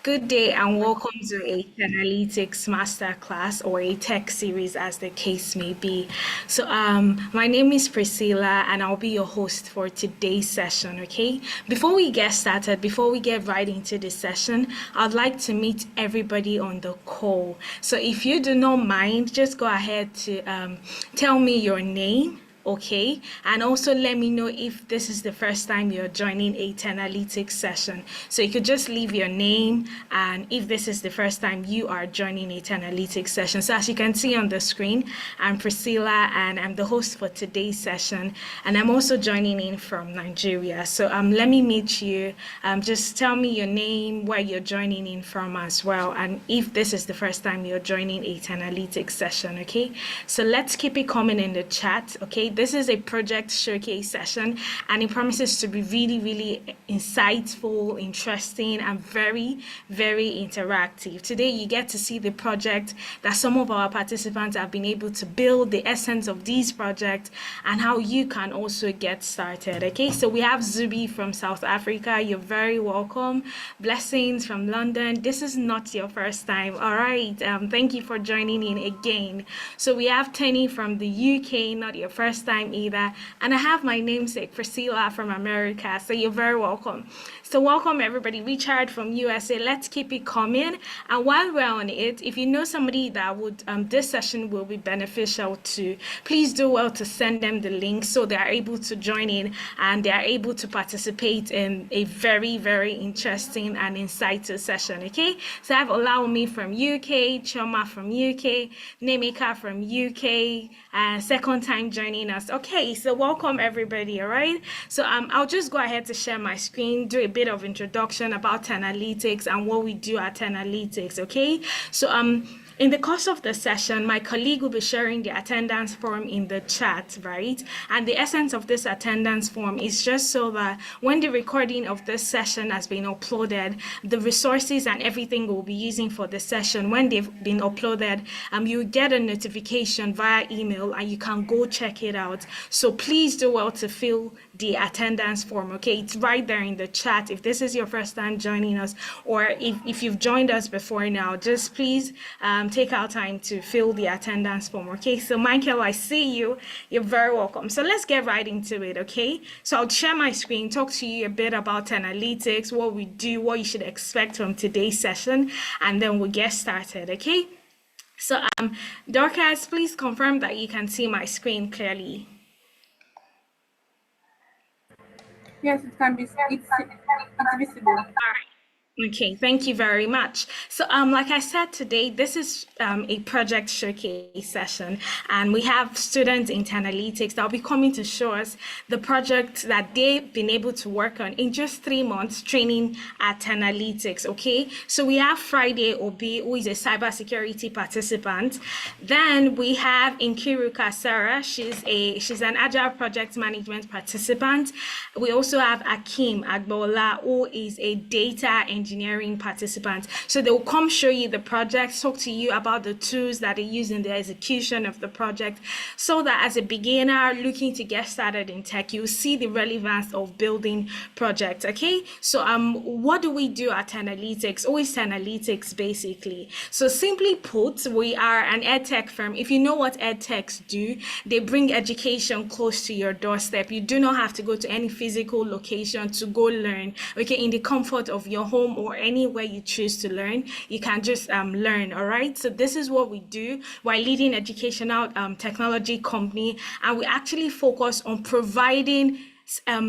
Good day and welcome to a 10Alytics masterclass or a tech series as the case may be. My name is Priscilla and I'll be your host for today's session, okay? Before we get started, before we get right into the session, I'd like to meet everybody on the call. So if you do not mind, just go ahead to tell me your name, okay, and also let me know if this is the first time you're joining a 10 analytics session. So you could just leave your name and if this is the first time you are joining a 10 analytics session. So as you can see on the screen, I'm Priscilla and I'm the host for today's session, and I'm also joining in from Nigeria. So let me meet you. Just tell me your name, where you're joining in from as well, and if this is the first time you're joining a 10 analytics session, okay? So let's keep it coming in the chat, okay? This is a project showcase session and it promises to be really, really insightful, interesting, and very, very interactive. Today, you get to see the project that some of our participants have been able to build, the essence of these projects, and how you can also get started. Okay, so we have Zubi from South Africa. You're very welcome. Blessings from London. This is not your first time. All right. Thank you for joining in again. So we have Tenny from the UK, not your first time either. And I have my namesake, Priscilla from America. So you're very welcome. So welcome everybody. Richard from USA. Let's keep it coming. And while we're on it, if you know somebody that would this session will be beneficial to, please do well to send them the link so they are able to join in and they are able to participate in a very, very interesting and insightful session. Okay. So I have Olawumi from UK, Choma from UK, Nemika from UK, second time joining us. Okay, so welcome everybody. All right, so I'll just go ahead to share my screen, do a bit of introduction about 10 analytics and what we do at 10 analytics. Okay, so in the course of the session, my colleague will be sharing the attendance form in the chat, right? And the essence of this attendance form is just so that when the recording of this session has been uploaded, the resources and everything we'll be using for the session, when they've been uploaded, you get a notification via email and you can go check it out. So please do well to fill the attendance form, okay? It's right there in the chat. If this is your first time joining us, or if you've joined us before now, just please take our time to fill the attendance form, okay? So Michael, I see you. You're very welcome. So let's get right into it, okay? So I'll share my screen, talk to you a bit about 10 analytics, what we do, what you should expect from today's session, and then we'll get started, okay? So Dorcas, please confirm that you can see my screen clearly. Yes, it can be. It's visible. All right. Okay, thank you very much. So, like I said today, this is a project showcase session, and we have students in 10 Analytics that will be coming to show us the project that they've been able to work on in just 3 months training at 10 Analytics. Okay, so we have Friday Obi, who is a cybersecurity participant. Then we have Nkiruka Sarah. She's an Agile project management participant. We also have Akim Agbola, who is a data engineering participant. So they will come show you the project, talk to you about the tools that they use in the execution of the project, so that as a beginner looking to get started in tech, you see the relevance of building projects. Okay, so what do we do at 10 Analytics? Always 10 Analytics basically. So simply put, we are an edtech firm. If you know what edtechs do, they bring education close to your doorstep. You do not have to go to any physical location to go learn. Okay, in the comfort of your home or anywhere you choose to learn, you can just learn. All right, so this is what we do. We're a leading educational technology company, and we actually focus on providing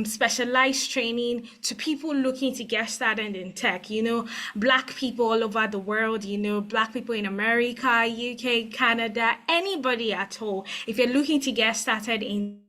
specialized training to people looking to get started in tech. You know, Black people all over the world, you know, Black people in America, UK, Canada, anybody at all. If you're looking to get started in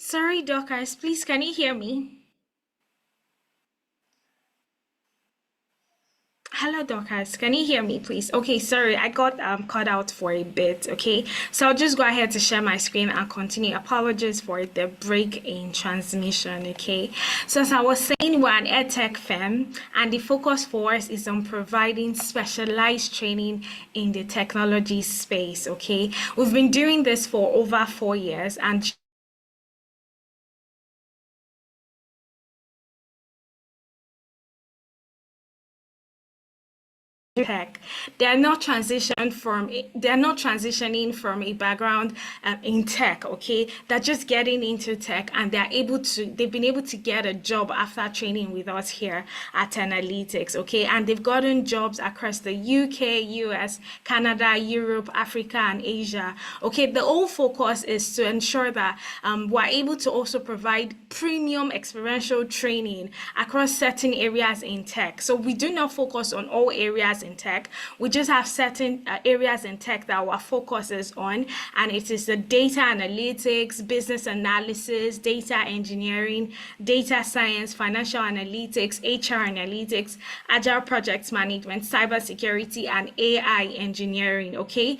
Sorry, Dorcas, please, can you hear me? Hello, Dorcas. Can you hear me, please? Okay, sorry, I got cut out for a bit. Okay, so I'll just go ahead to share my screen and continue. Apologies for the break in transmission. Okay, so as I was saying, we're an edtech firm, and the focus for us is on providing specialized training in the technology space. Okay, we've been doing this for over 4 years, and tech. They're not transitioning from a background in tech. Okay, they're just getting into tech, and they've been able to get a job after training with us here at 10Alytics. Okay, and they've gotten jobs across the UK, US, Canada, Europe, Africa, and Asia. Okay, the whole focus is to ensure that we're able to also provide premium experiential training across certain areas in tech. So we do not focus on all areas in tech. We just have certain areas in tech that our focus is on, and it is the data analytics, business analysis, data engineering, data science, financial analytics, HR analytics, agile project management, cybersecurity, and AI engineering. Okay.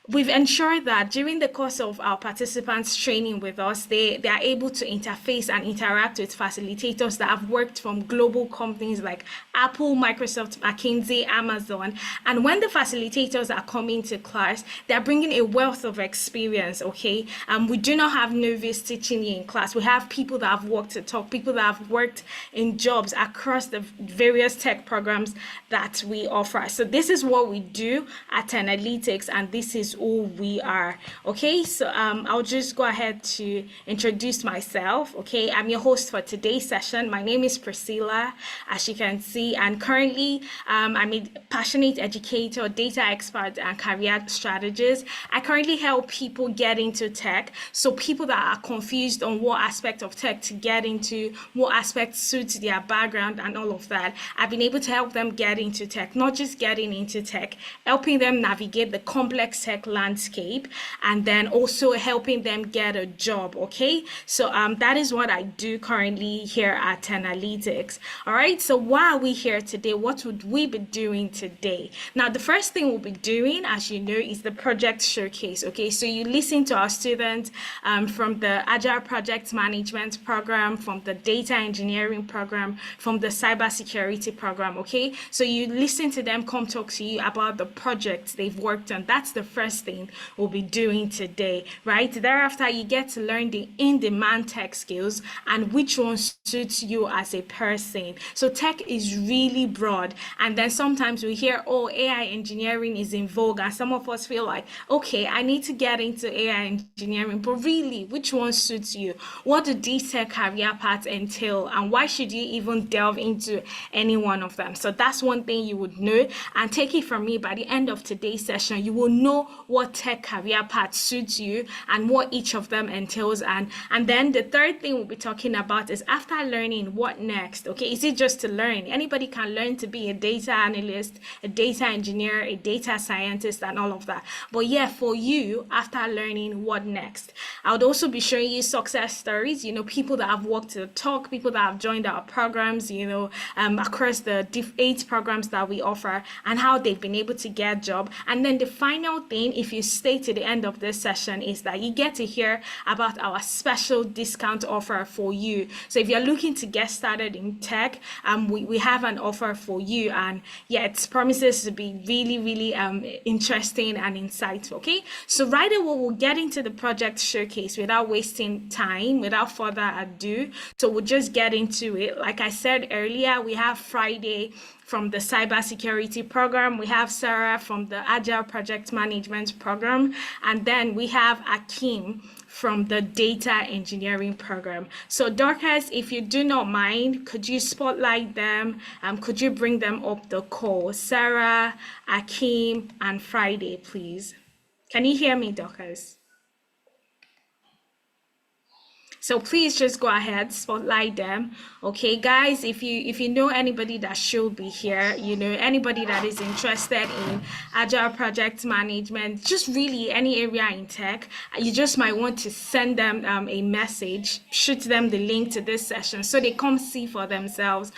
We've ensured that during the course of our participants training with us, they are able to interface and interact with facilitators that have worked from global companies like Apple, Microsoft, McKinsey, Amazon. And when the facilitators are coming to class, they're bringing a wealth of experience. Okay, we do not have novice teaching in class. We have people that have worked to talk, people that have worked in jobs across the various tech programs that we offer. So this is what we do at 10Alytics, and this is who we are. Okay, so I'll just go ahead to introduce myself. Okay, I'm your host for today's session. My name is Priscilla, as you can see, and currently I'm a passionate educator, data expert, and career strategist. I currently help people get into tech, so people that are confused on what aspect of tech to get into, what aspect suits their background, and all of that. I've been able to help them get into tech, not just getting into tech, helping them navigate the complex tech landscape, and then also helping them get a job. Okay, so that is what I do currently here at 10Alytics. All right, so why are we here today? What would we be doing today? Now, the first thing we'll be doing, as you know, is the project showcase. Okay, so you listen to our students from the Agile project management program, from the data engineering program, from the cybersecurity program. Okay, so you listen to them come talk to you about the projects they've worked on. That's the first thing we'll be doing today, right? Thereafter, you get to learn the in-demand tech skills and which one suits you as a person. So tech is really broad, and then sometimes we hear, oh, AI engineering is in vogue, and some of us feel like, okay, I need to get into AI engineering, but really, which one suits you? What do these tech career paths entail, and why should you even delve into any one of them? So that's one thing you would know, and take it from me, by the end of today's session, you will know what tech career path suits you and what each of them entails. And then the third thing we'll be talking about is, after learning, what next? Okay, is it just to learn? Anybody can learn to be a data analyst, a data engineer, a data scientist, and all of that. But yeah, for you, after learning, what next? I would also be showing you success stories, people that have walked the talk, people that have joined our programs, across the 8 programs that we offer, and how they've been able to get a job. And then the final thing, if you stay to the end of this session, is that you get to hear about our special discount offer for you. So if you're looking to get started in tech, we have an offer for you, and yeah, it promises to be really, really interesting and insightful. Okay, so right away we'll get into the project showcase without wasting time, without further ado. So we'll just get into it. Like I said earlier, we have Friday from the cybersecurity program, we have Sarah from the Agile project management program, and then we have Akim from the data engineering program. So Dorcas, if you do not mind, could you spotlight them? Could you bring them up the call? Sarah, Akim, and Friday, please. Can you hear me, Dorcas? So please just go ahead, spotlight them. Okay, guys, if you know anybody that should be here, anybody that is interested in agile project management, just really any area in tech, you just might want to send them a message, shoot them the link to this session so they come see for themselves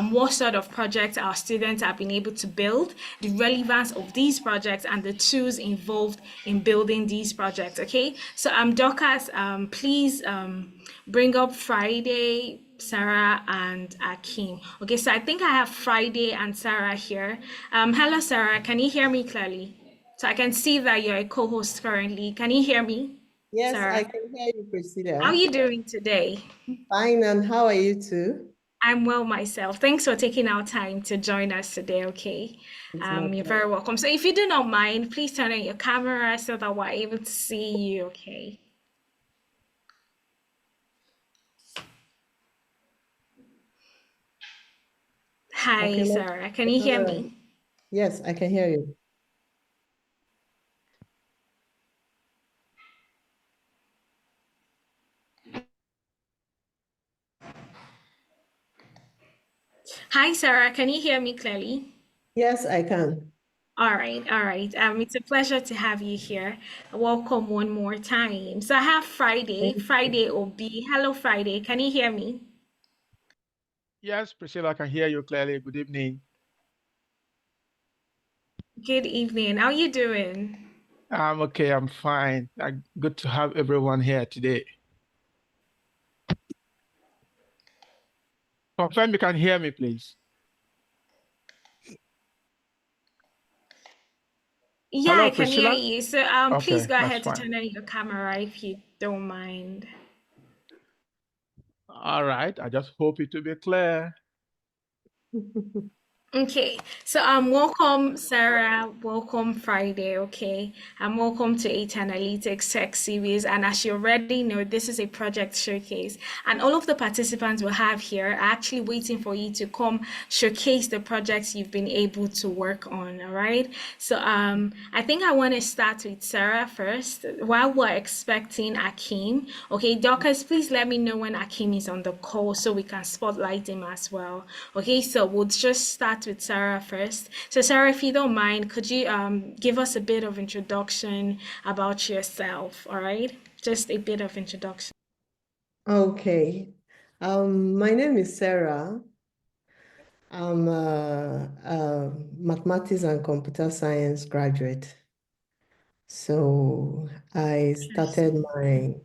what sort of projects our students have been able to build, the relevance of these projects, and the tools involved in building these projects. Okay, so Dorcas, please bring up Friday, Sarah, and Akeem. Okay, so I think I have Friday and Sarah here. Hello, Sarah. Can you hear me clearly? So I can see that you're a co-host currently. Can you hear me, Yes, I Sarah? can hear you, How are Priscilla. you doing today? Fine, and how are you too? I'm well myself. Thanks for taking our time to join us today, okay? It's my You're pleasure. very welcome. So if you do not mind, please turn on your camera so that we're able to see you, okay? Okay, Hi, Sarah. Can you hear me? yes, I can hear you. Hi, Sarah. Can you hear me clearly? Yes, I can. All right, all right. It's a pleasure to have you here. Welcome one more time. So I have Friday, Thank you. Friday OB. Hello, Friday. Can you hear me? Yes, Priscilla, I can hear you clearly. Good evening. Good evening. How you doing? I'm okay, I'm fine. Good to have everyone here today. Confirm you can hear me, please. Yeah, Hello, I can hear Priscilla? you. So please Okay, go that's ahead to fine. turn on your camera if you don't mind. All right, I just hope it will be clear. Okay, so welcome Sarah, welcome Friday, okay, and welcome to 10Alytics Tech Series. And as you already know, this is a project showcase, and all of the participants we have here are actually waiting for you to come showcase the projects you've been able to work on. All right, so I think I want to start with Sarah first while we're expecting Akeem. Okay, Dorcas, please let me know when Akeem is on the call so we can spotlight him as well. Okay, so we'll just start with Sarah first. So Sarah, if you don't mind, could you give us a bit of introduction about yourself, all right? Just a bit of introduction. Okay. My name is Sarah. I'm a mathematics and computer science graduate. So I started Interesting. my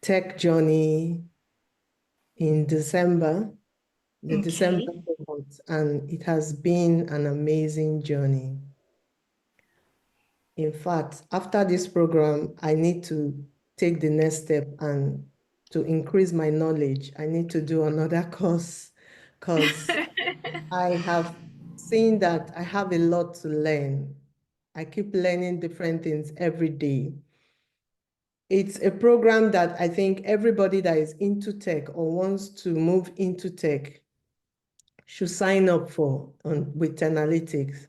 tech journey in the December Okay. month, and it has been an amazing journey. In fact, after this program, I need to take the next step, and to increase my knowledge, I need to do another course because I have seen that I have a lot to learn. I keep learning different things every day. It's a program that I think everybody that is into tech or wants to move into tech should sign up for with 10Alytics.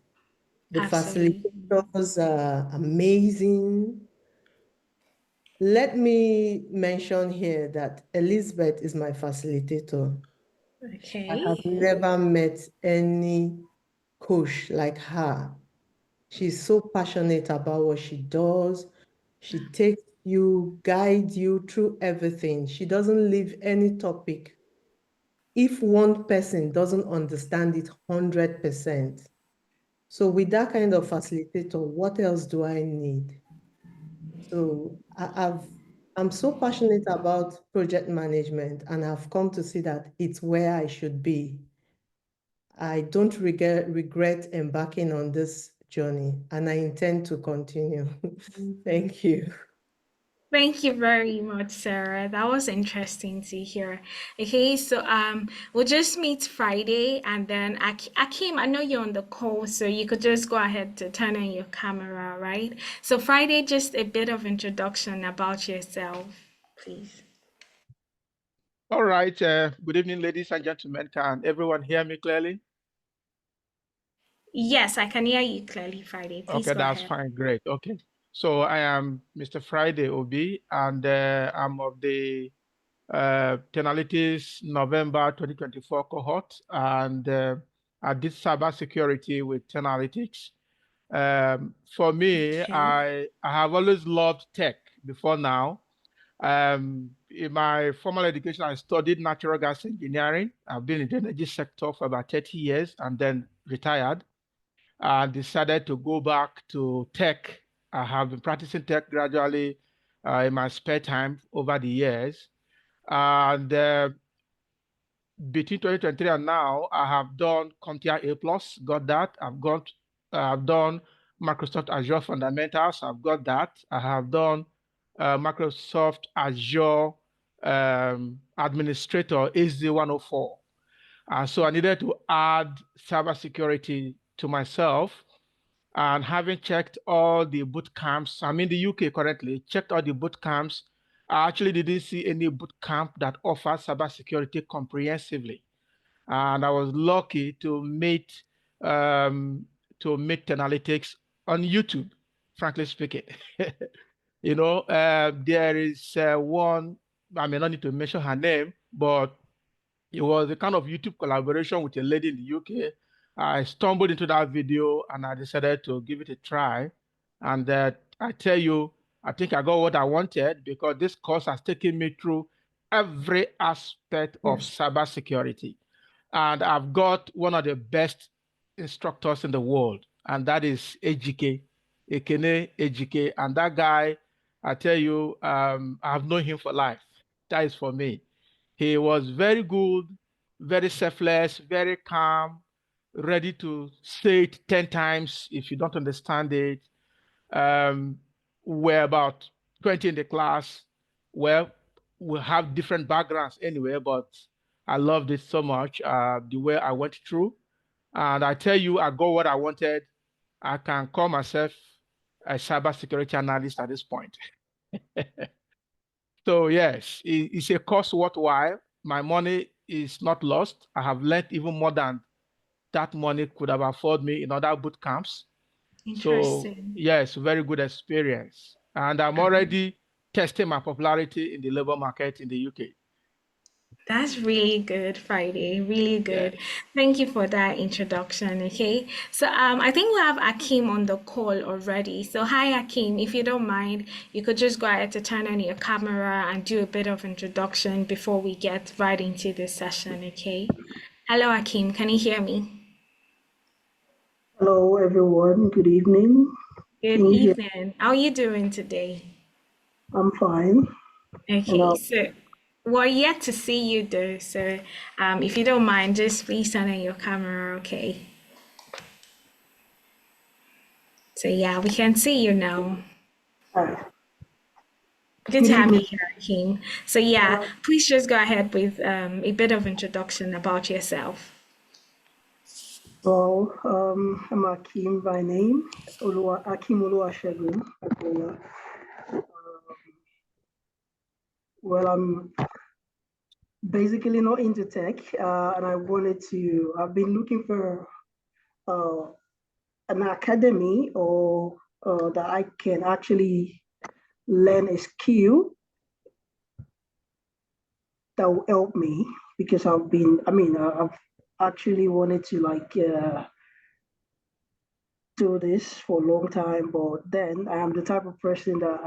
The Absolutely. facilitators are amazing. Let me mention here that Elizabeth is my facilitator. I have Okay. never met any coach like her. She's so passionate about what she does. She takes you, guides you through everything. She doesn't leave any topic. If one person doesn't understand it 100%. So with that kind of facilitator, what else do I need? So I'm so passionate about project management, and I've come to see that it's where I should be. I don't regret embarking on this journey, and I intend to continue. Thank you. Thank you very much, Sarah. That was interesting to hear. Okay, so we'll just meet Friday, and then Akim, I know you're on the call, so you could just go ahead to turn on your camera, right? So Friday, just a bit of introduction about yourself, please. All right, good evening, ladies and gentlemen. Can everyone hear me clearly? Yes, I can hear you clearly, Friday. Please Okay, go that's ahead. fine, great. Okay. So I am Mr. Friday Obi, and I'm of the 10Alytics November 2024 cohort, and I did cybersecurity with 10Alytics. For me, Okay. I have always loved tech before now. In my formal education, I studied natural gas engineering. I've been in the energy sector for about 30 years and then retired and decided to go back to tech. I have been practicing tech gradually in my spare time over the years. And between 2023 and now, I have done CompTIA A+, got that. I've done Microsoft Azure Fundamentals, I've got that. I have done Microsoft Azure Administrator AZ-104. And so I needed to add cybersecurity to myself. And having checked all the boot camps, I'm in the UK currently, checked all the boot camps. I actually didn't see any boot camp that offers cybersecurity comprehensively. And I was lucky to meet 10Alytics on YouTube, frankly speaking. There is one, I may not need to mention her name, but it was a kind of YouTube collaboration with a lady in the UK. I stumbled into that video and I decided to give it a try. And I tell you, I think I got what I wanted because this course has taken me through every aspect of cybersecurity. And I've got one of the best instructors in the world, and that is Ejike, Ekene Ejike. And that guy, I tell you, I've known him for life. That is for me. He was very good, very selfless, very calm, ready to say it 10 times if you don't understand it. We're about 20 in the class. Well, we have different backgrounds anyway, but I loved it so much, the way I went through. And I tell you, I got what I wanted. I can call myself a cybersecurity analyst at this point. So yes, it's a course worthwhile. My money is not lost. I have learned even more than that money could have afforded me in other boot camps. So Interesting. yes, very good experience. And I'm already testing my popularity in the labor market in the UK. That's really good, Friday. Really good. Yes. Thank you for that introduction. Okay. So I think we have Akim on the call already. So hi Akim, if you don't mind, you could just go ahead to turn on your camera and do a bit of introduction before we get right into this session, okay? Hello Akim, can you hear me? Hello, everyone. Good evening. Good Can you hear? evening. How are you doing today? I'm fine. And Okay, so we're yet to see you though. So if you don't mind, just please turn on your camera, okay? So yeah, we can see you now. uh, Good good to have you evening. here, Akeem. So yeah, Uh, please just go ahead with a bit of introduction about yourself. I'm Akim by name, Akim Oluwasegun Akola. Well, I'm basically not into tech, and I've been looking for uh, an academy or that I can actually learn a skill that will help me because I've actually wanted to do this for a long time, but then I am the type of person that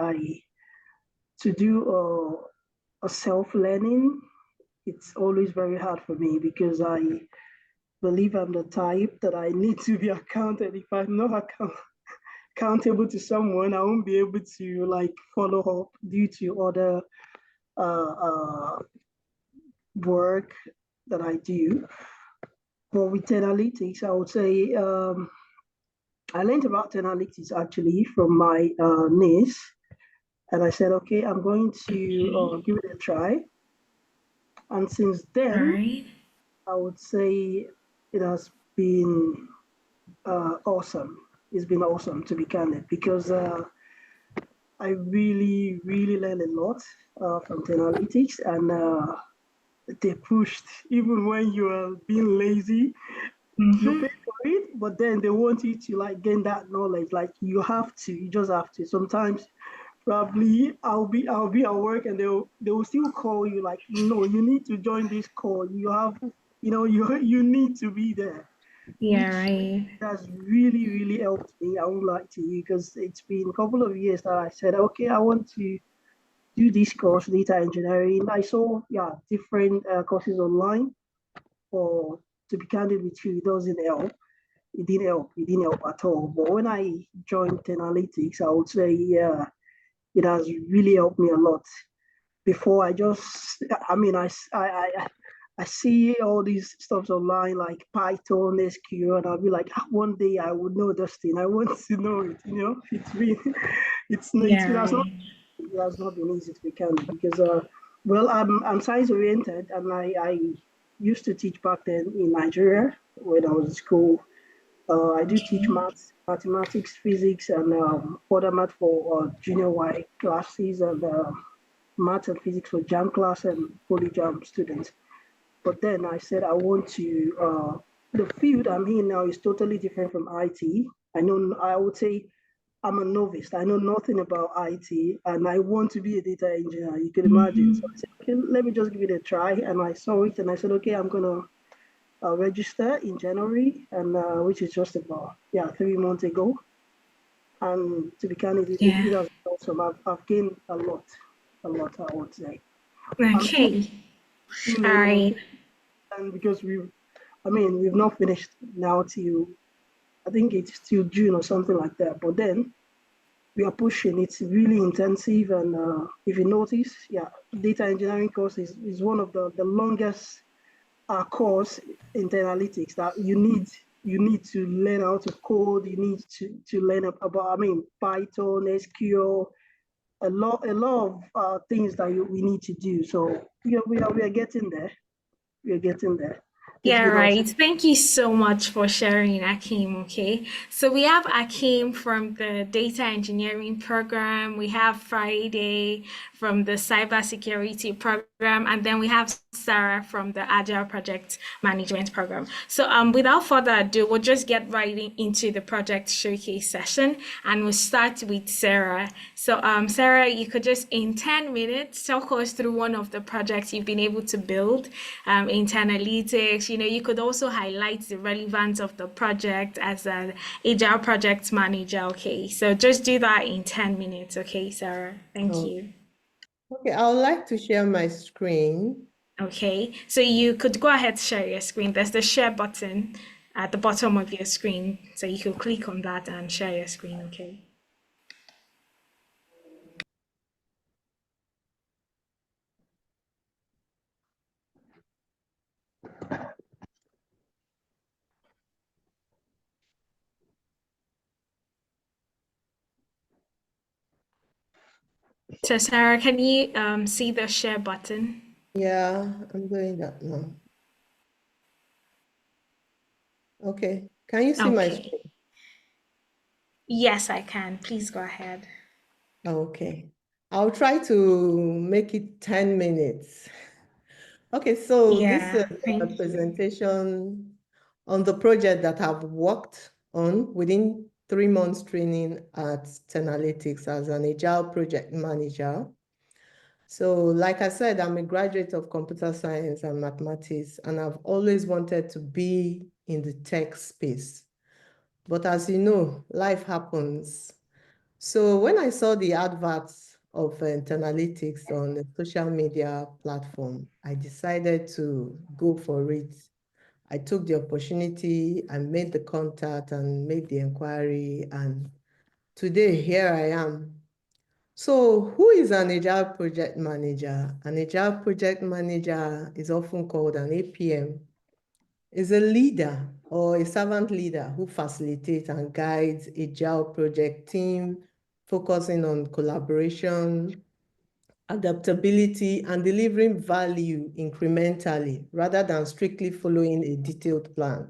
to do a self-learning, it's always very hard for me because I believe I'm the type that I need to be accounted. If I'm not accountable to someone, I won't be able to follow up due to other uh, uh, work that I do. But with 10Alytics, I would say I learned about 10Alytics actually from my niece, and I said, okay, I'm going to Okay. give it a try. And since All then, right. I would say it has been awesome. It's been awesome, to be candid, because I really, really learned a lot from 10Alytics, and they pushed even when you are being lazy. You pay for it, but then they want you to like gain that knowledge. Like you just have to. Sometimes probably I'll be at work and they will still call you like, no, you need to join this call. You have, you need to be there, Yeah, which right. has really, really helped me. I won't lie to you because it's been a couple of years that I said, okay, I want to do this course, data engineering. I saw, different courses online, or to be candid with you, it doesn't help. It didn't help. It didn't help at all. But when I joined 10Alytics, I would say, yeah, it has really helped me a lot. Before I just, I mean, I see all these stuff online like Python, SQL, and I'll be like, one day I would know this thing. I want to know it. It's been, Yeah, right. it has not been easy to be candid because, well, I'm science oriented, and I used to teach back then in Nigeria when I was in school. I do teach Okay. maths, mathematics, physics, and other math for junior Y classes, and maths and physics for JAM class and poly JAM students. But then I said I want to. The field I'm in now is totally different from IT. I would say I'm a novice. I know nothing about IT, and I want to be a data engineer. You can imagine. So I said, okay, let me just give it a try. And I saw it, and I said, okay, I'm gonna register in January, and which is just about 3 months ago. And to be candid, it Yeah. has been awesome. I've gained a lot, I would say. I'm still Okay. All learning, right. and because we've not finished now till I think it's till June or something like that. But then we are pushing. It's really intensive, and if you notice, data engineering course is one of the longest course in 10Alytics that you need to learn how to code. You need to learn about Python, SQL, a lot of things that we need to do. So we are getting there. We are getting there. It's Yeah, been awesome. right. Thank you so much for sharing, Akim. Okay. So we have Akim from the data engineering program. We have Friday from the cybersecurity program. And then we have Sarah from the Agile project management program. So without further ado, we'll just get right into the project showcase session. And we'll start with Sarah. So Sarah, you could just in 10 minutes talk us through one of the projects you've been able to build in 10Alytics. You could also highlight the relevance of the project as an Agile project manager. Okay, so just do that in 10 minutes. Okay, Sarah. Thank Oh, you. okay, I would like to share my screen. Okay, so you could go ahead, share your screen. There's the share button at the bottom of your screen. So you can click on that and share your screen. Okay. So Sarah, can you see the share button? Yeah, I'm doing that now. Okay, can you see my Okay. screen? Yes, I can. Please go ahead. Okay, I'll try to make it 10 minutes. Okay, so this is Yeah, a thank you. presentation on the project that I've worked on within 3 months training at 10Alytics as an Agile project manager. So like I said, I'm a graduate of computer science and mathematics, and I've always wanted to be in the tech space. But as you know, life happens. So when I saw the adverts of 10Alytics on the social media platform, I decided to go for it. I took the opportunity and made the contact and made the inquiry, and today here I am. So who is an Agile project manager? An Agile project manager is often called an APM. Is a leader or a servant leader who facilitates and guides Agile project team, focusing on collaboration, adaptability, and delivering value incrementally rather than strictly following a detailed plan.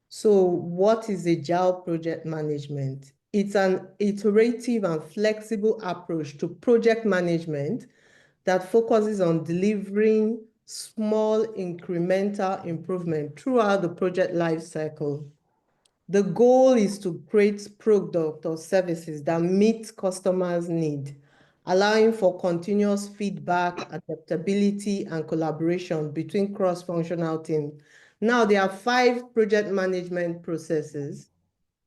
So what is Agile project management? It's an iterative and flexible approach to project management that focuses on delivering small incremental improvement throughout the project life cycle. The goal is to create product or services that meet customers' need, allowing for continuous feedback, adaptability, and collaboration between cross-functional teams. Now, there are 5 project management processes.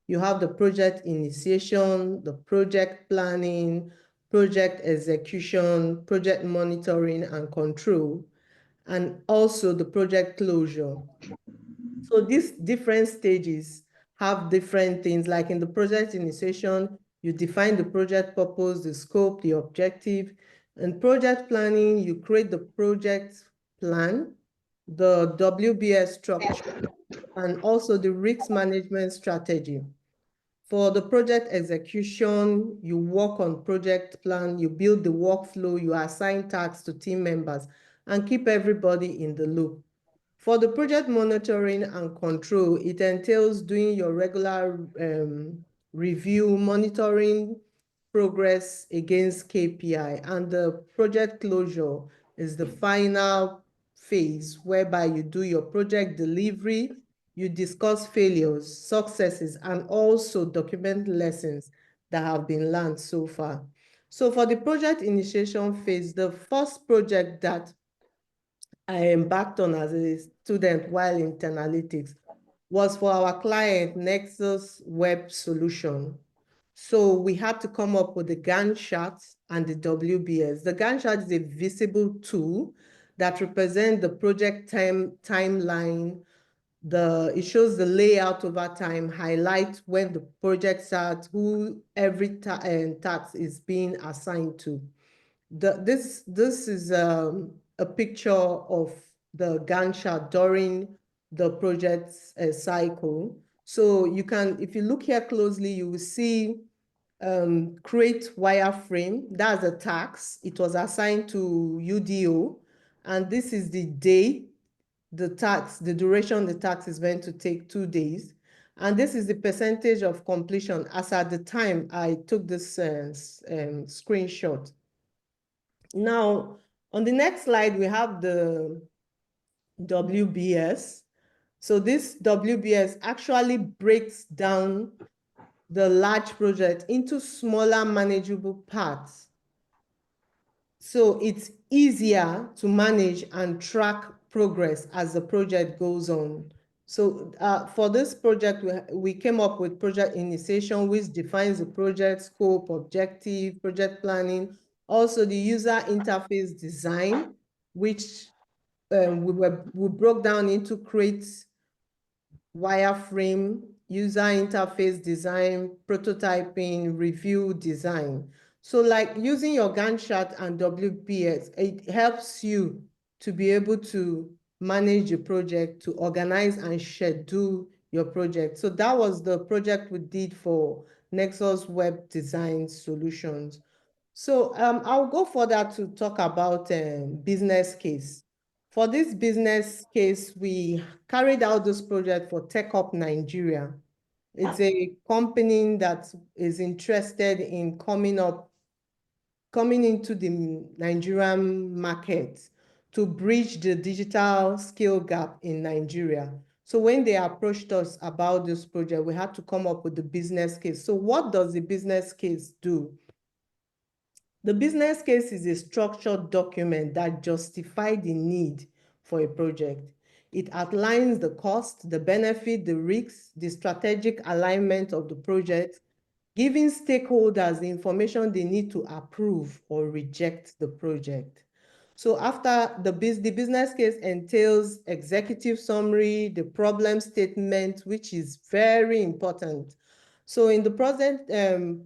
You have the project initiation, the project planning, project execution, project monitoring and control, and also the project closure. So these different stages have different things. Like in the project initiation, you define the project purpose, the scope, the objective. In project planning, you create the project plan, the WBS structure, and also the risk management strategy. For the project execution, you work on project plan, you build the workflow, you assign tasks to team members, and keep everybody in the loop. For the project monitoring and control, it entails doing your regular review, monitoring progress against KPI, and the project closure is the final phase whereby you do your project delivery, you discuss failures, successes, and also document lessons that have been learned so far. So for the project initiation phase, the first project that I embarked on as a student while in 10Alytics was for our client Nexus Web Solution. So we had to come up with the Gantt chart and the WBS. The Gantt chart is a visible tool that represents the project timeline. It shows the layout over time, highlights when the project starts, who every task is being assigned to. This is a picture of the Gantt chart during the project's cycle. So you can, if you look here closely, you will see create wireframe. That's a task. It was assigned to UDO. And this is the day, the task, the duration the task is going to take 2 days. And this is the percentage of completion as at the time I took this screenshot. Now, on the next slide, we have the WBS. So this WBS actually breaks down the large project into smaller manageable parts. So it's easier to manage and track progress as the project goes on. So for this project, we came up with project initiation, which defines the project scope, objective, project planning, also the user interface design, which we broke down into create wireframe, user interface design, prototyping, review design. So like using your Gantt chart and WBS, it helps you to be able to manage your project, to organize and schedule your project. So that was the project we did for Nexus Web Design Solutions. So I'll go further to talk about business case. For this business case, we carried out this project for Tech Up Nigeria. It's a company that is interested in coming into the Nigerian market to bridge the digital skill gap in Nigeria. So when they approached us about this project, we had to come up with the business case. So what does the business case do? The business case is a structured document that justifies the need for a project. It outlines the cost, the benefit, the risks, the strategic alignment of the project, giving stakeholders the information they need to approve or reject the project. So after the business case entails executive summary, the problem statement, which is very important. So in the present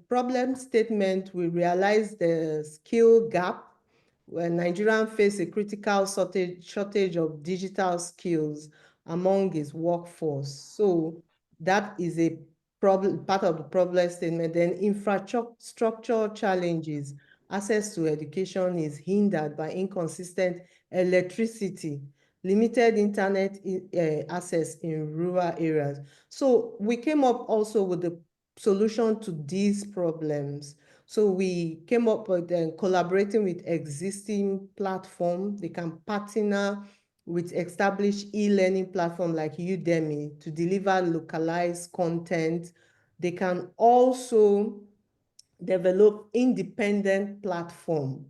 problem statement, we realize the skill gap where Nigerians face a critical shortage of digital skills among its workforce. So that is a problem, part of the problem statement. Then infrastructure challenges. Access to education is hindered by inconsistent electricity, limited internet access in rural areas. So we came up also with the solution to these problems. So we came up with collaborating with existing platform. They can partner with established e-learning platform like Udemy to deliver localized content. They can also develop independent platform,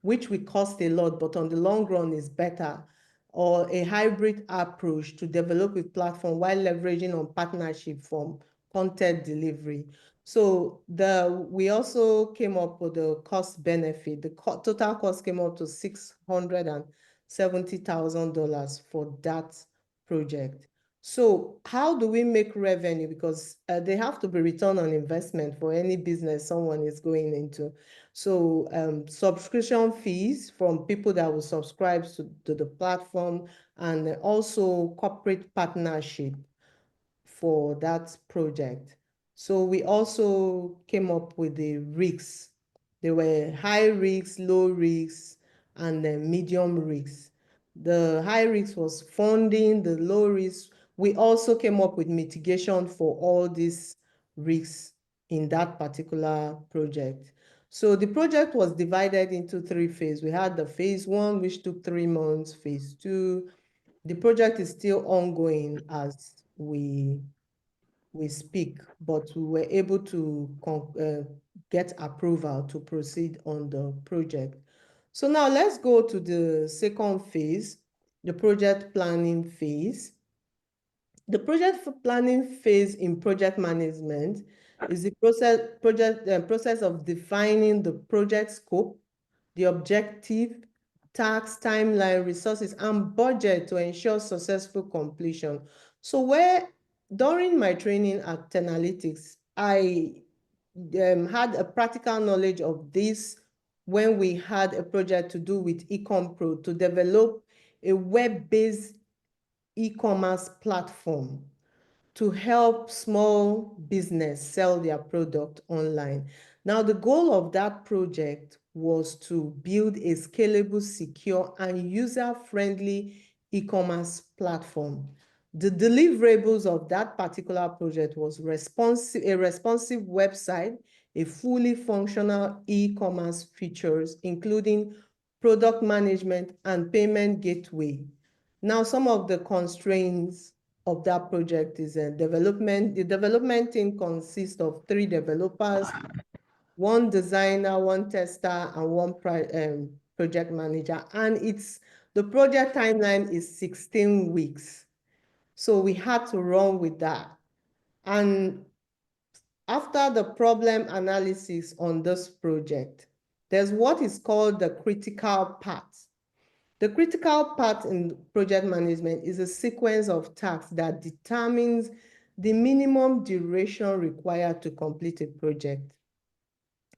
which will cost a lot, but on the long run is better, or a hybrid approach to develop a platform while leveraging on partnership from content delivery. So we also came up with the cost benefit. The total cost came up to $670,000 for that project. So how do we make revenue? Because they have to be return on investment for any business someone is going into. So subscription fees from people that will subscribe to the platform, and also corporate partnership for that project. So we also came up with the risks. There were high risks, low risks, and medium risks. The high risk was funding, the low risk. We also came up with mitigation for all these risks in that particular project. So the project was divided into 3 phases. We had the phase 1, which took 3 months, phase 2. The project is still ongoing as we speak, but we were able to get approval to proceed on the project. So now let's go to the second phase, the project planning phase. The project planning phase in project management is the process of defining the project scope, the objective, task, timeline, resources, and budget to ensure successful completion. So during my training at 10Alytics, I had a practical knowledge of this when we had a project to do with eCompro to develop a web-based e-commerce platform to help small business sell their product online. Now, the goal of that project was to build a scalable, secure, and user-friendly e-commerce platform. The deliverables of that particular project was a responsive website, a fully functional e-commerce features, including product management and payment gateway. Now, some of the constraints of that project is development. The development team consists of 3 developers, 1 designer, 1 tester, and 1 project manager. And the project timeline is 16 weeks. So we had to run with that. And after the problem analysis on this project, there's what is called the critical path. The critical part in project management is a sequence of tasks that determines the minimum duration required to complete a project.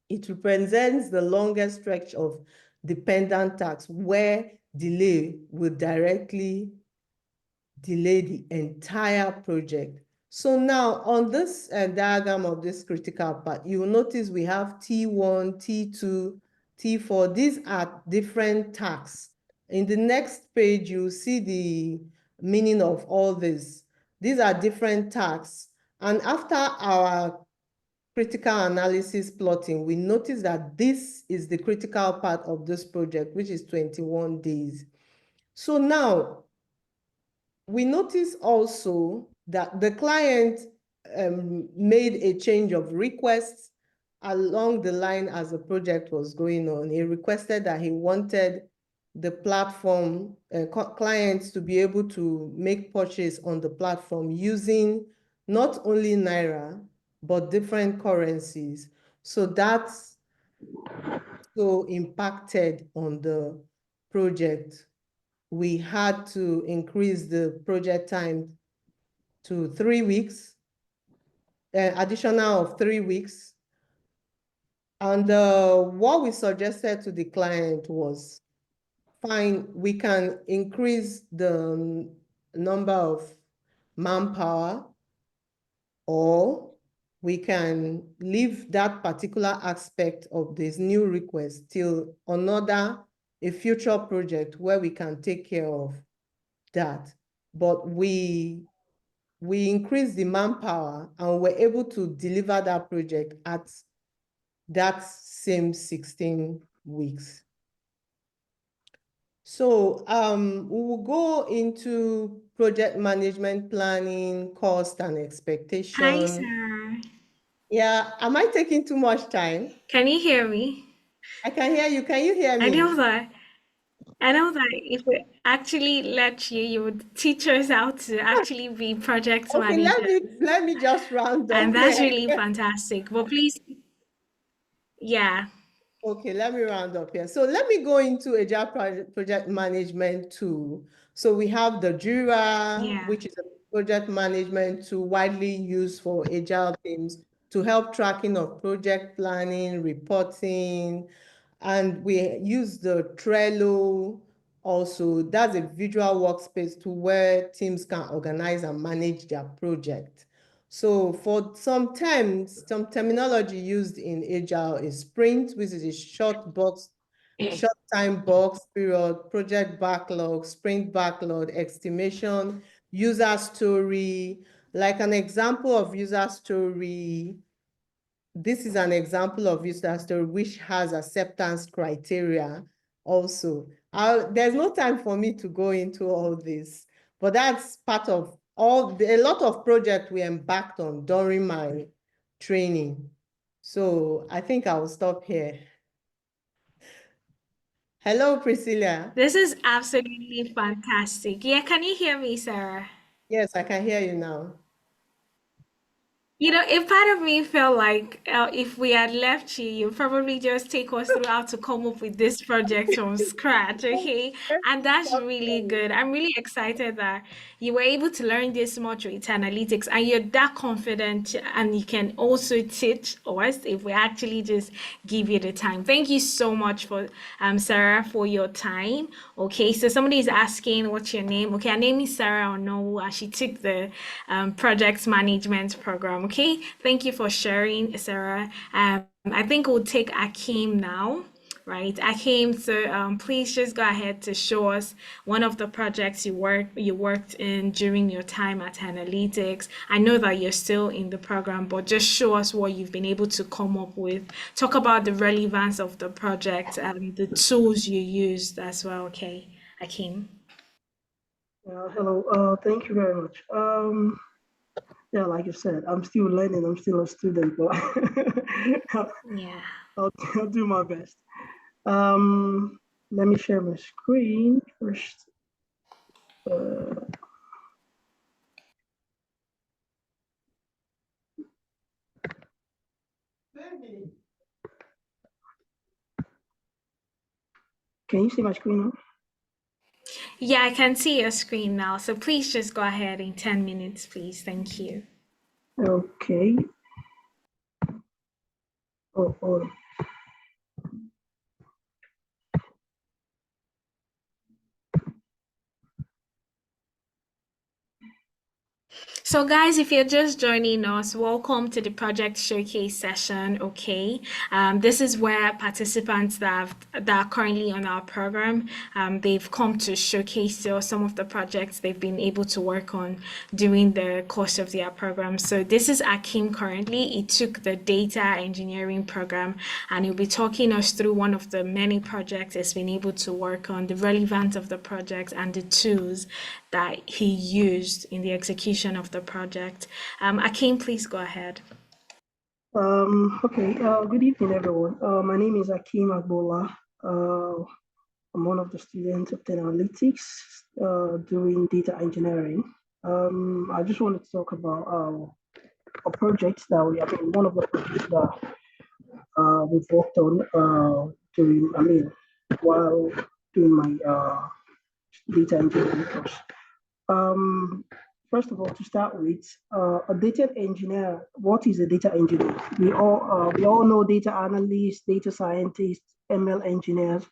It represents the longest stretch of dependent tasks where delay will directly delay the entire project. So now on this diagram of this critical part, you will notice we have T1, T2, T4. These are different tasks. In the next page, you see the meaning of all this. These are different tasks. And after our critical analysis plotting, we notice that this is the critical part of this project, which is 21 days. So now, we notice also that the client made a change of requests along the line as the project was going on. He requested that he wanted the platform clients to be able to make purchase on the platform using not only Naira, but different currencies. So that's so impacted on the project. We had to increase the project time to 3 weeks, additional of 3 weeks. And what we suggested to the client was, fine, we can increase the number of manpower, or we can leave that particular aspect of this new request till a future project where we can take care of that. But we increased the manpower and were able to deliver that project at that same 16 weeks. So we will go into project management planning, cost and Hi, expectation. Sarah. Yeah, am I taking too much time? Can you hear me? I can hear you. Can you hear I know me? that. I know that if we actually let you, you would teach us how to actually be project Okay, managers, let me just round and up that's here. really fantastic. But please, yeah, Okay, let me round up here. So let me go into Agile project management tool. So we have the Jira, yeah. which is a project management tool widely used for Agile teams to help tracking of project planning, reporting, and we use the Trello also. That's a visual workspace to where teams can organize and manage their project. So for some terms, some terminology used in Agile is sprint, which is a short time box period, project backlog, sprint backlog, estimation, user story. Like an example of user story, this is an example of user story which has acceptance criteria also. There's no time for me to go into all this, but that's part of a lot of projects we embarked on during my training. So I think I will stop here. Hello, Priscilla. This is absolutely fantastic. Yeah, can you hear me, Sarah? Yes, I can hear you now. You know, a part of me felt like if we had left you, you'd probably just take us through how to come up with this project from scratch, okay? And that's really good. I'm really excited that you were able to learn this much with analytics and you're that confident and you can also teach us if we actually just give you the time. Thank you so much for Sarah for your time. Okay, so somebody is asking what's your name. Okay, her name is Sarah Onowu and she took the project management program. Okay, thank you for sharing, Sarah. I think we'll take Akeem now. Right, Akeem, so please just go ahead to show us one of the projects you worked in during your time at Analytics. I know that you're still in the program, but just show us what you've been able to come up with. Talk about the relevance of the project and the tools you used as well. Okay, Akeem. Hello. Thank you very much. Yeah, like you said, I'm still learning. I'm still a student, but Yeah. I'll do my best. Um, Let me share my screen first. Uh, can you see my screen now? Yeah, I can see your screen now. So please just go ahead in 10 minutes, please. Thank you. Okay. Oh. So, guys, if you're just joining us, welcome to the project showcase session. Okay, this is where participants that are currently on our program, they've come to showcase some of the projects they've been able to work on during the course of their program. So, this is Akim currently. He took the data engineering program, and he'll be talking us through one of the many projects he's been able to work on, the relevance of the project, and the tools that he used in the execution of the project. Akim, please go ahead. Okay. Good evening, everyone. My name is Akim Agbola. I'm one of the students of 10Alytics doing data engineering. I just wanted to talk about a project that one of the projects that we've worked on while doing my data engineering course. Um, First of all, to start with, a data engineer. What is a data engineer? We all know data analysts, data scientists, ML engineers.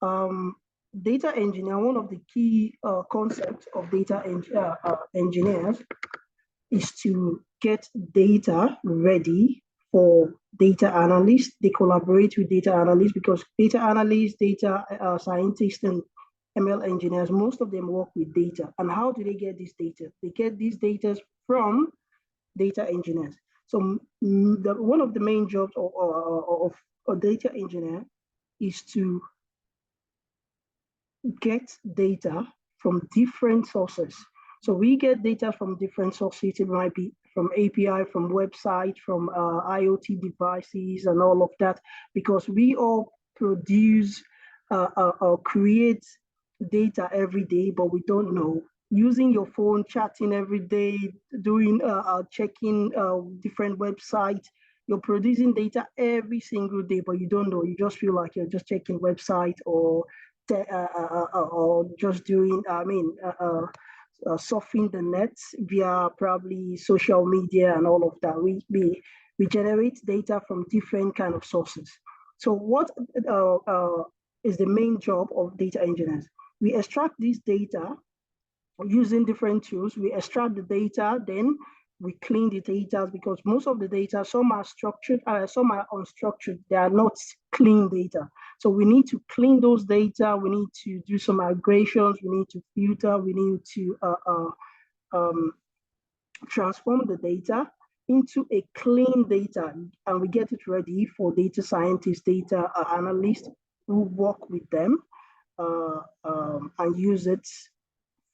Um, Data engineer. One of the key concepts of engineers is to get data ready for data analysts. They collaborate with data analysts because data analysts, data scientists, and ML engineers, most of them work with data. And how do they get this data? They get these data from data engineers. So one of the main jobs of a data engineer is to get data from different sources. So we get data from different sources. It might be from API, from website, from IoT devices and all of that, because we all produce or create data every day, but we don't know. Using your phone, chatting every day, doing checking different websites, you're producing data every single day, but you don't know. You just feel like you're just checking website or just doing, surfing the net via probably social media and all of that. We generate data from different kind of sources. So what is the main job of data engineers? We extract this data using different tools. We extract the data, then we clean the data, because most of the data, some are structured, some are unstructured. They are not clean data. So we need to clean those data. We need to do some migrations. We need to filter. We need to transform the data into a clean data, and we get it ready for data scientists, data analysts who work with them and use it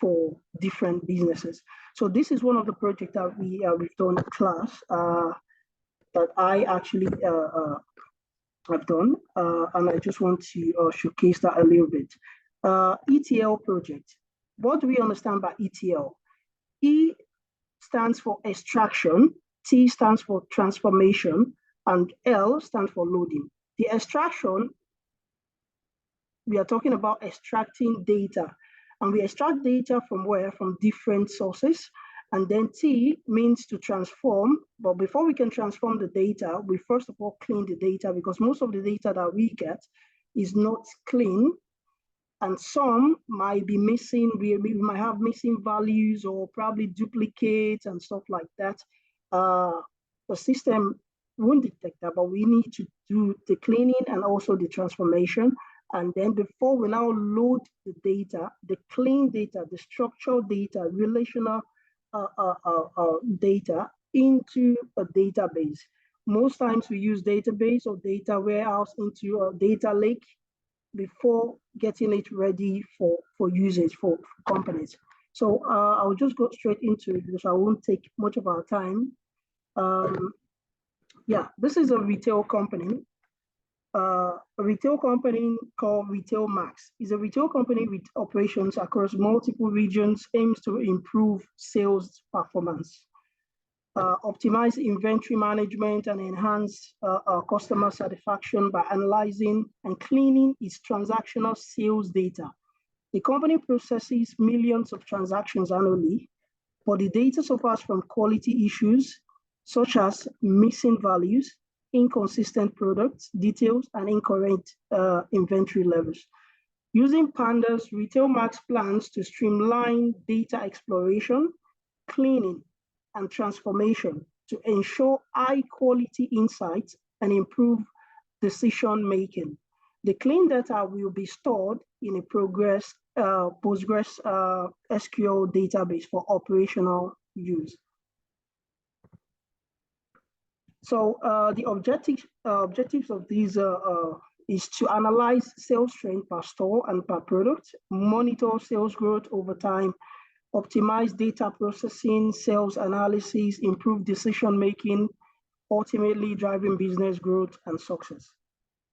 for different businesses. So this is one of the projects that we've done in class that I actually have done, and I just want to showcase that a little bit. ETL project. What do we understand by ETL? E stands for extraction, T stands for transformation, and L stands for loading. The extraction, we are talking about extracting data. And we extract data from where? From different sources. And then T means to transform. But before we can transform the data, we first of all clean the data, because most of the data that we get is not clean. And some might be missing, we might have missing values or probably duplicates and stuff like that. The system won't detect that, but we need to do the cleaning and also the transformation. And then before we now load the data, the clean data, the structured data, relational data into a database. Most times we use database or data warehouse into a data lake before getting it ready for usage for companies. So I'll just go straight into it because I won't take much of our time. Yeah, this is a retail company. A retail company called Retail Max is a retail company with operations across multiple regions, aims to improve sales performance, optimize inventory management, and enhance customer satisfaction by analyzing and cleaning its transactional sales data. The company processes millions of transactions annually, but the data suffers from quality issues such as missing values, inconsistent products, details, and incorrect inventory levels. Using Pandas, Retail Max plans to streamline data exploration, cleaning, and transformation to ensure high-quality insights and improve decision-making. The clean data will be stored in a Postgres SQL database for operational use. So the objectives of these is to analyze sales trend per store and per product, monitor sales growth over time, optimize data processing, sales analysis, improve decision-making, ultimately driving business growth and success.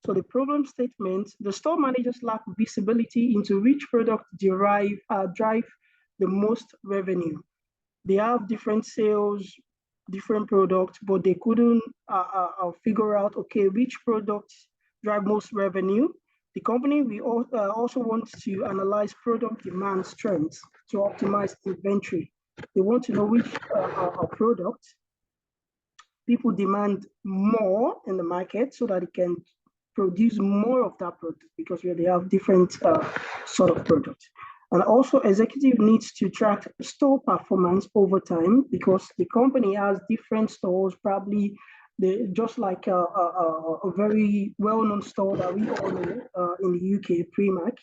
So the problem statement, the store managers lack visibility into which product drive the most revenue. They have different sales, different products, but they couldn't figure out, okay, which products drive most revenue. The company we also want to analyze product demand strengths to optimize inventory. They want to know which product people demand more in the market so that it can produce more of that product, because they have different sort of products. And also executive needs to track store performance over time, because the company has different stores, probably just like a very well-known store that we all know in the UK, Primark.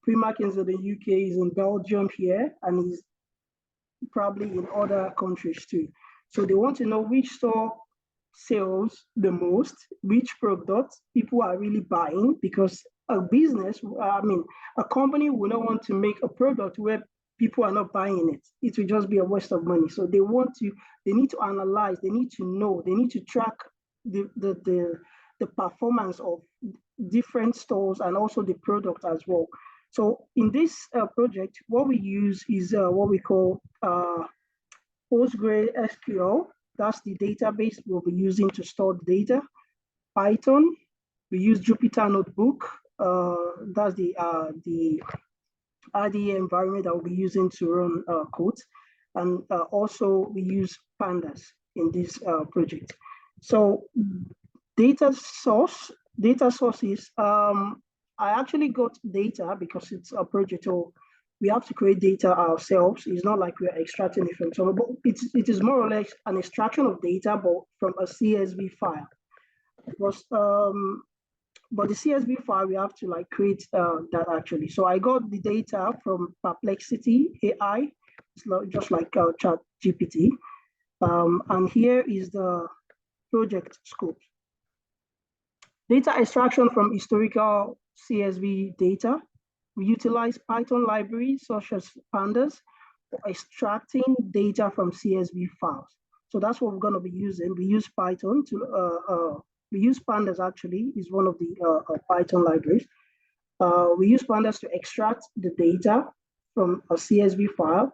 Primark is in the UK, is in Belgium here, and is probably in other countries too. So they want to know which store sells the most, which product people are really buying, because a business, a company will not want to make a product where people are not buying it. It will just be a waste of money. So they need to analyze, they need to know, they need to track the performance of different stores and also the product as well. So in this project, what we use is what we call PostgreSQL. That's the database we'll be using to store the data. Python, we use Jupyter Notebook. That's the IDE environment that we'll be using to run code. And also we use pandas in this project. So data sources, I actually got data because it's a project, so we have to create data ourselves. It's not like we're extracting it from somewhere, but it is more or less an extraction of data, but from a CSV file. Because, but the CSV file, we have to like create that actually. So I got the data from Perplexity AI, it's just like Chat GPT. And here is the project scope. Data extraction from historical CSV data. We utilize Python libraries such as pandas for extracting data from CSV files. So that's what we're going to be using. We use Python to, we use pandas actually, is one of the Python libraries. We use pandas to extract the data from a CSV file,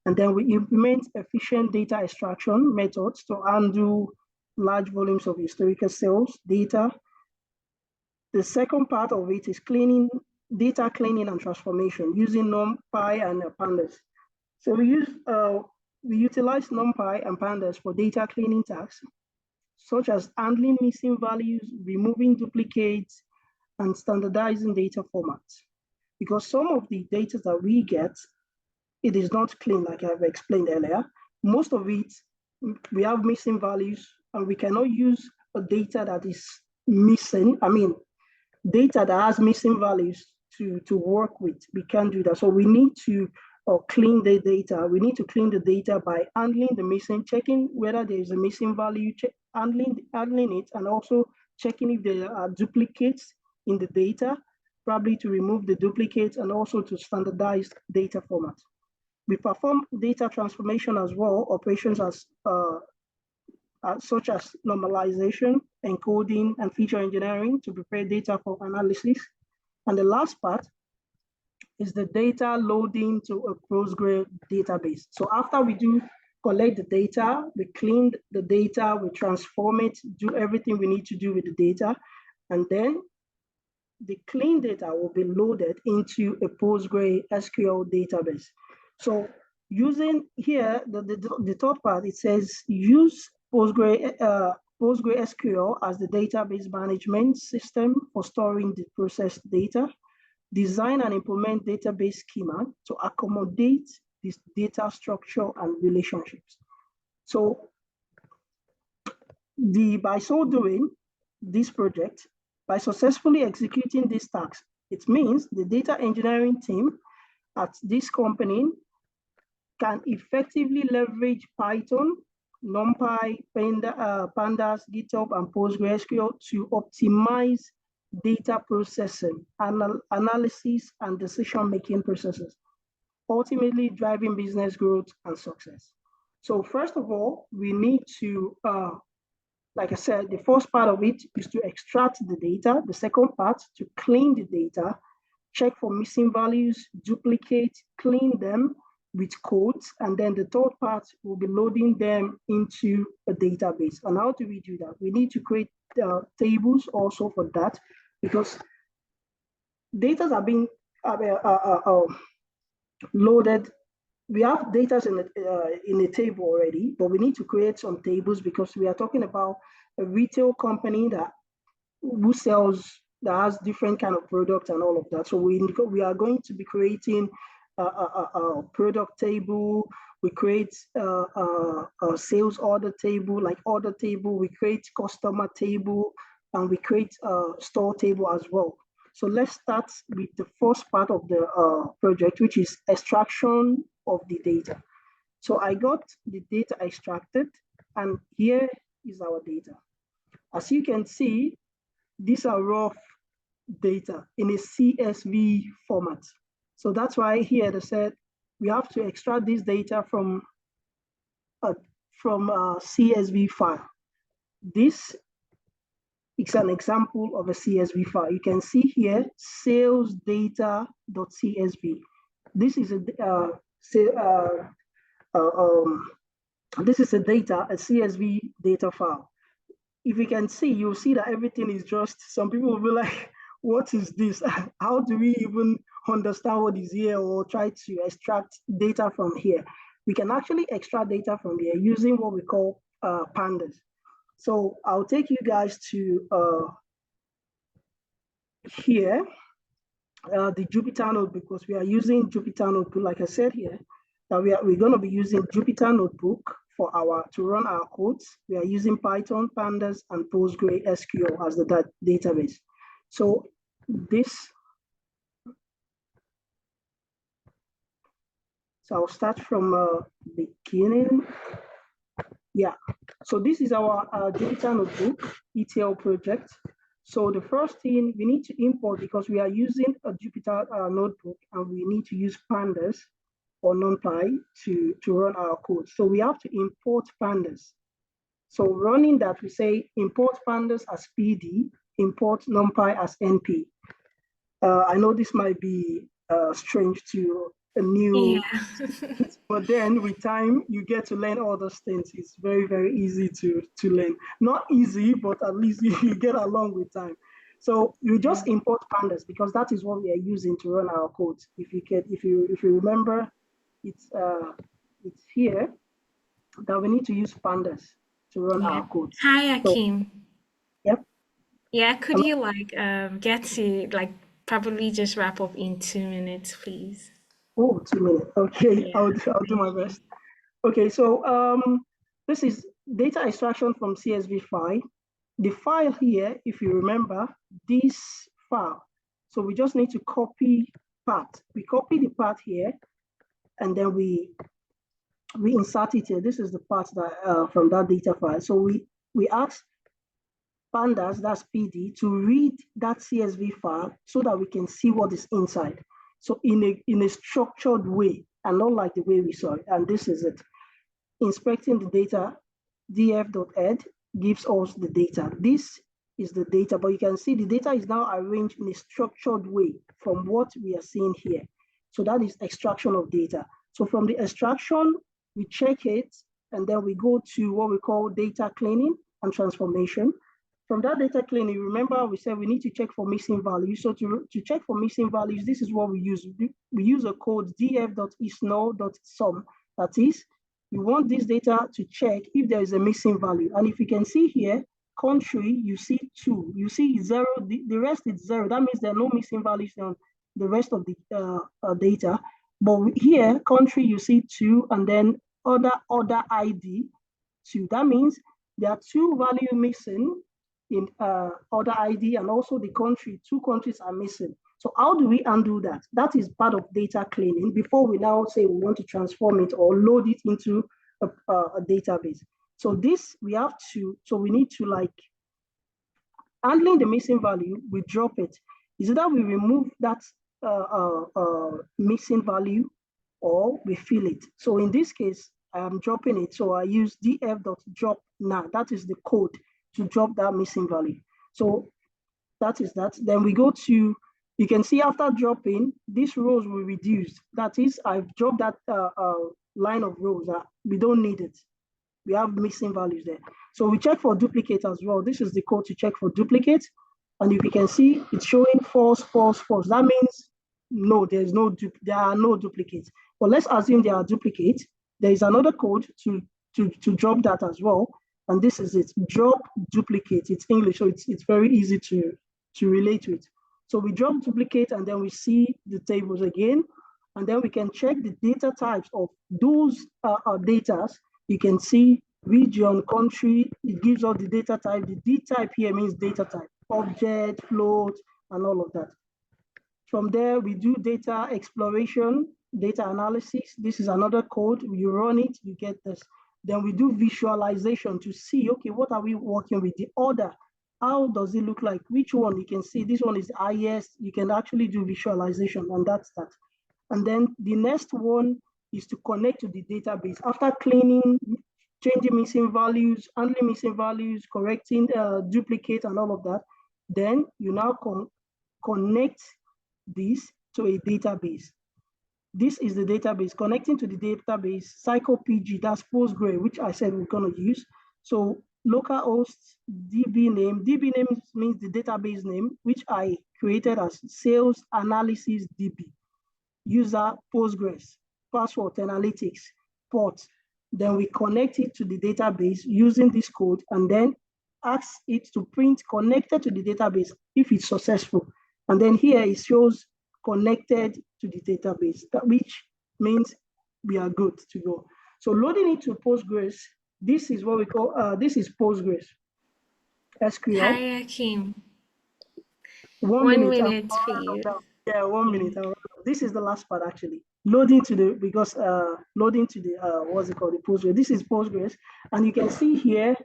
and then we implement efficient data extraction methods to undo large volumes of historical sales data. The second part of it is data cleaning and transformation using NumPy and pandas. So we utilize NumPy and pandas for data cleaning tasks, such as handling missing values, removing duplicates, and standardizing data formats. Because some of the data that we get, it is not clean, like I've explained earlier. Most of it, we have missing values, and we cannot use a data that is missing. Data that has missing values to work with. We can't do that. So we need to clean the data. We need to clean the data by handling the missing, checking whether there is a missing value, handling it, and also checking if there are duplicates in the data, probably to remove the duplicates and also to standardize data formats. We perform data transformation as well, operations such as normalization, encoding, and feature engineering to prepare data for analysis. And the last part is the data loading to a Postgre database. So after we collect the data, we clean the data, we transform it, do everything we need to do with the data, and then the clean data will be loaded into a PostgreSQL database. So using here, the third part, it says use PostgreSQL as the database management system for storing the processed data, design and implement database schema to accommodate this data structure and relationships. So by so doing, this project, by successfully executing these tasks, it means the data engineering team at this company can effectively leverage Python, NumPy, pandas, GitHub, and PostgreSQL to optimize data processing, analysis, and decision-making processes, ultimately driving business growth and success. So first of all, we need to, like I said, the first part of it is to extract the data. The second part, to clean the data, check for missing values, duplicate, clean them with codes, and then the third part will be loading them into a database. And how do we do that? We need to create tables also for that, because data are being loaded. We have data in a table already, but we need to create some tables because we are talking about a retail company that has different kind of products and all of that. So we are going to be creating a product table. We create a sales order table, like order table. We create customer table, and we create a store table as well. So let's start with the first part of the project, which is extraction of the data. So I got the data extracted, and here is our data. As you can see, these are raw data in a CSV format. So that's why here they said we have to extract this data from a CSV file. This is an example of a CSV file. You can see here sales data.csv. This is a CSV data file. If you can see, you'll see that everything is just, some people will be like, what is this? How do we even understand what is here or try to extract data from here? We can actually extract data from here using what we call pandas. So I'll take you guys to here, the Jupyter Notebook, because we are using Jupyter Notebook. Like I said here, that we're going to be using Jupyter Notebook to run our codes. We are using Python, Pandas, and PostgreSQL as the database. So I'll start from beginning. Yeah, so this is our Jupyter Notebook ETL project. So the first thing we need to import, because we are using a Jupyter Notebook and we need to use Pandas or NumPy to run our code. So we have to import Pandas. So running that, we say import Pandas as PD, import NumPy as NP. I know this might be strange to a new, but then with time, you get to learn all those things. It's very, very easy to learn. Not easy, but at least you get along with time. So you just import Pandas because that is what we are using to run our code. If you remember, it's here that we need to use Pandas to run our code. Hi, Akeem. Yep. Yeah, could you get to probably just wrap up in 2 minutes, please? Oh, 2 minutes. Okay, yeah. I'll do my best. Okay, so this is data extraction from CSV file. The file here, if you remember, this file. So we just need to copy part. We copy the part here, and then we insert it here. This is the part that from that data file. So we ask Pandas, that's PD, to read that CSV file so that we can see what is inside. So in a structured way, and not like the way we saw it. And this is it. Inspecting the data, df.ed gives us the data. This is the data, but you can see the data is now arranged in a structured way from what we are seeing here. So that is extraction of data. So from the extraction, we check it, and then we go to what we call data cleaning and transformation. From that data cleaning, remember we said we need to check for missing values. So to check for missing values, this is what we use. We use a code df.isNull.sum. That is, we want this data to check if there is a missing value. And if you can see here, country, you see 2. You see 0, the rest is 0. That means there are no missing values on the rest of the data. But here, country, you see 2, and then order ID 2. That means there are 2 values missing in order ID, and also the country, 2 countries are missing. So how do we undo that? That is part of data cleaning before we now say we want to transform it or load it into a database. So this we need to handling the missing value, we drop it. Is it that we remove that missing value or we fill it? So in this case, I'm dropping it. So I use df.drop now. That is the code to drop that missing value. So that is that. Then we go to, you can see after dropping, these rows will reduce. That is, I've dropped that line of rows that we don't need it. We have missing values there. So we check for duplicate as well. This is the code to check for duplicate. And if you can see, it's showing false, false, false. That means no, there are no duplicates. But let's assume there are duplicates. There is another code to drop that as well. And this is it, drop duplicate. It's English, so it's very easy to relate to it. So we drop duplicate, and then we see the tables again, and then we can check the data types of those data. You can see region, country, it gives us the data type. The D type here means data type, object, float, and all of that. From there, we do data exploration, data analysis. This is another code. You run it, you get this. Then we do visualization to see, okay, what are we working with? The order, how does it look like? Which one? You can see this one is highest. You can actually do visualization, and that's that. And then the next one is to connect to the database. After cleaning, changing missing values, handling missing values, correcting duplicate and all of that, then you now connect this to a database. This is the database. Connecting to the database, Cycle PG, that's Postgre, which I said we're going to use. So localhost DB name. DB name means the database name, which I created as Sales Analysis DB. User Postgres, password 10Alytics, port. Then we connect it to the database using this code, and then ask it to print connected to the database if it's successful. And then here it shows connected to the database, which means we are good to go. So loading it to Postgres, this is what we call, this is Postgres, SQL. Hi, Akim. 1 1 minute. minute, please. Yeah, 1 minute. This is the last part actually. Loading to the, because loading to the, what's it called, the Postgres. This is Postgres. And you can see here,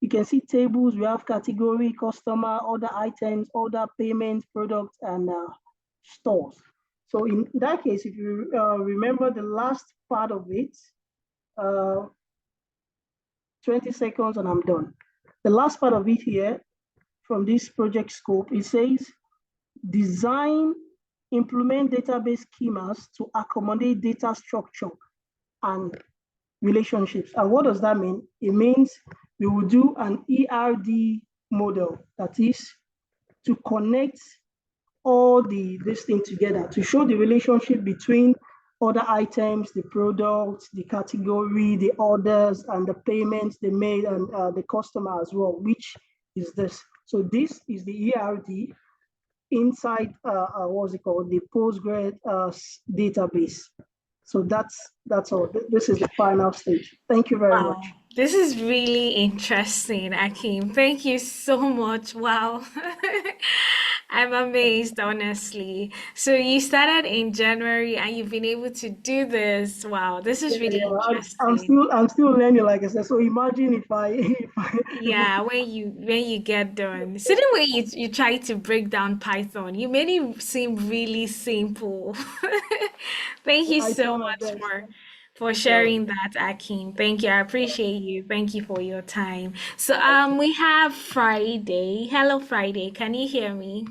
you can see tables. We have category, customer, other items, order, payment, product, and stores. So in that case, if you remember the last part of it, 20 seconds and I'm done. The last part of it here from this project scope, it says, design, implement database schemas to accommodate data structure and relationships. And what does that mean? It means we will do an ERD model, that is to connect all this thing together to show the relationship between other items, the products, the category, the orders, and the payments they made, and the customer as well, which is this. So this is the ERD inside what's it called, the Postgres database. So that's all. This is the final stage. Thank you very Wow, much. this is really interesting, Akim. Thank you so much. Wow. I'm amazed, honestly. So you started in January and you've been able to do this. Wow, this is really interesting. I'm still learning, like I said. So imagine if I Yeah, when you get done. So the way you try to break down Python, you made it seem really simple. Thank you I so try my much best. for Yeah. sharing that, Akim. Thank you. I appreciate you. Thank you for your time. So we have Friday. Hello, Friday. Can you hear me?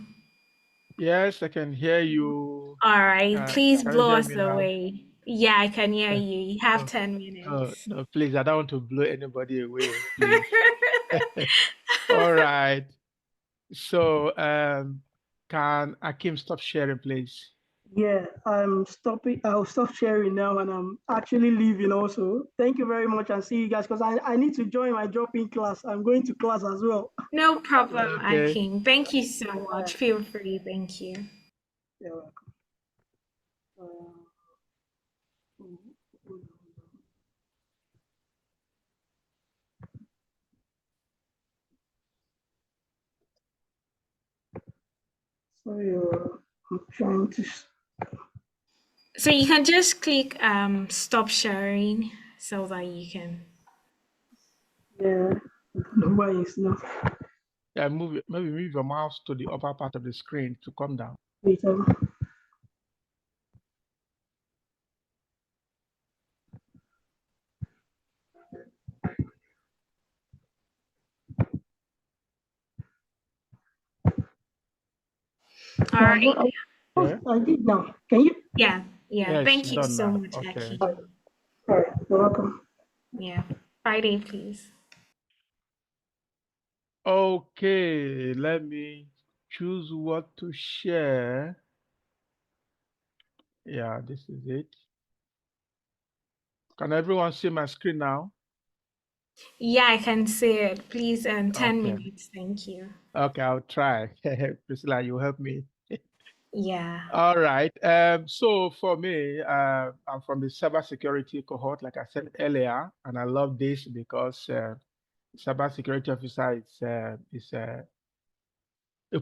Yes, I can hear you. All right. Please Can you blow hear us me now? away. Yeah, I can hear Uh, you. You have No, 10 no, minutes. no, please. I don't want to blow anybody away, please. All right. So, can Akim stop sharing, please? Yeah, I'm stopping. I'll stop sharing now, and I'm actually leaving also. Thank you very much, and see you guys, because I need to join my drop-in class. I'm going to class as well. No problem, Okay. Akim. Thank you so much. Feel free. Thank you. You're welcome. Sorry, I'm trying to. So you can just click stop sharing so that you can. Yeah, I don't know why it's not. Yeah, maybe move your mouse to the upper part of the screen to come down. Wait, All right. Yeah. I did now. Can you? Yeah. Yeah. Yes, Thank it's you done so now. much, Okay. Akim. All right, you're welcome. Yeah. Friday, please. Okay, let me choose what to share. Yeah, this is it. Can everyone see my screen now? Yeah, I can see it. Please, 10 Okay. minutes. Thank you. Okay, I'll try. Priscilla, you help me. Yeah. All right. So for me, I'm from the cybersecurity cohort, like I said earlier, and I love this because cybersecurity officer is a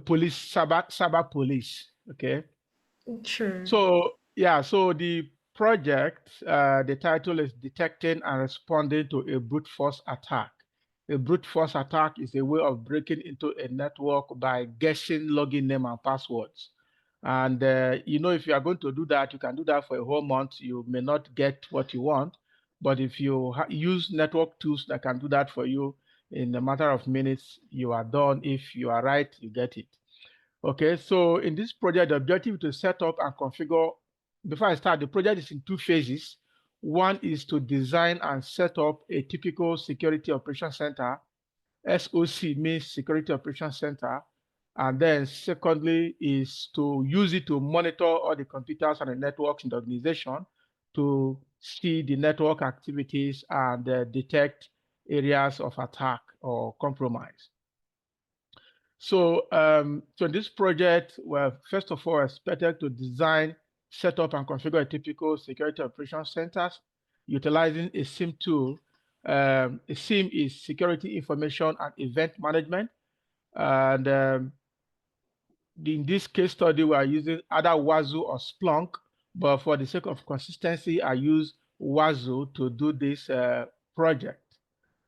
police, cyber police. Okay. True. So yeah, so the project, the title is Detecting and Responding to a Brute Force Attack. A brute force attack is a way of breaking into a network by guessing login name and passwords. And if you are going to do that, you can do that for a whole month. You may not get what you want, but if you use network tools that can do that for you in a matter of minutes, you are done. If you are right, you get it. Okay, so in this project, the objective is to set up and configure. Before I start, the project is in two phases. One is to design and set up a typical security operation center. SOC means Security Operations Center. And then secondly is to use it to monitor all the computers and the networks in the organization to see the network activities and detect areas of attack or compromise. So, so in this project, we're first of all expected to design, set up, and configure a typical security operations centers utilizing a SIM tool. A SIM is Security Information and Event Management. And in this case study, we are using either Wazoo or Splunk, but for the sake of consistency, I use Wazoo to do this project.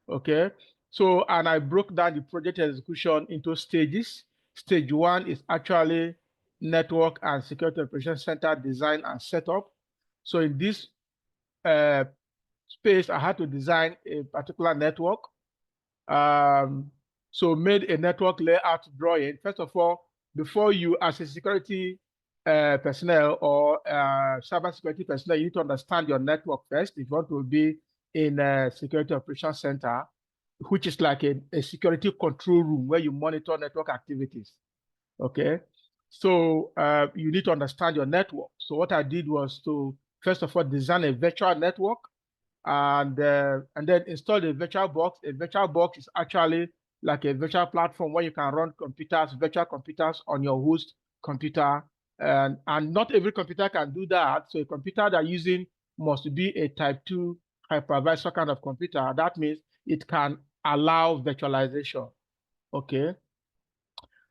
Okay, so and I broke down the project execution into stages. Stage 1 is actually network and security operations center design and setup. So in this space, I had to design a particular network. So made a network layout drawing. First of all, before you, as a security personnel or cybersecurity personnel, you need to understand your network first. If you want to be in a security operations center, which is like a security control room where you monitor network activities. Okay, so you need to understand your network. So what I did was to first of all design a virtual network, and then install the virtual box. A virtual box is actually like a virtual platform where you can run computers, virtual computers on your host computer, and not every computer can do that. So a computer they're using must be a type 2 hypervisor kind of computer. That means it can allow virtualization. Okay.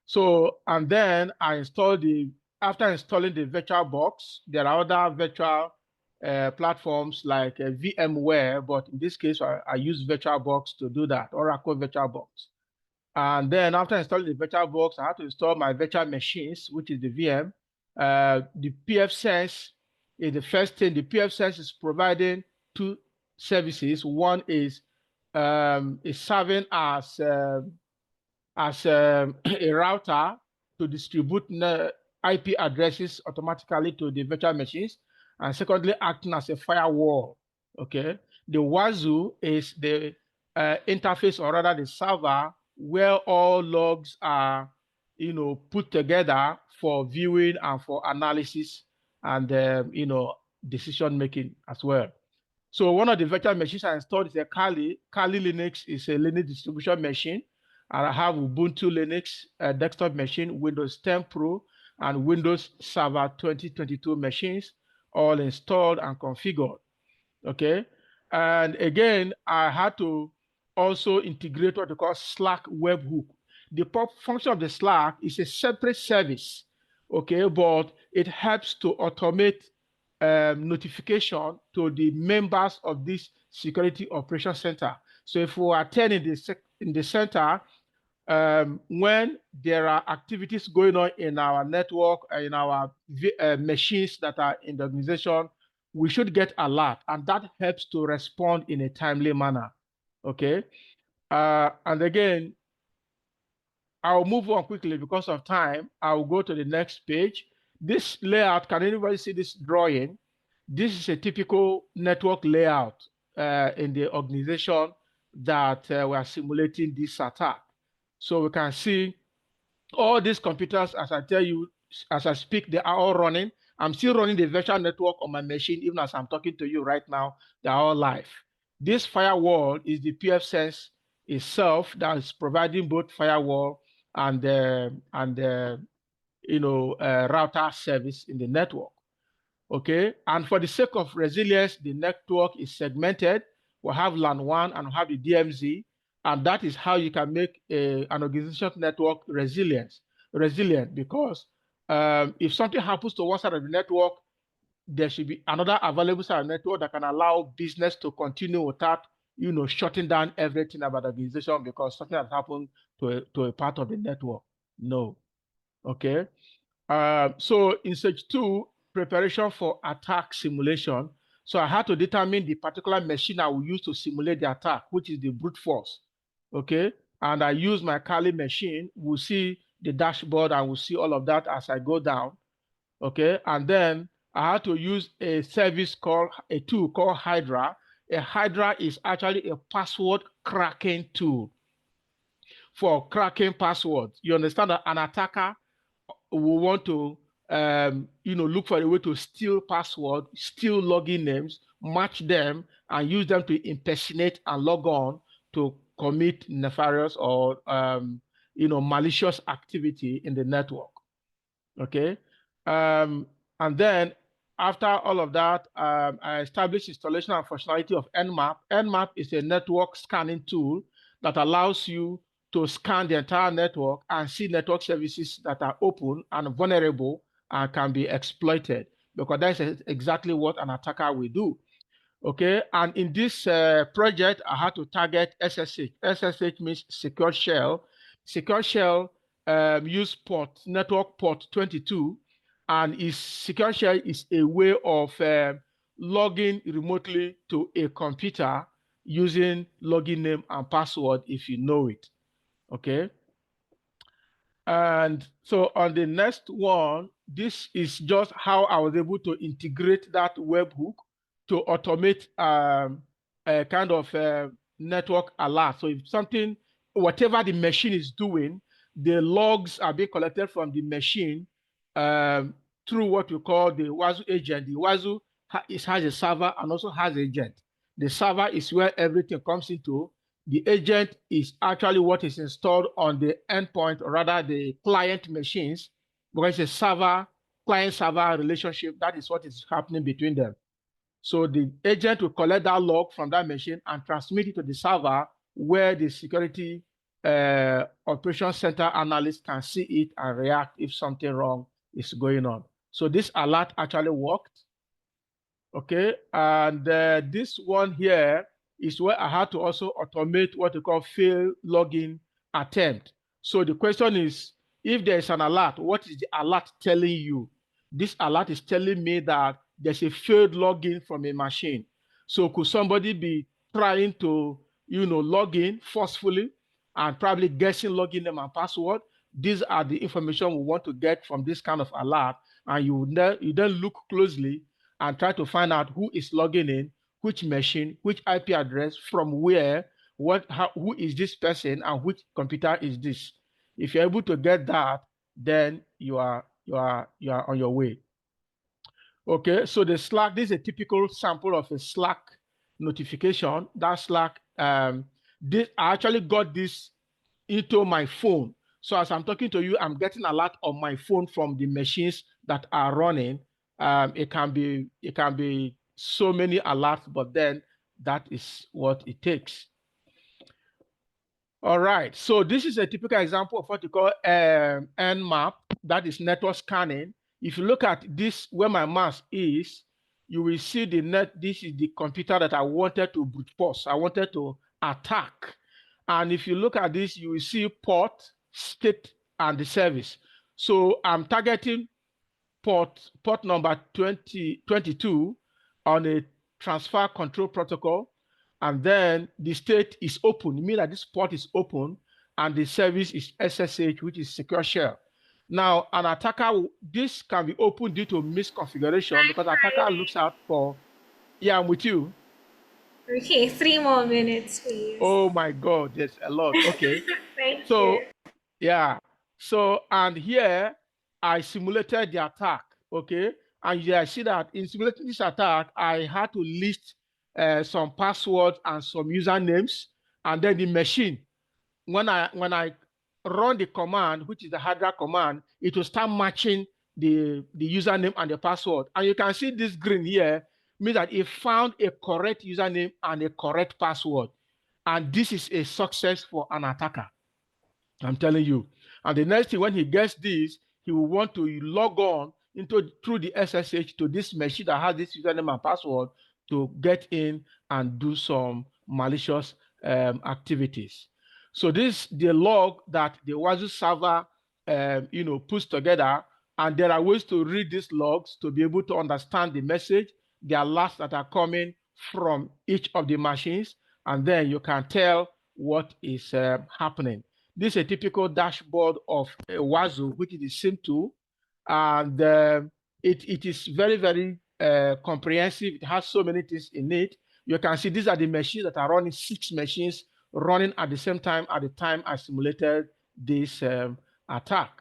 So, and then I installed after installing the virtual box, there are other virtual platforms like VMware, but in this case, I use VirtualBox to do that, Oracle VirtualBox. And then after installing the VirtualBox, I had to install my virtual machines, which is the VM. The pfSense is the first thing. The pfSense is providing two services. One is serving as a router to distribute IP addresses automatically to the virtual machines, and secondly, acting as a firewall. Okay, the Wazoo is the interface, or rather the server, where all logs are, put together for viewing and for analysis and decision making as well. So one of the virtual machines I installed is a Kali. Kali Linux is a Linux distribution machine. And I have Ubuntu Linux desktop machine, Windows 10 Pro, and Windows Server 2022 machines, all installed and configured. Okay. And again, I had to also integrate what we call Slack webhook. The function of the Slack is a separate service, okay, but it helps to automate notification to the members of this security operation center. So if we attend in the center, when there are activities going on in our network, in our machines that are in the organization, we should get alert, and that helps to respond in a timely manner. Okay, and again, I'll move on quickly because of time. I'll go to the next page. This layout, can anybody see this drawing? This is a typical network layout in the organization that we are simulating this attack. So we can see all these computers, as I tell you, as I speak, they are all running. I'm still running the virtual network on my machine, even as I'm talking to you right now, they're all live. This firewall is the pfSense itself that is providing both firewall and router service in the network. Okay, and for the sake of resilience, the network is segmented. We have LAN 1 and we have the DMZ, and that is how you can make an organization network resilient, because if something happens to one side of the network, there should be another available side of network that can allow business to continue without, shutting down everything about the organization because something has happened to a part of the network. No. Okay. So in stage 2, preparation for attack simulation. So I had to determine the particular machine I will use to simulate the attack, which is the brute force. Okay. And I use my Kali machine. We'll see the dashboard and we'll see all of that as I go down. Okay. And then I had to use a tool called Hydra. A Hydra is actually a password cracking tool for cracking passwords. You understand that an attacker will want to look for a way to steal password, steal login names, match them, and use them to impersonate and log on to commit nefarious or malicious activity in the network. Okay, and then after all of that, I established installation and functionality of Nmap. Nmap is a network scanning tool that allows you to scan the entire network and see network services that are open and vulnerable and can be exploited, because that's exactly what an attacker will do. Okay, and in this project, I had to target SSH. SSH means secure shell. Secure shell use network port 22, and secure shell is a way of logging remotely to a computer using login name and password if you know it. Okay. And so on the next one, this is just how I was able to integrate that webhook to automate a kind of network alert. So if something, whatever the machine is doing, the logs are being collected from the machine through what we call the Wazoo agent. The Wazoo has a server and also has an agent. The server is where everything comes into. The agent is actually what is installed on the endpoint, or rather the client machines, because it's a client-server relationship. That is what is happening between them. So the agent will collect that log from that machine and transmit it to the server, where the security operations center analyst can see it and react if something wrong is going on. So this alert actually worked. Okay, and this one here is where I had to also automate what we call fail login attempt. So the question is, if there is an alert, what is the alert telling you? This alert is telling me that there's a failed login from a machine. So could somebody be trying to, log in forcefully and probably guessing login name and password? These are the information we want to get from this kind of alert, and you then look closely and try to find out who is logging in, which machine, which IP address, from where, who is this person, and which computer is this. If you're able to get that, then you are on your way. Okay, so the Slack, this is a typical sample of a Slack notification. That Slack, I actually got this into my phone. So as I'm talking to you, I'm getting a lot on my phone from the machines that are running. It can be so many alerts, but then that is what it takes. All right, so this is a typical example of what you call Nmap, that is network scanning. If you look at this, where my mouse is, you will see this is the computer that I wanted to brute force. I wanted to attack. And if you look at this, you will see port, state, and the service. So I'm targeting port number 22 on a transfer control protocol, and then the state is open. It means that this port is open, and the service is SSH, which is secure shell. Now, an attacker, this can be open due to misconfiguration, because attacker looks out for, yeah, I'm with you. Okay, 3 more minutes, please. Oh my God, there's a lot. Okay. Thank you. Yeah. So, and here I simulated the attack. Okay. And you see that in simulating this attack, I had to list some passwords and some usernames, and then the machine. When I run the command, which is the Hydra command, it will start matching the username and the password. And you can see this green here means that it found a correct username and a correct password. And this is a success for an attacker, I'm telling you. And the next thing, when he gets this, he will want to log on through the SSH to this machine that has this username and password to get in and do some malicious activities. So this the log that the Wazoo server puts together, and there are ways to read these logs to be able to understand the message, the alerts that are coming from each of the machines, and then you can tell what is happening. This is a typical dashboard of Wazoo, which is the SIM tool, and it is very, very comprehensive. It has so many things in it. You can see these are the machines that are running, 6 machines running at the same time at the time I simulated this attack.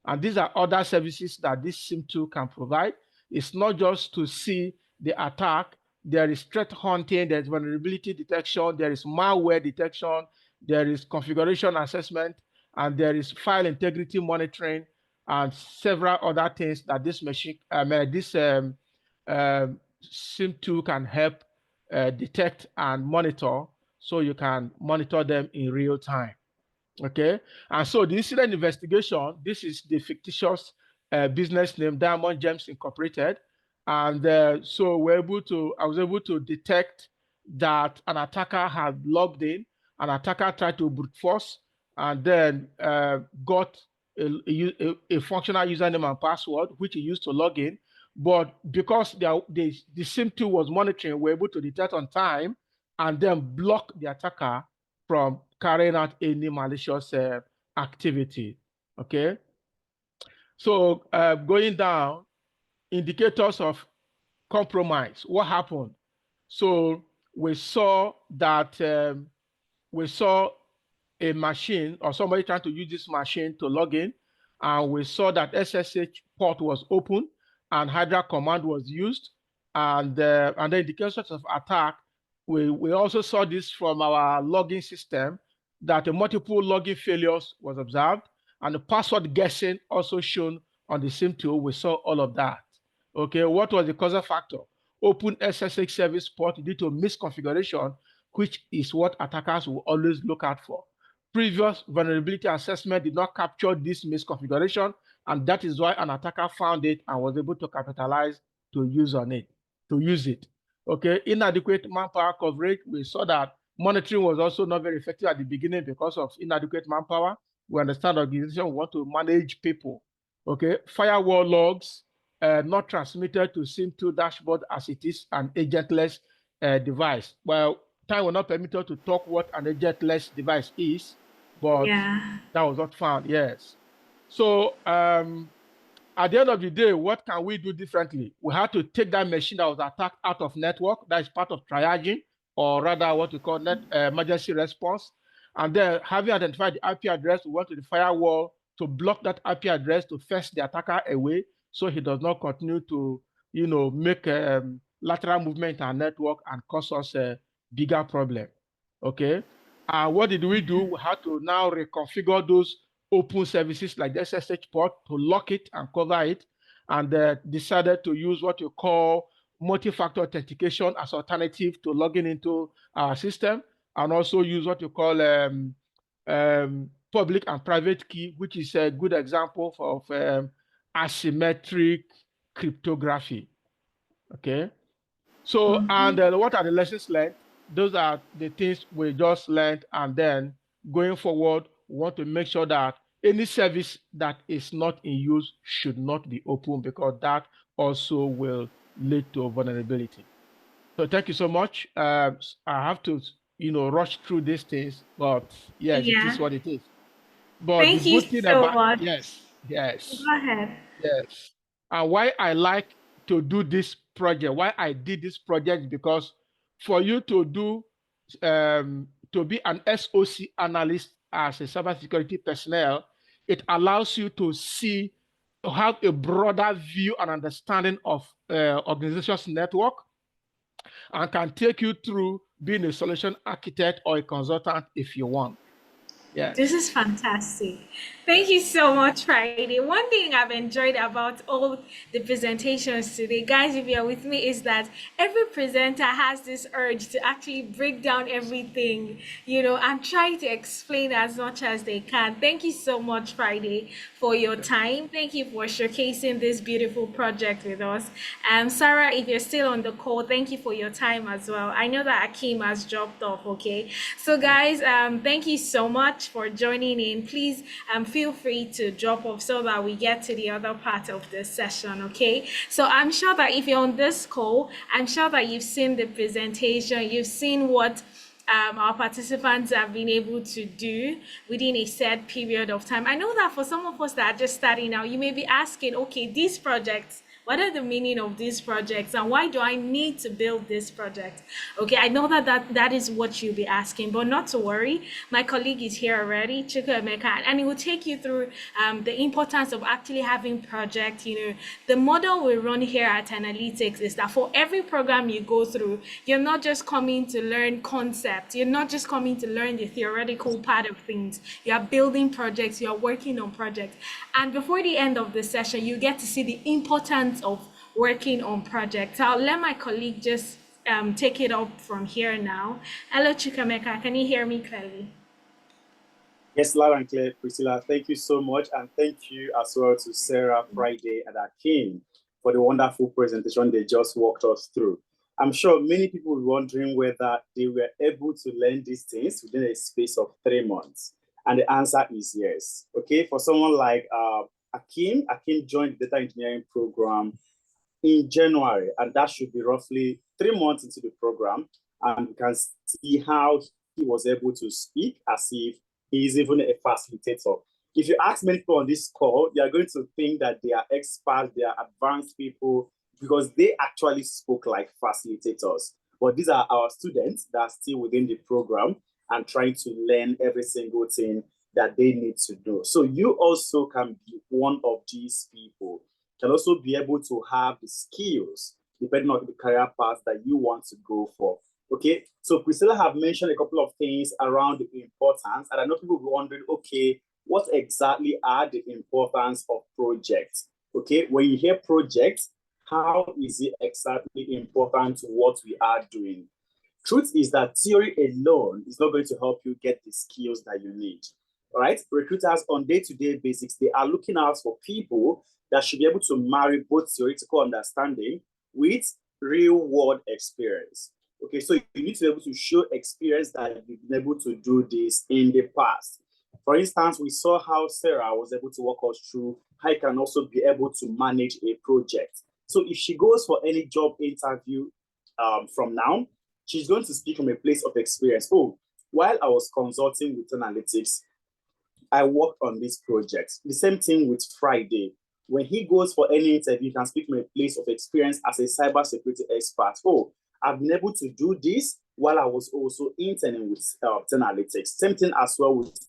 And these are other services that this SIM tool can provide. It's not just to see the attack. There is threat hunting, there's vulnerability detection, there is malware detection, there is configuration assessment, and there is file integrity monitoring, and several other things that this machine, SIM tool can help detect and monitor, so you can monitor them in real time. Okay, and so the incident investigation, this is the fictitious business name, Diamond Gems Incorporated, and so I was able to detect that an attacker had logged in. An attacker tried to brute force and then got a functional username and password, which he used to log in. But because the SIM tool was monitoring, we're able to detect on time and then block the attacker from carrying out any malicious activity. Okay. So going down, indicators of compromise. What happened? So we saw that we saw a machine or somebody trying to use this machine to log in, and we saw that SSH port was open and Hydra command was used, and the indicators of attack. We also saw this from our logging system, that multiple logging failures was observed, and the password guessing also shown on the SIM tool. We saw all of that. Okay, what was the causal factor? Open SSH service port due to misconfiguration, which is what attackers will always look out for. Previous vulnerability assessment did not capture this misconfiguration, and that is why an attacker found it and was able to capitalize to use it. Okay, inadequate manpower coverage. We saw that monitoring was also not very effective at the beginning because of inadequate manpower. We understand organizations want to manage people. Okay, firewall logs not transmitted to SIM tool dashboard as it is an agentless device. Well, time will not permit us to talk what an agentless device is, but that was not found. Yes. So at the end of the day, what can we do differently? We had to take that machine that was attacked out of network. That is part of triaging, or rather what we call emergency response. And then, having identified the IP address, we went to the firewall to block that IP address to fetch the attacker away, so he does not continue to, make lateral movement in our network and cause us a bigger problem. Okay. What did we do? We had to now reconfigure those open services like the SSH port to lock it and cover it, and decided to use what you call multi-factor authentication as alternative to logging into our system, and also use what you call public and private key, which is a good example of asymmetric cryptography. Okay. So, and what are the lessons learned? Those are the things we just learned, and then going forward, we want to make sure that any service that is not in use should not be open, because that also will lead to vulnerability. So thank you so much. I have to, rush through these things, but yes, it is what it is. But thank the you good thing so about much. yes. Go ahead. Yes. And why I like to do this project, why I did this project, because for you to do to be an SOC analyst as a cybersecurity personnel, it allows you to have a broader view and understanding of organization's network, and can take you through being a solution architect or a consultant if you want. Yes. This is fantastic. Thank you so much, Friday. One thing I've enjoyed about all the presentations today, guys, if you're with me, is that every presenter has this urge to actually break down everything, and try to explain as much as they can. Thank you so much, Friday, for your time. Thank you for showcasing this beautiful project with us. Sarah, if you're still on the call, thank you for your time as well. I know that Akeem has dropped off, okay? So, guys, thank you so much for joining in. Please feel free to drop off so that we get to the other part of the session, okay? So, I'm sure that if you're on this call, I'm sure that you've seen the presentation, you've seen what our participants have been able to do within a set period of time. I know that for some of us that are just starting out, you may be asking, okay, these projects, what are the meaning of these projects and why do I need to build this project? Okay, I know that is what you'll be asking, but not to worry. My colleague is here already, Chukwuemeka, and he will take you through the importance of actually having projects. The model we run here at 10Alytics is that for every program you go through, you're not just coming to learn concepts, you're not just coming to learn the theoretical part of things. You are building projects, you are working on projects. And before the end of the session, you get to see the importance of working on projects. I'll let my colleague just take it up from here now. Hello, Chukwuemeka, can you hear me clearly? Yes, loud and clear, Priscilla. Thank you so much. And thank you as well to Sarah, Friday, and Akeem for the wonderful presentation they just walked us through. I'm sure many people were wondering whether they were able to learn these things within a space of 3 months. And the answer is yes. Okay, for someone like Akeem joined the data engineering program in January, and that should be roughly 3 months into the program. And you can see how he was able to speak as if he is even a facilitator. If you ask many people on this call, they are going to think that they are experts, they are advanced people, because they actually spoke like facilitators. But these are our students that are still within the program and trying to learn every single thing that they need to do. So you also can be one of these people. You can also be able to have the skills depending on the career path that you want to go for. Okay, so Priscilla have mentioned a couple of things around the importance, and I know people will be wondering, okay, what exactly are the importance of projects? Okay, when you hear projects, how is it exactly important to what we are doing? Truth is that theory alone is not going to help you get the skills that you need. All right, recruiters on day-to-day basics, they are looking out for people that should be able to marry both theoretical understanding with real-world experience. Okay, so you need to be able to show experience that you've been able to do this in the past. For instance, we saw how Sarah was able to walk us through how you can also be able to manage a project. So if she goes for any job interview from now, she's going to speak from a place of experience. Oh, while I was consulting with 10Alytics, I worked on this project. The same thing with Friday. When he goes for any interview, he can speak from a place of experience as a cybersecurity expert. Oh, I've been able to do this while I was also interning with 10Alytics. Same thing as well with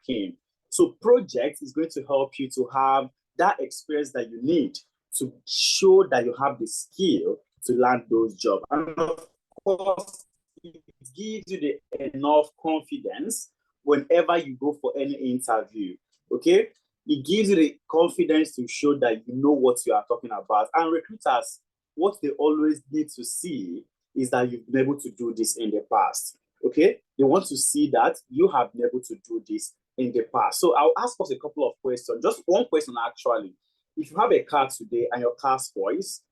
Akeem. So project is going to help you to have that experience that you need to show that you have the skill to land those jobs. And of course, it gives you the enough confidence whenever you go for any interview. Okay, it gives you the confidence to show that you know what you are talking about. And recruiters, what they always need to see is that you've been able to do this in the past. Okay, they want to see that you have been able to do this in the past. So I'll ask us a couple of questions, just one question actually. If you have a car today and your car spoils,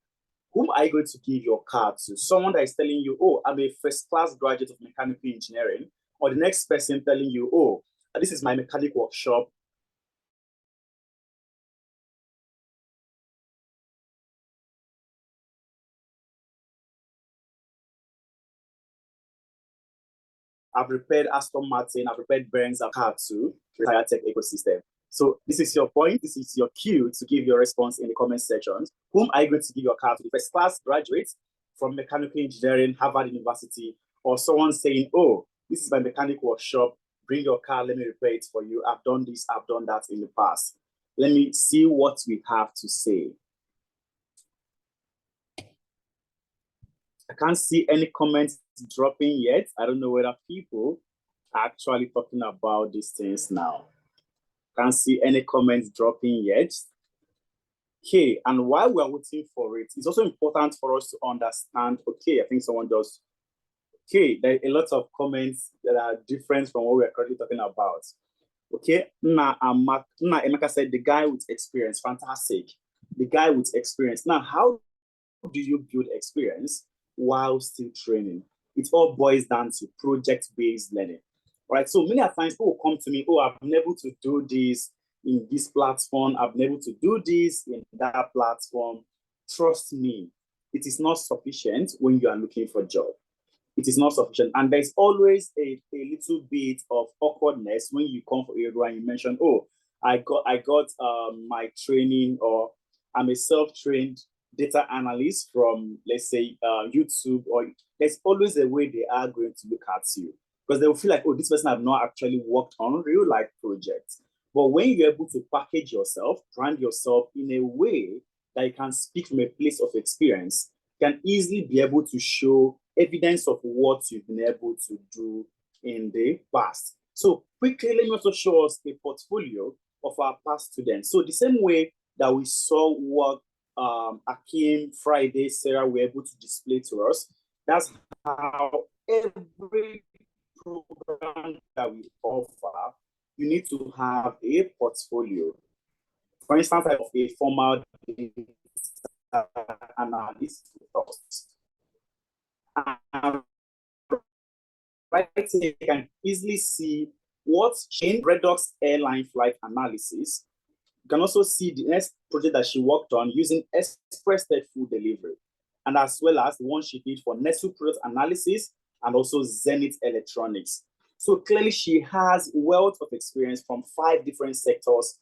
whom are you going to give your car to? Someone that is telling you, oh, I'm a first class graduate of mechanical engineering, or the next person telling you, oh, this is my mechanic workshop. I've repaired Aston Martin, I've repaired Benz, I've had to retire tech ecosystem. So this is your point, this is your cue to give your response in the comment section. Whom are you going to give your car to? The first class graduate from mechanical engineering, Harvard University, or someone saying, oh, this is my mechanic workshop, bring your car, let me repair it for you. I've done this, I've done that in the past. Let me see what we have to say. I can't see any comments dropping yet. I don't know whether people actually talking about these things now? Can't see any comments dropping yet. Okay, and while we're waiting for it, it's also important for us to understand, okay, I think someone just, okay, there are a lot of comments that are different from what we're currently talking about. Okay, Emeka said the guy with experience, fantastic. The guy with experience. Now, how do you build experience while still training? It all boils down to project-based learning, right? So many times people come to me, oh, I've been able to do this in this platform. I've been able to do this in that platform. Trust me, it is not sufficient when you are looking for a job. It is not sufficient. And there's always a little bit of awkwardness when you come for a role and you mention, oh, I got my training, or I'm a self-trained data analyst from, let's say, YouTube, or there's always a way they are going to look at you, because they will feel like, oh, this person have not actually worked on real life projects. But when you're able to package yourself, brand yourself in a way that you can speak from a place of experience, you can easily be able to show evidence of what you've been able to do in the past. So quickly, let me also show us a portfolio of our past students. So the same way that we saw what Akim, Friday, Sarah were able to display to us, that's how every program that we offer, you need to have a portfolio. For instance, of a formal analysis. Right here, you can easily see what's in Redox airline flight analysis. You can also see the next project that she worked on using Express food delivery, and as well as the one she did for Nestle product analysis and also Zenith Electronics. So clearly she has wealth of experience from 5 different sectors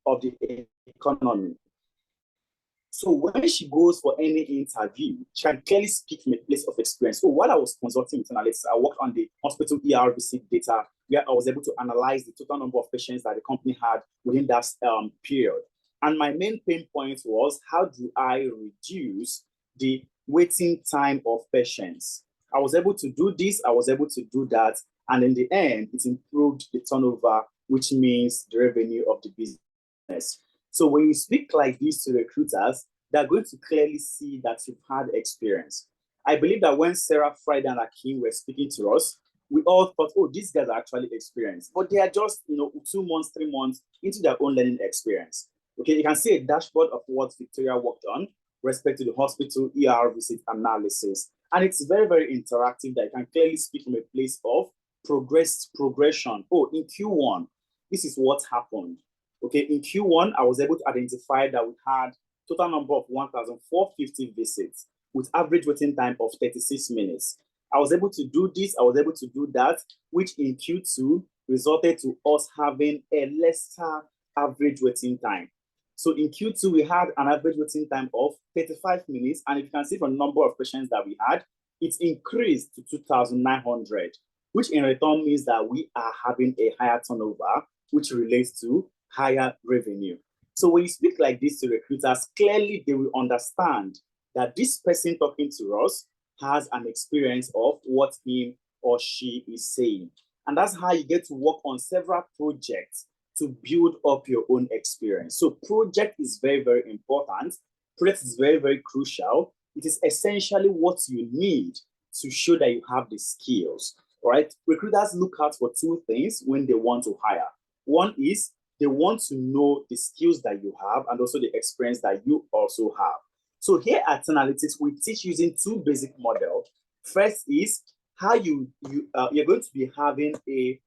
of the economy. So when she goes for any interview, she can clearly speak from a place of experience. So while I was consulting with analysts, I worked on the hospital ER visit data, where I was able to analyze the total number of patients that the company had within that period. And my main pain point was, how do I reduce the waiting time of patients? I was able to do this, I was able to do that, and in the end, it improved the turnover, which means the revenue of the business. So when you speak like this to recruiters, they're going to clearly see that you've had experience. I believe that when Sarah, Friday, and Akim were speaking to us, we all thought, oh, these guys are actually experienced, but they are just 2 months, 3 months into their own learning experience. Okay, you can see a dashboard of what Victoria worked on respect to the hospital ER visit analysis, and it's very, very interactive that you can clearly speak from a place of progression. Oh, in Q1, this is what happened. Okay, in Q1, I was able to identify that we had total number of 1,450 visits with average waiting time of 36 minutes. I was able to do this, I was able to do that, which in Q2 resulted to us having a lesser average waiting time. So in Q2, we had an average waiting time of 35 minutes. And if you can see from the number of patients that we had, it's increased to 2,900, which in return means that we are having a higher turnover, which relates to higher revenue. So when you speak like this to recruiters, clearly they will understand that this person talking to us has an experience of what him or she is saying. And that's how you get to work on several projects to build up your own experience. So project is very, very important. Project is very, very crucial. It is essentially what you need to show that you have the skills, right? Recruiters look out for 2 things when they want to hire. One is they want to know the skills that you have and also the experience that you also have. So here at 10Alytics, we teach using 2 basic models. First is how you're going to be having a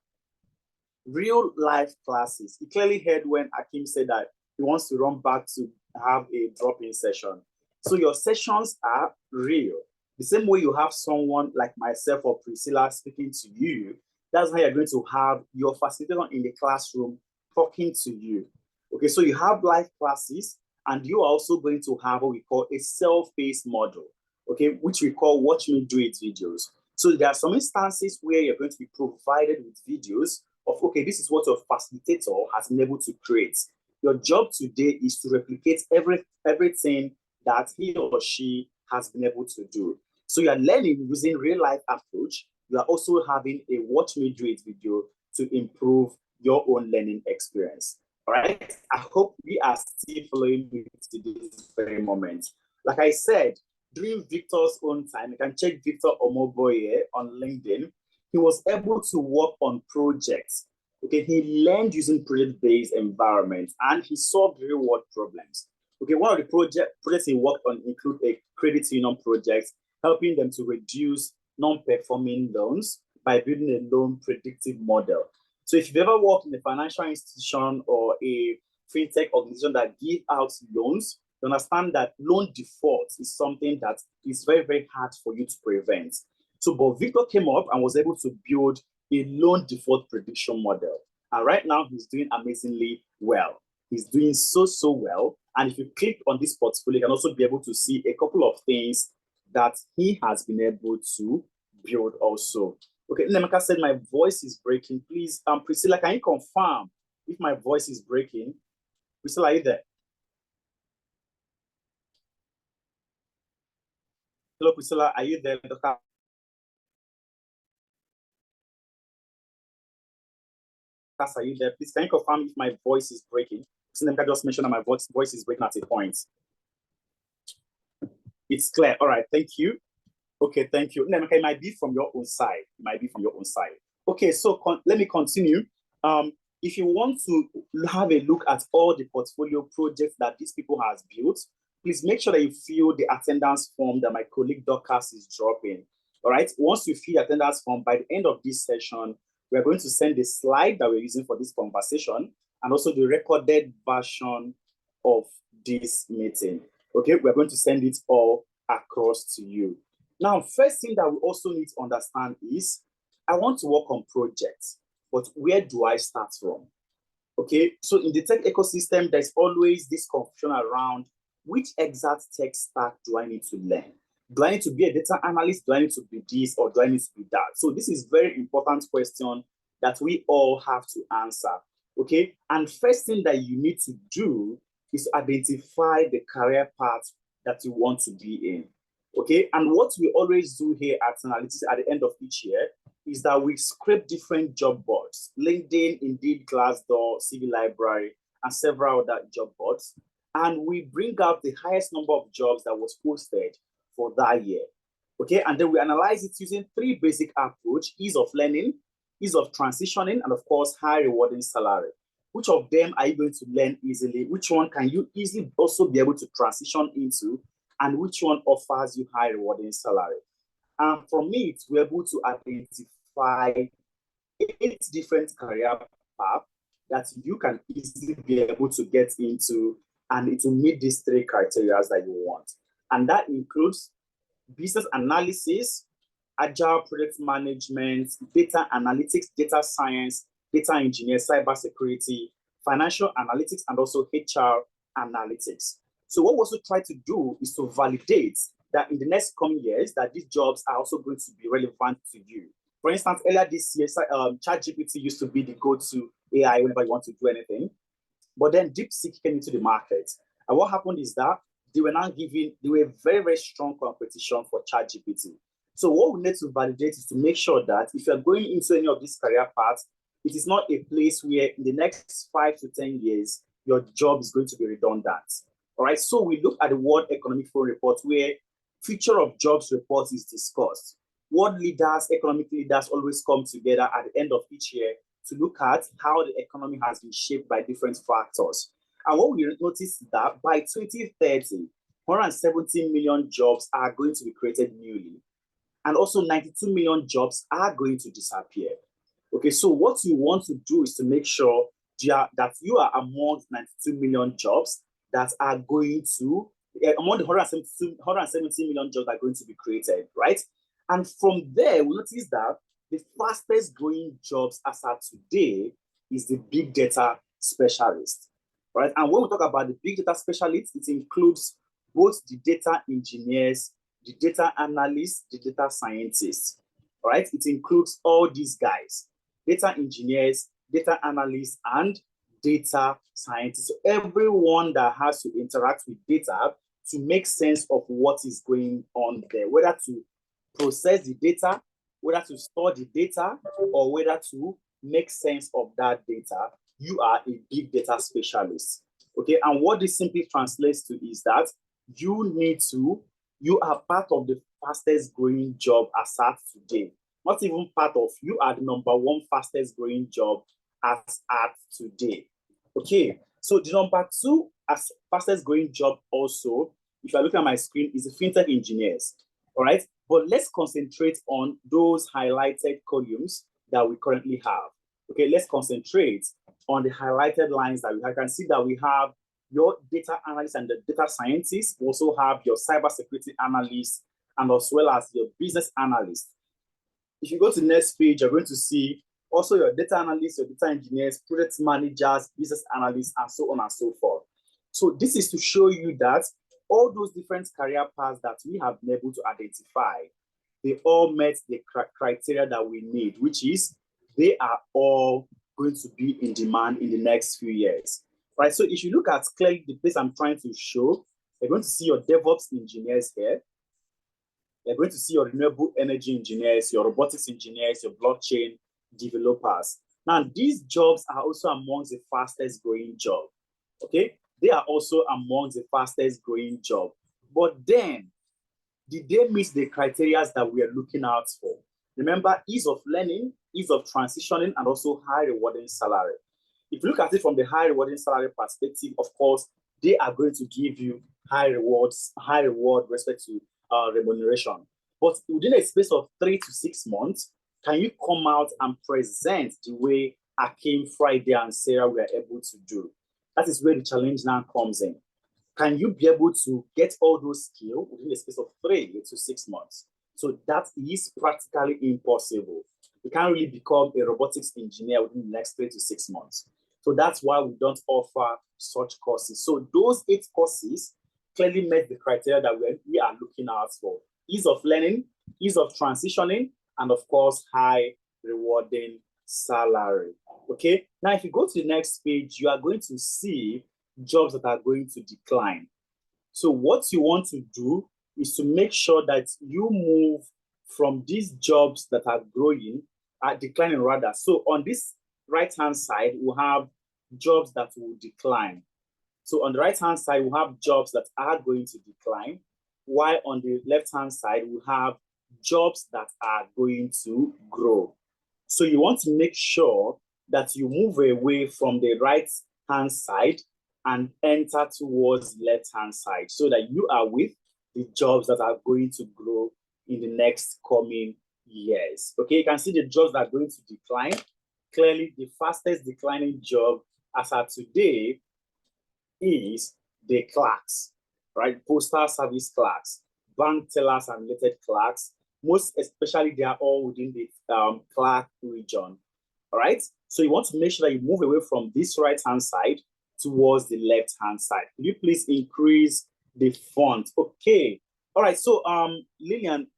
real life classes. You clearly heard when Akim said that he wants to run back to have a drop-in session. So your sessions are real. The same way you have someone like myself or Priscilla speaking to you, that's how you're going to have your facilitator in the classroom talking to you. Okay, so you have live classes, and you're also going to have what we call a self-paced model, okay, which we call watch me do it videos. So there are some instances where you're going to be provided with videos of, okay, this is what your facilitator has been able to create. Your job today is to replicate everything that he or she has been able to do. So you're learning using real life approach you are also having a watch me do it video to improve your own learning experience. All right. I hope we are still following me to this very moment. Like I said, during Victor's own time, you can check Victor Omoboye on LinkedIn. He was able to work on projects. Okay, he learned using project-based environments and he solved real-world problems. Okay, one of the projects he worked on include a credit union project, helping them to reduce non-performing loans by building a loan predictive model. So if you've ever worked in a financial institution or a fintech organization that give out loans, you understand that loan default is something that is very, very hard for you to prevent. So, but Victor came up and was able to build a loan default prediction model. And right now he's doing amazingly well. He's doing so well. And if you click on this portfolio, you can also be able to see a couple of things that he has been able to build also. Okay, Nemeka said my voice is breaking. Please, Priscilla, can you confirm if my voice is breaking? Priscilla, are you there? Hello, Priscilla, are you there? Are you there? Please, can you confirm if my voice is breaking? Nemeka just mentioned that my voice is breaking at a point. It's clear. All right, thank you. Okay, thank you. Nemeka, it might be from your own side. It might be from your own side. Okay, so let me continue. If you want to have a look at all the portfolio projects that these people has built, please make sure that you fill the attendance form that my colleague Dorcas is dropping. All right, once you fill the attendance form, by the end of this session, we're going to send the slide that we're using for this conversation and also the recorded version of this meeting. Okay, we're going to send it all across to you. Now, first thing that we also need to understand is, I want to work on projects, but where do I start from? Okay, so in the tech ecosystem, there's always this confusion around which exact tech stack do I need to learn? Do I need to be a data analyst? Do I need to be this or do I need to be that? So this is very important question that we all have to answer. Okay, and first thing that you need to do is identify the career path that you want to be in. Okay, and what we always do here at 10Alytics at the end of each year is that we scrape different job boards, LinkedIn, Indeed, Glassdoor, CV Library, and several other job boards, and we bring out the highest number of jobs that was posted for that year. Okay, and then we analyze it using three basic approach: ease of learning, ease of transitioning, and of course, high rewarding salary. Which of them are you going to learn easily? Which one can you easily also be able to transition into? And which one offers you high rewarding salary? And from it, we're able to identify 8 different career paths that you can easily be able to get into, and it will meet these 3 criteria that you want. And that includes business analysis, agile project management, data analytics, data science, data engineer, cybersecurity, financial analytics, and also HR analytics. So what we also try to do is to validate that in the next coming years, that these jobs are also going to be relevant to you. For instance, earlier this year, ChatGPT used to be the go-to AI whenever you want to do anything. But then DeepSeek came into the market. And what happened is that they were very, very strong competition for ChatGPT. So what we need to validate is to make sure that if you're going into any of these career paths, it is not a place where in the next 5 to 10 years, your job is going to be redundant. All right, so we look at the World Economic Forum report where future of jobs report is discussed. World leaders, economic leaders always come together at the end of each year to look at how the economy has been shaped by different factors. And what we notice is that by 2030, 170 million jobs are going to be created newly. And also 92 million jobs are going to disappear. Okay, so what you want to do is to make sure that you are among 92 million jobs that are going to, among the 170 million jobs that are going to be created, right? And from there, we notice that the fastest growing jobs as of today is the big data specialist, right? And when we talk about the big data specialist, it includes both the data engineers, the data analysts, the data scientists, right? It includes all these guys, data engineers, data analysts, and data scientists. So everyone that has to interact with data to make sense of what is going on there, whether to process the data, whether to store the data or whether to make sense of that data, you are a big data specialist. Okay, and what this simply translates to is that you are part of the fastest growing job as at today. Not even part of, you are the number one fastest growing job as at today. Okay, so the number two as fastest growing job also, if you're looking at my screen, is the fintech engineers. All right, but let's concentrate on those highlighted columns that we currently have. Okay, let's concentrate on the highlighted lines that we have. I can see that we have your data analyst and the data scientist. We also have your cybersecurity analyst and as well as your business analyst. If you go to the next page, you're going to see also your data analysts, your data engineers, project managers, business analysts, and so on and so forth. So this is to show you that all those different career paths that we have been able to identify, they all met the criteria that we need, which is they are all going to be in demand in the next few years. Right, so if you look at clearly the place I'm trying to show, you're going to see your DevOps engineers here. You're going to see your renewable energy engineers, your robotics engineers, your blockchain developers. Now, these jobs are also amongst the fastest growing job. Okay, they are also amongst the fastest growing job. But then, did they meet the criteria that we are looking out for? Remember, ease of learning, ease of transitioning, and also high rewarding salary. If you look at it from the high rewarding salary perspective, of course, they are going to give you high reward respect to remuneration. But within a space of 3 to 6 months, can you come out and present the way Akim, Friday, and Sarah were able to do? That is where the challenge now comes in. Can you be able to get all those skills within a space of 3 to 6 months? So that is practically impossible. You can't really become a robotics engineer within the next 3 to 6 months. So that's why we don't offer such courses. So those 8 courses clearly met the criteria that we are looking out for. Ease of learning, ease of transitioning, and of course, high rewarding salary. Okay, now if you go to the next page, you are going to see jobs that are going to decline. So what you want to do is to make sure that you move from these jobs that are growing, are declining rather. So on this right-hand side, we have jobs that will decline. So on the right-hand side, we have jobs that are going to decline, while on the left-hand side, we have jobs that are going to grow. So you want to make sure that you move away from the right-hand side and enter towards the left-hand side so that you are with the jobs that are going to grow in the next coming years. Okay, you can see the jobs that are going to decline. Clearly, the fastest declining job as of today is the clerks, right? Postal service clerks, bank tellers and related clerks. Most especially, they are all within the clerk region, all right? So you want to make sure that you move away from this right-hand side towards the left-hand side. Could you please increase the font? Okay, all right, so Lillian,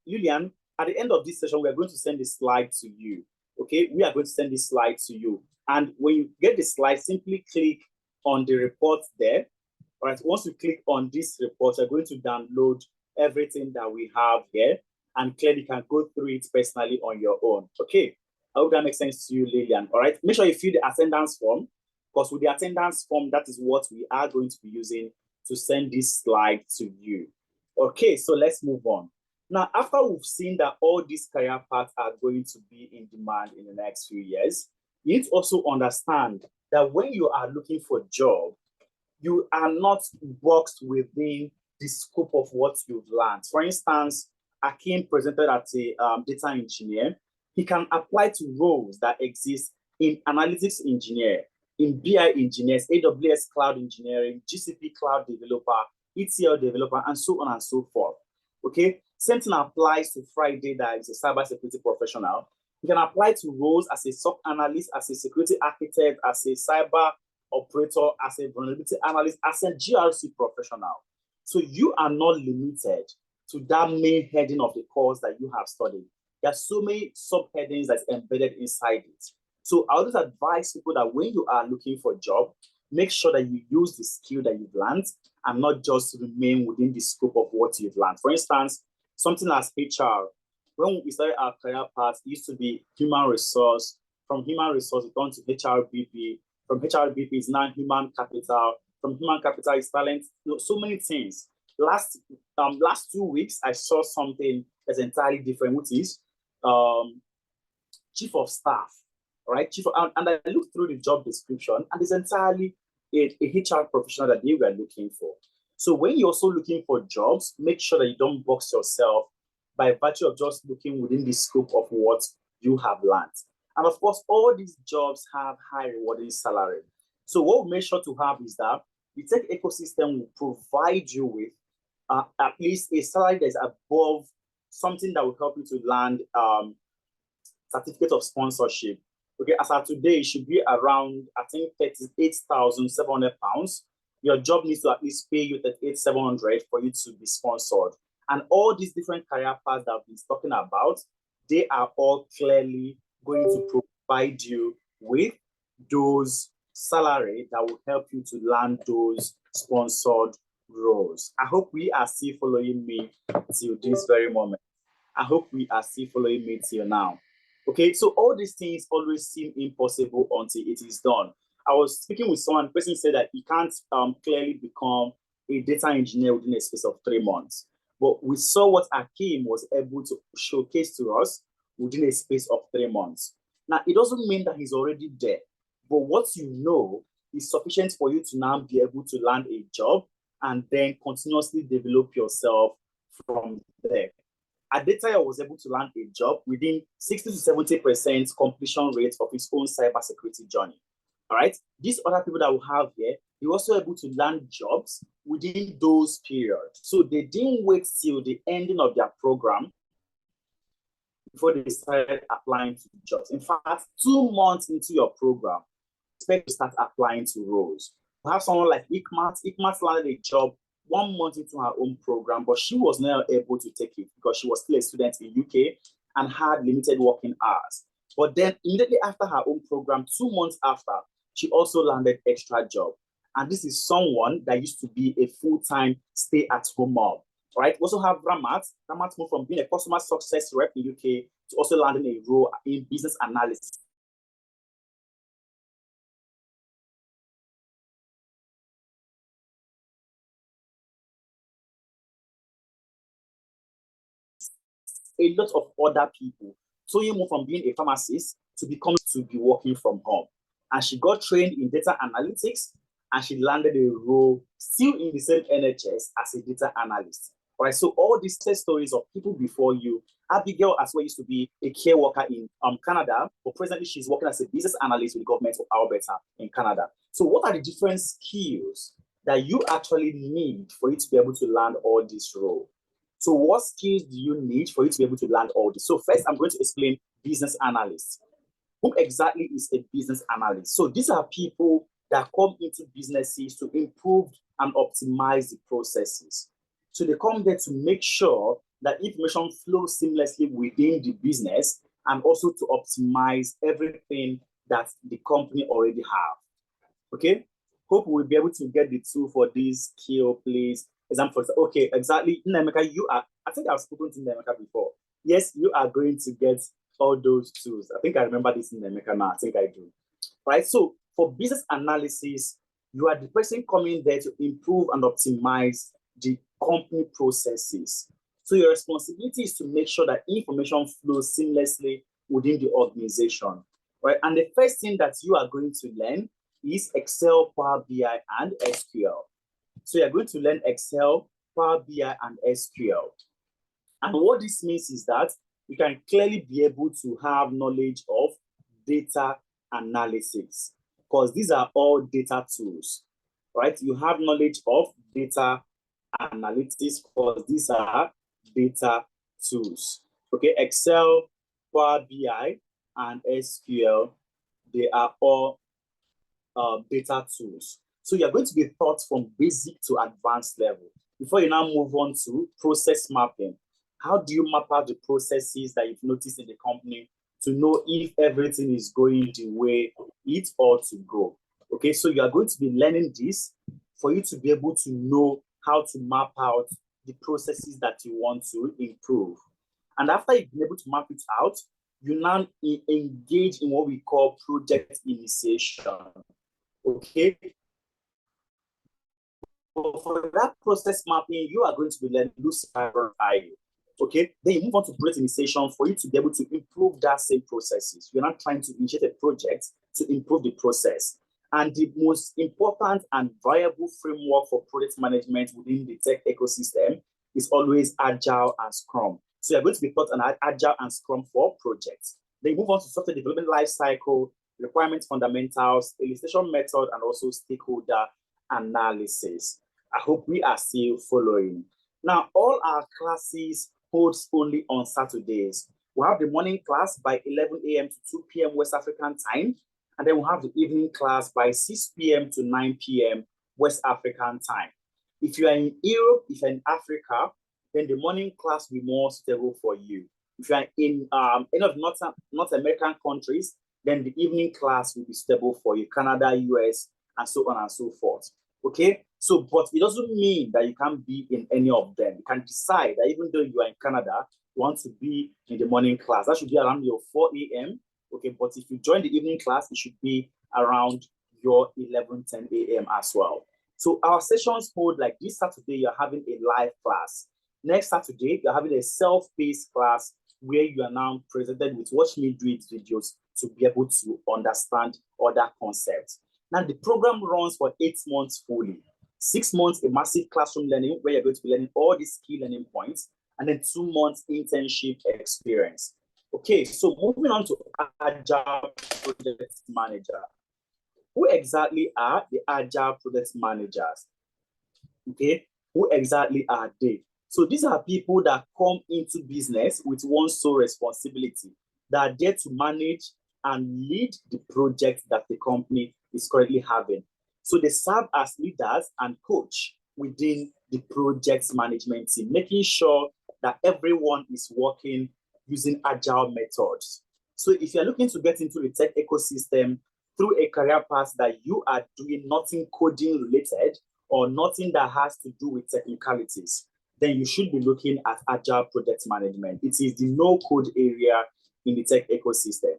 at the end of this session, we are going to send this slide to you, okay? We are going to send this slide to you. And when you get the slide, simply click on the report there. All right, once you click on this report, you're going to download everything that we have here, and clearly you can go through it personally on your own. Okay, I hope that makes sense to you, Lillian. All right, make sure you fill the attendance form, because with the attendance form, that is what we are going to be using to send this slide to you. Okay, so let's move on. Now, after we've seen that all these career paths are going to be in demand in the next few years, you need to also understand that when you are looking for a job, you are not boxed within the scope of what you've learned. For instance, Akim presented as a data engineer. He can apply to roles that exist in analytics engineer, in BI engineers, AWS cloud engineering, GCP cloud developer, ETL developer, and so on and so forth. Okay, same thing applies to Friday, that is a cybersecurity professional. You can apply to roles as a SOC analyst, as a security architect, as a cyber operator, as a vulnerability analyst, as a GRC professional. So you are not limited to that main heading of the course that you have studied. There are so many subheadings that's embedded inside it. So I always advise people that when you are looking for a job, make sure that you use the skill that you've learned and not just remain within the scope of what you've learned. For instance, something as HR, when we started our career path, it used to be human resource. From human resource, it gone to HRBP. From HRBP, it's now human capital. From human capital, it's talent. So many things. Last 2 weeks, I saw something that's entirely different, which is chief of staff, right? And I looked through the job description, and it's entirely a HR professional that they were looking for. So when you're also looking for jobs, make sure that you don't box yourself by virtue of just looking within the scope of what you have learned. And of course, all these jobs have high rewarding salary. So what we make sure to have is that the tech ecosystem will provide you with at least a salary that is above something that will help you to land certificate of sponsorship. Okay, as of today, it should be around, I think, £38,700. Your job needs to at least pay you £38,700 for you to be sponsored. And all these different career paths that I've been talking about, they are all clearly going to provide you with those salary that will help you to land those sponsored roles. I hope we are still following me till this very moment. I hope we are still following me till now. Okay, so all these things always seem impossible until it is done. I was speaking with someone, the person said that he can't clearly become a data engineer within a space of 3 months. But we saw what Akeem was able to showcase to us within a space of 3 months. Now, it doesn't mean that he's already there, but what you know is sufficient for you to now be able to land a job and then continuously develop yourself from there. Adetaya was able to land a job within 60 to 70% completion rate of his own cybersecurity journey. All right. These other people that we have here, they were also able to land jobs within those periods. So they didn't wait till the ending of their program before they started applying to jobs. In fact, 2 months into your program, expect to start applying to roles. We have someone like Ikmat. Ikmat landed a job 1 month into her own program, but she was not able to take it because she was still a student in UK and had limited working hours. But then immediately after her own program, 2 months after, she also landed extra job. And this is someone that used to be a full-time stay-at-home mom, right? We also have Ramat. Ramat moved from being a customer success rep in UK to also landing a role in business analysis. A lot of other people. So you move from being a pharmacist to be working from home. And she got trained in data analytics and she landed a role still in the same NHS as a data analyst. All right, so all these test stories of people before you. Abigail as well used to be a care worker in Canada, but presently she's working as a business analyst with the government of Alberta in Canada. So what are the different skills that you actually need for you to be able to land all these roles? So what skills do you need for you to be able to land all this? So first, I'm going to explain business analyst. Who exactly is a business analyst? So these are people that come into businesses to improve and optimize the processes. So they come there to make sure that information flows seamlessly within the business and also to optimize everything that the company already have. Okay? Hope we'll be able to get the tool for this skill, please. Example, okay, exactly. Nemeka, you are, I think I've spoken to Nemeka before. Yes, you are going to get all those tools. I think I remember this in Nemeka now. I think I do. Right? So for business analysis, you are the person coming there to improve and optimize the company processes. So your responsibility is to make sure that information flows seamlessly within the organization. Right? And the first thing that you are going to learn is Excel, Power BI, and SQL. So you're going to learn Excel, Power BI, and SQL. And what this means is that you can clearly be able to have knowledge of data analytics because these are all data tools, right? You have knowledge of data analytics because these are data tools. Okay, Excel, Power BI, and SQL, they are all data tools. So you're going to be taught from basic to advanced level. Before you now move on to process mapping, how do you map out the processes that you've noticed in the company to know if everything is going the way it ought to go? Okay, so you are going to be learning this for you to be able to know how to map out the processes that you want to improve. And after you've been able to map it out, you now engage in what we call project initiation. Okay. But for that process mapping, you are going to be learning value. Okay. Then you move on to project initiation for you to be able to improve that same processes. You're not trying to initiate a project to improve the process. And the most important and viable framework for project management within the tech ecosystem is always Agile and Scrum. So you're going to be taught an Agile and Scrum for projects. Then you move on to software development lifecycle, requirement fundamentals, illustration method, and also stakeholder analysis. I hope we are still following. Now, all our classes holds only on Saturdays. We have the morning class by 11 a.m. to 2 p.m. West African time. And then we'll have the evening class by 6 p.m. to 9 p.m. West African time. If you are in Europe, if you're in Africa, then the morning class will be more suitable for you. If you are in any of North American countries, then the evening class will be suitable for you, Canada, US, and so on and so forth. Okay, so but it doesn't mean that you can't be in any of them. You can decide that even though you are in Canada, you want to be in the morning class. That should be around your 4 a.m. Okay, but if you join the evening class, it should be around your 11:10 a.m. as well. So our sessions hold like this Saturday, you're having a live class. Next Saturday, you're having a self-paced class where you are now presented with watch me do it videos to be able to understand other concepts. Now, the program runs for 8 months fully. 6 months, a massive classroom learning where you're going to be learning all these key learning points, and then 2 months internship experience. Okay, so moving on to Agile Project Manager. Who exactly are the Agile Project Managers? Okay, who exactly are they? So these are people that come into business with one sole responsibility, that are there to manage and lead the project that the company is currently having. So they serve as leaders and coach within the project management team, making sure that everyone is working using Agile methods. So if you're looking to get into the tech ecosystem through a career path that you are doing nothing coding related or nothing that has to do with technicalities, then you should be looking at Agile project management. It is the no-code area in the tech ecosystem.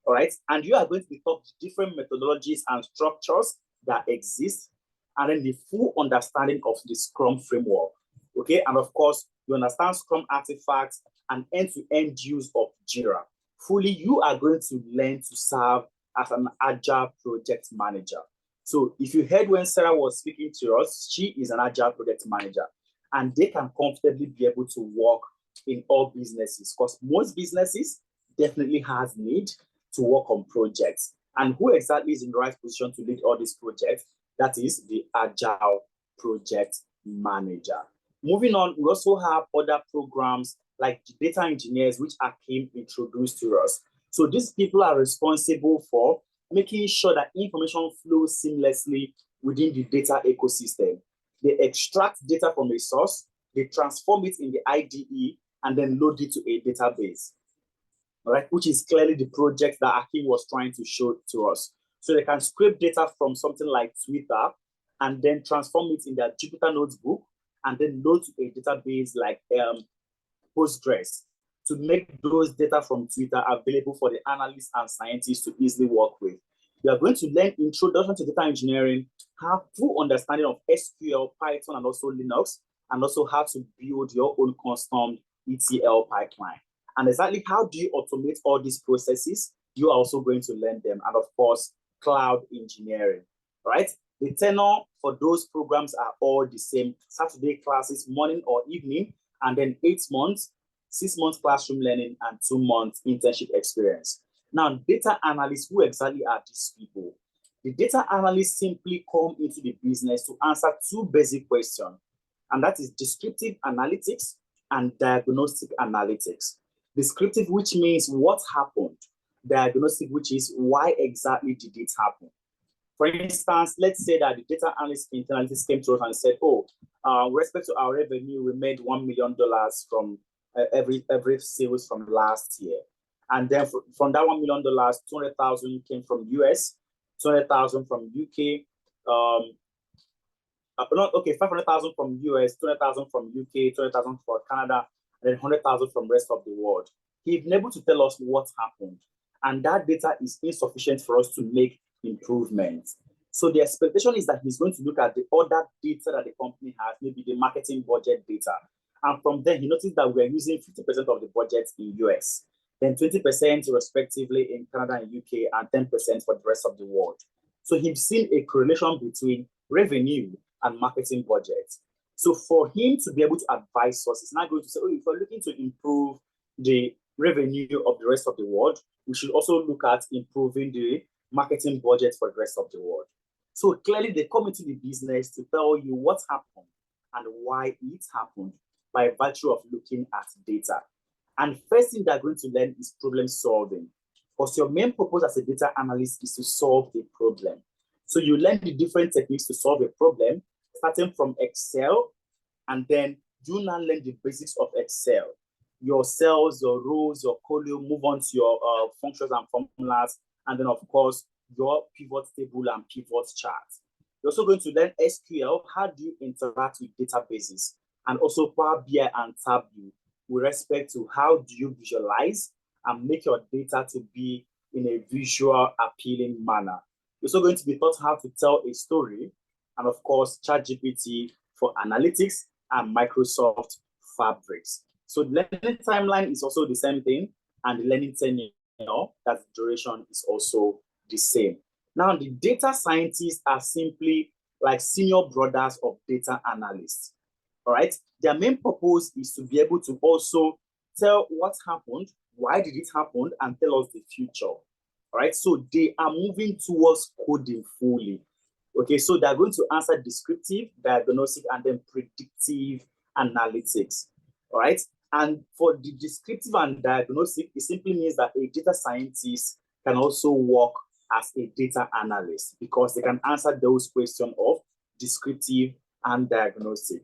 All right. And you are going to be taught different methodologies and structures that exist, and then the full understanding of the Scrum framework. Okay. And of course, you understand Scrum artifacts and end-to-end use of Jira. Fully, you are going to learn to serve as an Agile project manager. So if you heard when Sarah was speaking to us, she is an Agile project manager, and they can comfortably be able to work in all businesses, because most businesses definitely has need to work on projects. And who exactly is in the right position to lead all these projects? That is the Agile project manager. Moving on, we also have other programs like data engineers, which Akim introduced to us. So these people are responsible for making sure that information flows seamlessly within the data ecosystem. They extract data from a source, they transform it in the IDE, and then load it to a database. All right, which is clearly the project that Akim was trying to show to us. So they can scrape data from something like Twitter and then transform it in their Jupyter Notebook and then load to a database like Postgres to make those data from Twitter available for the analysts and scientists to easily work with. You are going to learn introduction to data engineering, have full understanding of SQL, Python, and also Linux, and also how to build your own custom ETL pipeline. And exactly how do you automate all these processes? You are also going to learn them. And of course, cloud engineering, right? The tenor for those programs are all the same. Saturday classes, morning or evening, and then 8 months, 6 months classroom learning, and 2 months internship experience. Now, data analysts, who exactly are these people? The data analysts simply come into the business to answer 2 basic questions, and that is descriptive analytics and diagnostic analytics. Descriptive, which means what happened. Diagnostic, which is why exactly did it happen. For instance, let's say that the data analyst came to us and said, oh, with respect to our revenue, we made $1 million from every sales from last year. And then from that $1 million, 200,000 came from US, 200,000 from UK, 500,000 from US, 200,000 from UK, 200,000 for Canada, and then 100,000 from the rest of the world. He's been able to tell us what happened, and that data is insufficient for us to make improvements. So the expectation is that he's going to look at the other data that the company has, maybe the marketing budget data. And from there, he noticed that we're using 50% of the budget in US, then 20% respectively in Canada and UK, and 10% for the rest of the world. So he's seen a correlation between revenue and marketing budget. So for him to be able to advise us, he's not going to say, oh, if we're looking to improve the revenue of the rest of the world, we should also look at improving the marketing budget for the rest of the world. So clearly they come into the business to tell you what happened and why it happened by virtue of looking at data. And first thing they're going to learn is problem solving. Because your main purpose as a data analyst is to solve a problem. So you learn the different techniques to solve a problem, starting from Excel, and then you now learn the basics of Excel. Your cells, your rows, your column, move on to your functions and formulas, and then of course, your pivot table and pivot chart. You're also going to learn SQL. How do you interact with databases? And also Power BI and Tableau with respect to how do you visualize and make your data to be in a visual appealing manner. You're also going to be taught how to tell a story, and of course, ChatGPT for analytics and Microsoft Fabrics. So the learning timeline is also the same thing, and the learning tenure, that duration is also the same. Now, the data scientists are simply like senior brothers of data analysts. All right. Their main purpose is to be able to also tell what happened, why did it happen, and tell us the future. All right. So they are moving towards coding fully. Okay. So they're going to answer descriptive, diagnostic, and then predictive analytics. All right. And for the descriptive and diagnostic, it simply means that a data scientist can also work as a data analyst because they can answer those questions of descriptive and diagnostic.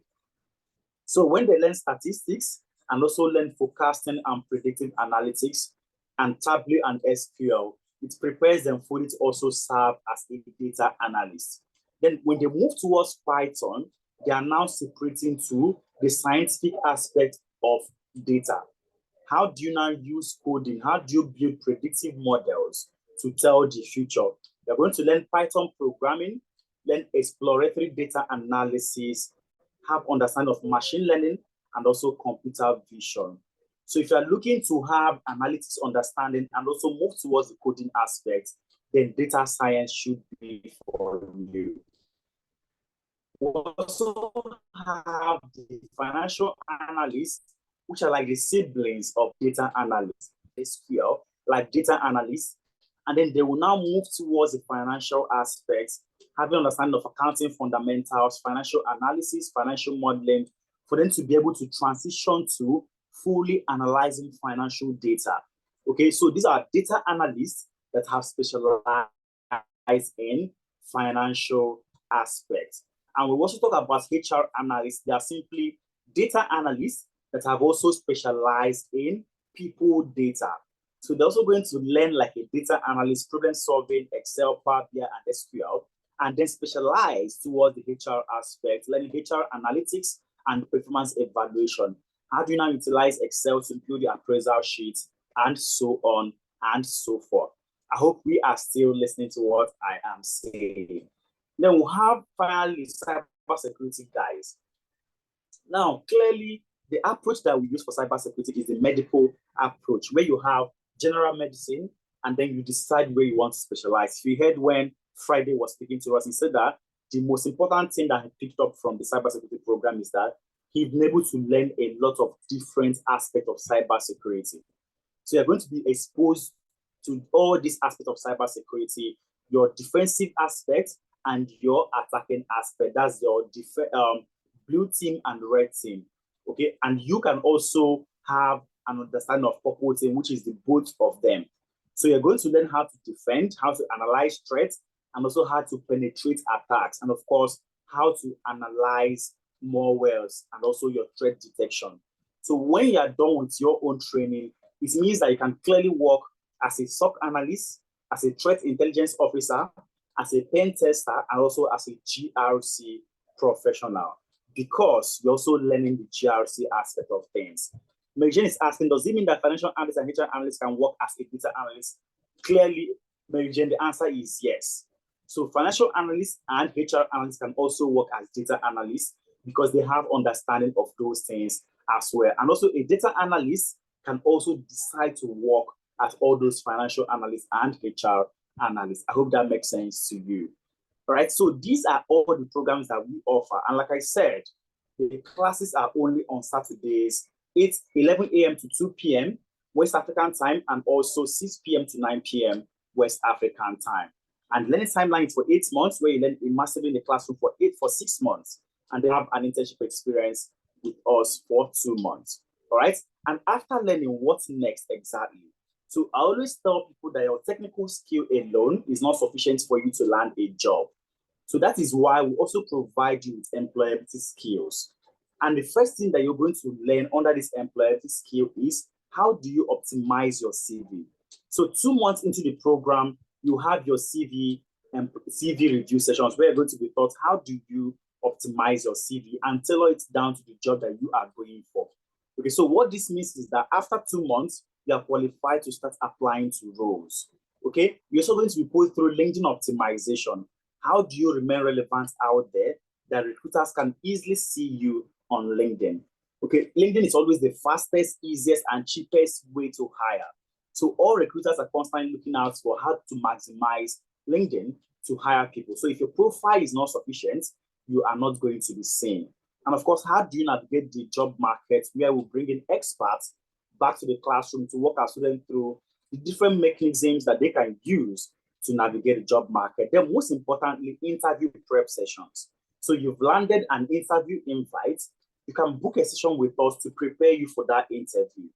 So when they learn statistics and also learn forecasting and predictive analytics and Tableau and SQL, it prepares them for it to also serve as a data analyst. Then when they move towards Python, they are now separating to the scientific aspect of data. How do you now use coding? How do you build predictive models to tell the future? You're going to learn Python programming, learn exploratory data analysis, have understanding of machine learning, and also computer vision. So if you're looking to have analytics understanding and also move towards the coding aspect, then data science should be for you. We also have the financial analysts, which are like the siblings of data analysts, SQL, like data analysts, and then they will now move towards the financial aspects, having understanding of accounting fundamentals, financial analysis, financial modeling, for them to be able to transition to fully analyzing financial data. Okay, so these are data analysts that have specialized in financial aspects. And we also talk about HR analysts. They are simply data analysts that have also specialized in people data. So they're also going to learn like a data analyst, problem solving, Excel, Power BI, and SQL, and then specialize towards the HR aspect, learning HR analytics and performance evaluation. How do you now utilize Excel to build the appraisal sheets, and so on and so forth. I hope we are still listening to what I am saying. Then we'll have finally cybersecurity guys. Now, clearly, the approach that we use for cybersecurity is the medical approach, where you have general medicine, and then you decide where you want to specialize. If you heard when Friday was speaking to us, he said that the most important thing that he picked up from the cybersecurity program is that he's been able to learn a lot of different aspects of cybersecurity. So you're going to be exposed to all these aspects of cybersecurity, your defensive aspect and your attacking aspect. That's your blue team and red team. Okay, and you can also have an understanding of purple team, which is the both of them. So you're going to learn how to defend, how to analyze threats, and also how to penetrate attacks, and of course, how to analyze malwares and also your threat detection. So when you are done with your own training, it means that you can clearly work as a SOC analyst, as a threat intelligence officer, as a pen tester, and also as a GRC professional, because you're also learning the GRC aspect of things. Mary Jane is asking, does it mean that financial analysts and HR analysts can work as a data analyst? Clearly, Mary Jane, the answer is yes. So financial analysts and HR analysts can also work as data analysts because they have understanding of those things as well. And also a data analyst can also decide to work as all those financial analysts and HR analysts. I hope that makes sense to you. All right, so these are all the programs that we offer. And like I said, the classes are only on Saturdays. It's 11 a.m. to 2 p.m. West African time, and also 6 p.m. to 9 p.m. West African time. And learning timeline is for 8 months, where you learn immersively in the classroom for 6 months, and they have an internship experience with us for 2 months. All right. And after learning, what's next exactly? So I always tell people that your technical skill alone is not sufficient for you to land a job. So that is why we also provide you with employability skills. And the first thing that you're going to learn under this employability skill is how do you optimize your CV? So 2 months into the program, you have your CV and CV review sessions where you're going to be taught how do you optimize your CV and tailor it down to the job that you are going for. Okay, so what this means is that after 2 months, you are qualified to start applying to roles. Okay, you're also going to be put through LinkedIn optimization. How do you remain relevant out there that recruiters can easily see you on LinkedIn? Okay, LinkedIn is always the fastest, easiest, and cheapest way to hire. So all recruiters are constantly looking out for how to maximize LinkedIn to hire people. So if your profile is not sufficient, you are not going to be seen. And of course, how do you navigate the job market where we bring in experts back to the classroom to walk our students through the different mechanisms that they can use to navigate the job market. Then most importantly, interview prep sessions. So you've landed an interview invite. You can book a session with us to prepare you for that interview,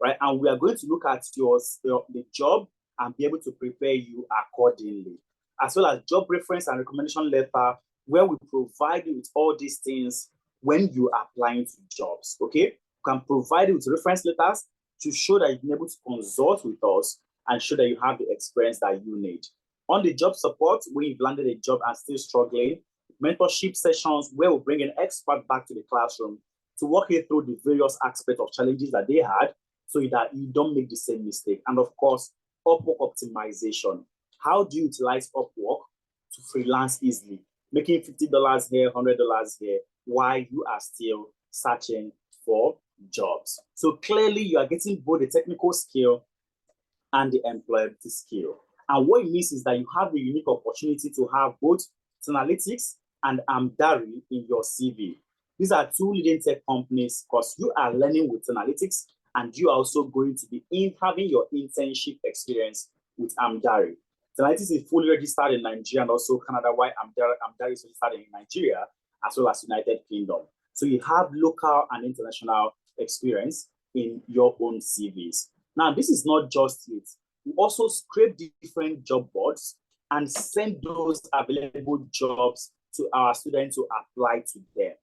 right? And we are going to look at the job and be able to prepare you accordingly, as well as job reference and recommendation letter, where we provide you with all these things when you are applying to jobs, okay? We can provide you with reference letters to show that you've been able to consult with us and show that you have the experience that you need. On the job support, when you've landed a job and still struggling, mentorship sessions where we bring an expert back to the classroom to walk you through the various aspects of challenges that they had so that you don't make the same mistake. And of course, Upwork optimization. How do you utilize Upwork to freelance easily, making $50 here, $100 here, while you are still searching for jobs? So clearly, you are getting both the technical skill and the employability skill. And what it means is that you have the unique opportunity to have both 10Alytics and Amdari in your CV. These are two leading tech companies because you are learning with 10Alytics and you are also going to be having your internship experience with Amdari. 10Alytics is fully registered in Nigeria and also Canada, while Amdari is registered in Nigeria as well as United Kingdom. So you have local and international experience in your own CVs. Now, this is not just it. We also scrape different job boards and send those available jobs to our students to apply to them.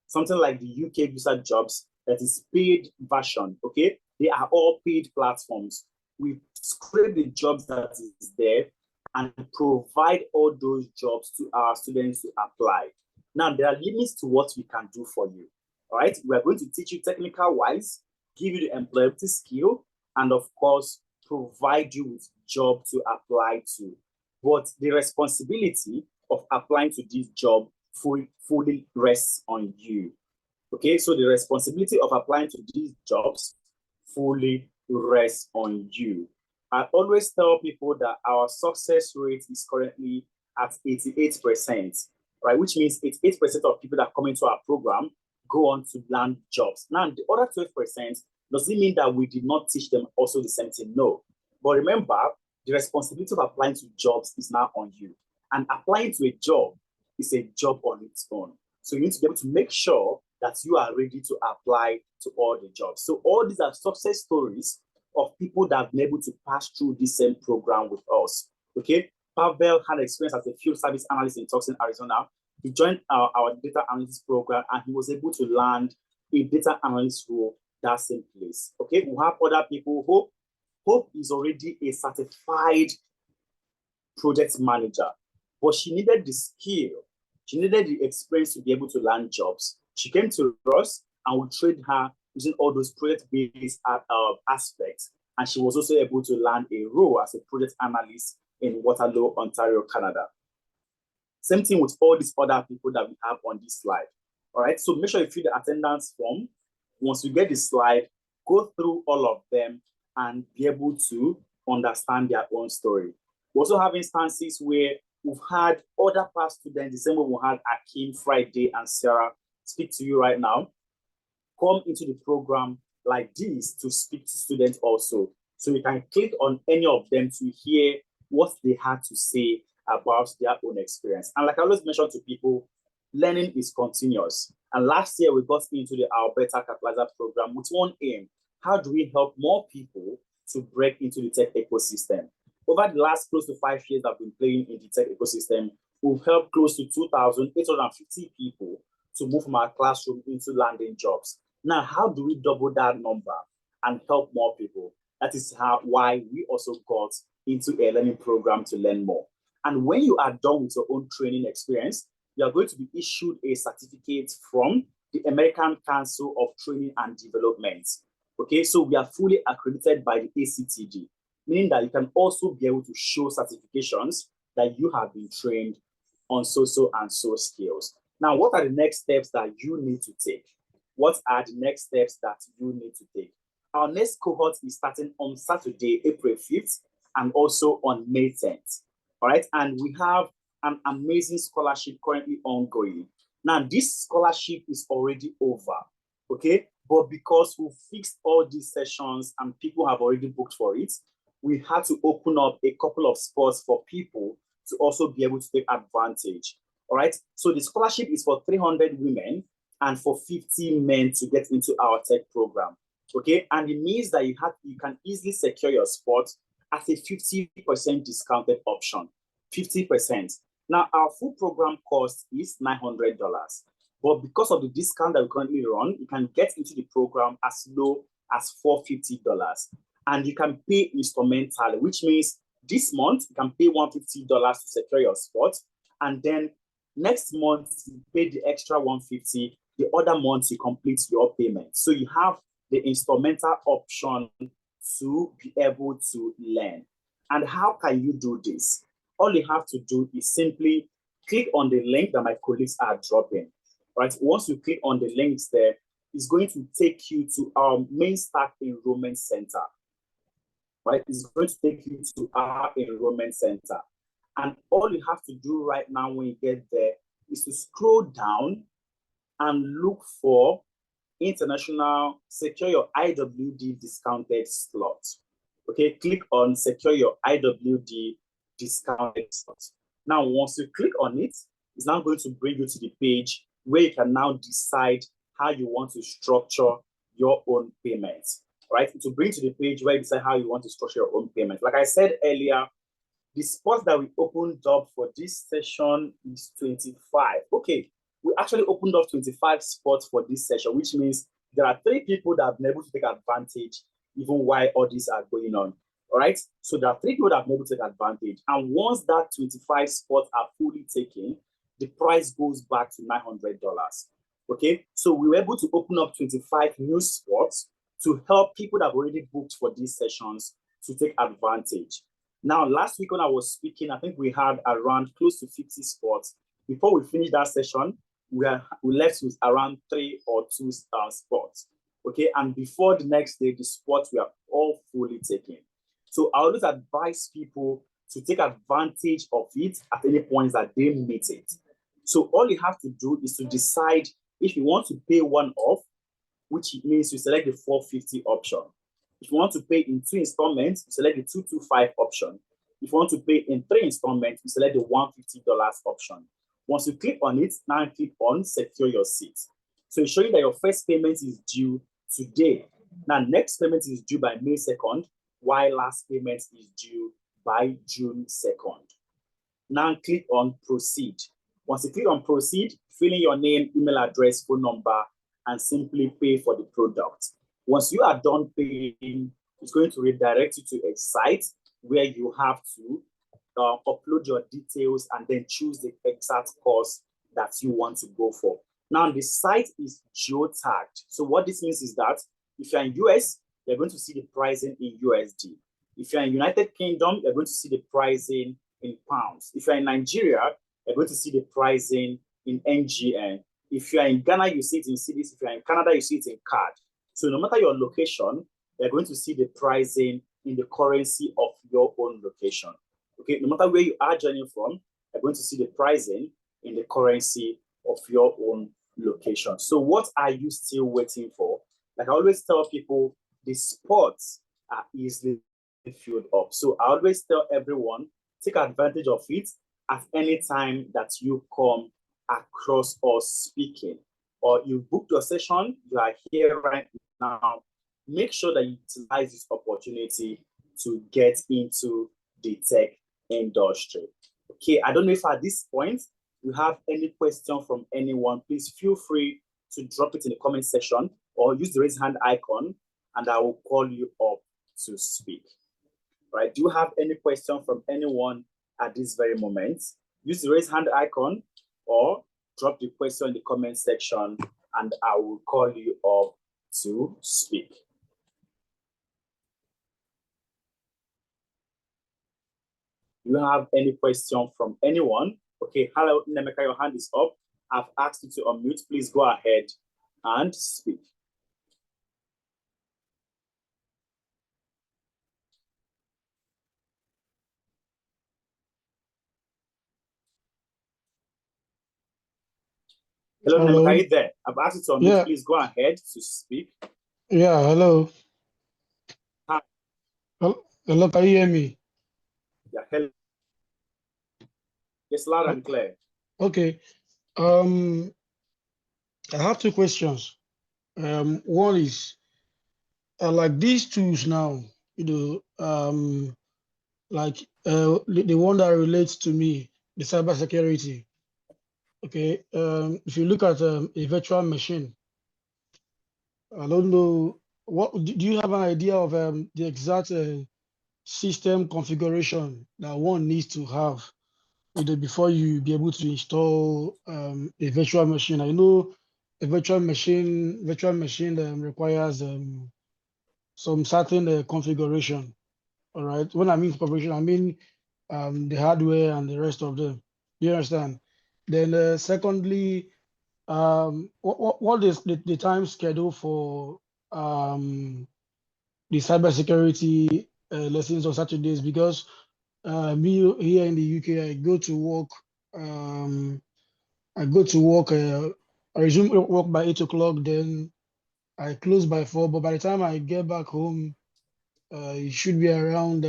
Something like the UK visa jobs, that is paid version, okay? They are all paid platforms. We scrape the jobs that is there and provide all those jobs to our students to apply. Now, there are limits to what we can do for you, all right? We are going to teach you technical-wise, give you the employability skill, and of course, provide you with job to apply to. But the responsibility of applying to this job fully rests on you. Okay, so the responsibility of applying to these jobs fully rests on you. I always tell people that our success rate is currently at 88%, right? Which means 88% of people that come into our program go on to land jobs. Now, the other 12%, does it mean that we did not teach them also the same thing? No. But remember, the responsibility of applying to jobs is now on you. And applying to a job is a job on its own. So you need to be able to make sure that you are ready to apply to all the jobs. So all these are success stories of people that have been able to pass through the same program with us. Okay, Pavel had experience as a field service analyst in Tucson, Arizona. He joined our data analytics program and he was able to land a data analyst role that same place. Okay, we have other people. Hope is already a certified project manager, but she needed the skill. She needed the experience to be able to land jobs. She came to us and we trained her using all those project-based aspects. And she was also able to land a role as a project analyst in Waterloo, Ontario, Canada. Same thing with all these other people that we have on this slide. All right, so make sure you fill the attendance form. Once you get the slide, go through all of them and be able to understand their own story. We also have instances where we've had other past students, the same way we had Akim, Friday, and Sarah speak to you right now, come into the program like this to speak to students also. So you can click on any of them to hear what they had to say about their own experience. And like I always mention to people, learning is continuous. And last year we got into the Our Better Capitalizer program with one aim: how do we help more people to break into the tech ecosystem? Over the last close to 5 years I've been playing in the tech ecosystem, we've helped close to 2,850 people to move from our classroom into landing jobs. Now, how do we double that number and help more people? That is why we also got into a learning program to learn more. And when you are done with your own training experience, you are going to be issued a certificate from the American Council of Training and Development. Okay, so we are fully accredited by the ACTD, meaning that you can also be able to show certifications that you have been trained on so and so skills. Now, what are the next steps that you need to take? What are the next steps that you need to take? Our next cohort is starting on Saturday, April 5th, and also on May 10th. All right, and we have an amazing scholarship currently ongoing. Now, this scholarship is already over, okay? But because we fixed all these sessions and people have already booked for it, we had to open up a couple of spots for people to also be able to take advantage. All right, so the scholarship is for 300 women and for 50 men to get into our tech program. Okay, and it means that you can easily secure your spot at a 50% discounted option. 50%. Now, our full program cost is $900. But because of the discount that we currently run, you can get into the program as low as $450. And you can pay instrumentally, which means this month you can pay $150 to secure your spot. And then next month, you pay the extra $150. The other month, you complete your payment. So you have the instrumental option to be able to learn. And how can you do this? All you have to do is simply click on the link that my colleagues are dropping. Right? Once you click on the links there, it's going to take you to our main stack enrollment center. Right? It's going to take you to our enrollment center. And all you have to do right now when you get there is to scroll down and look for international, secure your IWD discounted slot. Okay, click on secure your IWD discounted slot. Now, once you click on it, it's now going to bring you to the page where you can now decide how you want to structure your own payments. Right? It will bring to the page where you decide how you want to structure your own payment. Like I said earlier, the spot that we opened up for this session is 25. Okay, we actually opened up 25 spots for this session, which means there are 3 people that have been able to take advantage even while all these are going on. All right, so there are 3 people that have been able to take advantage. And once that 25 spots are fully taken, the price goes back to $900. Okay, so we were able to open up 25 new spots to help people that have already booked for these sessions to take advantage. Now, last week when I was speaking, I think we had around close to 50 spots. Before we finished that session, we left with around 3 or 2 spots. Okay, and before the next day, the spots were all fully taken. So I always advise people to take advantage of it at any point that they meet it. So all you have to do is to decide if you want to pay one off, which means you select the $450 option. If you want to pay in 2 installments, you select the $225 option. If you want to pay in 3 installments, you select the $150 option. Once you click on it, now click on secure your seat. So it's showing that your first payment is due today. Now, next payment is due by May 2nd, while last payment is due by June 2nd. Now click on proceed. Once you click on proceed, fill in your name, email address, phone number, and simply pay for the product. Once you are done paying, it's going to redirect you to a site where you have to upload your details and then choose the exact course that you want to go for. Now the site is geotagged. So what this means is that if you're in US, you're going to see the pricing in USD. If you're in United Kingdom, you're going to see the pricing in pounds. If you're in Nigeria, you're going to see the pricing in NGN. If you're in Ghana, you see it in cedis. If you're in Canada, you see it in CAD. So no matter your location, you're going to see the pricing in the currency of your own location. Okay, no matter where you are joining from, you're going to see the pricing in the currency of your own location. So what are you still waiting for? Like I always tell people, the spots are easily filled up. So I always tell everyone, take advantage of it at any time that you come across us speaking, or you booked your session, you are here right now. Make sure that you utilize this opportunity to get into the tech industry. Okay, I don't know if at this point you have any question from anyone. Please feel free to drop it in the comment section or use the raise hand icon and I will call you up to speak. Right? Do you have any question from anyone at this very moment? Use the raise hand icon or drop the question in the comment section and I will call you up to speak. Do you have any question from anyone? Okay, hello, Nemeka, your hand is up. I've asked you to unmute. Please go ahead and speak. Hello, Nemeka, are you there? I've asked you to unmute. Yeah. Please go ahead to speak. Yeah, hello. Hi. Hello, can you hear me? Yeah, hello. Yes, loud and clear. Okay. I have two questions. One is like these tools now, like the one that relates to me, the cybersecurity. Okay. If you look at a virtual machine, I don't know do you have an idea of the exact system configuration that one needs to have before you be able to install a virtual machine? I know a virtual machine requires some certain configuration. All right. When I mean configuration, I mean the hardware and the rest of them. Do you understand? Then secondly, what is the time schedule for the cybersecurity lessons on Saturdays? Because me here in the UK, I go to work. I resume work by 8 o'clock. Then I close by 4. But by the time I get back home, it should be around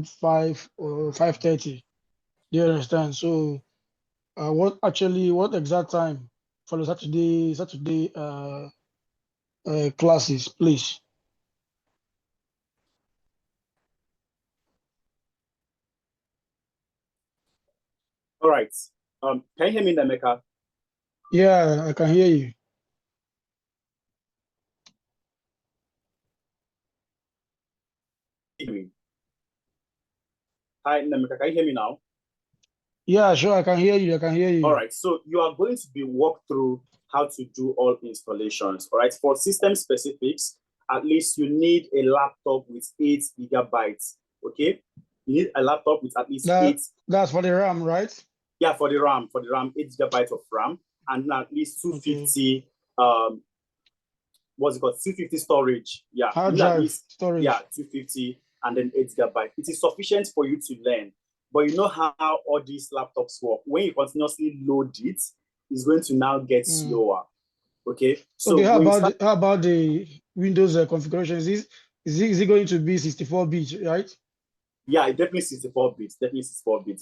5 or 5:30. Do you understand? So, what exact time for the Saturday classes, please? All right. Can you hear me, Nemeka? Yeah, I can hear you. Hi, Nemeka, can you hear me now? Yeah, sure, I can hear you. All right, so you are going to be walked through how to do all installations. All right, for system specifics, at least you need a laptop with 8 gigabytes. Okay, you need a laptop with at least 8. That's for the RAM, right? Yeah, for the RAM, 8 gigabytes of RAM, and at least 250. Okay. What's it called? 250 storage. Yeah, hard drive at least storage. Yeah, 250 and then 8 gigabytes. It is sufficient for you to learn. But you know how all these laptops work. When you continuously load it, it's going to now get slower. Okay. So okay, how about the Windows configuration? Is it going to be 64 bit, right? Yeah, definitely 64 bits.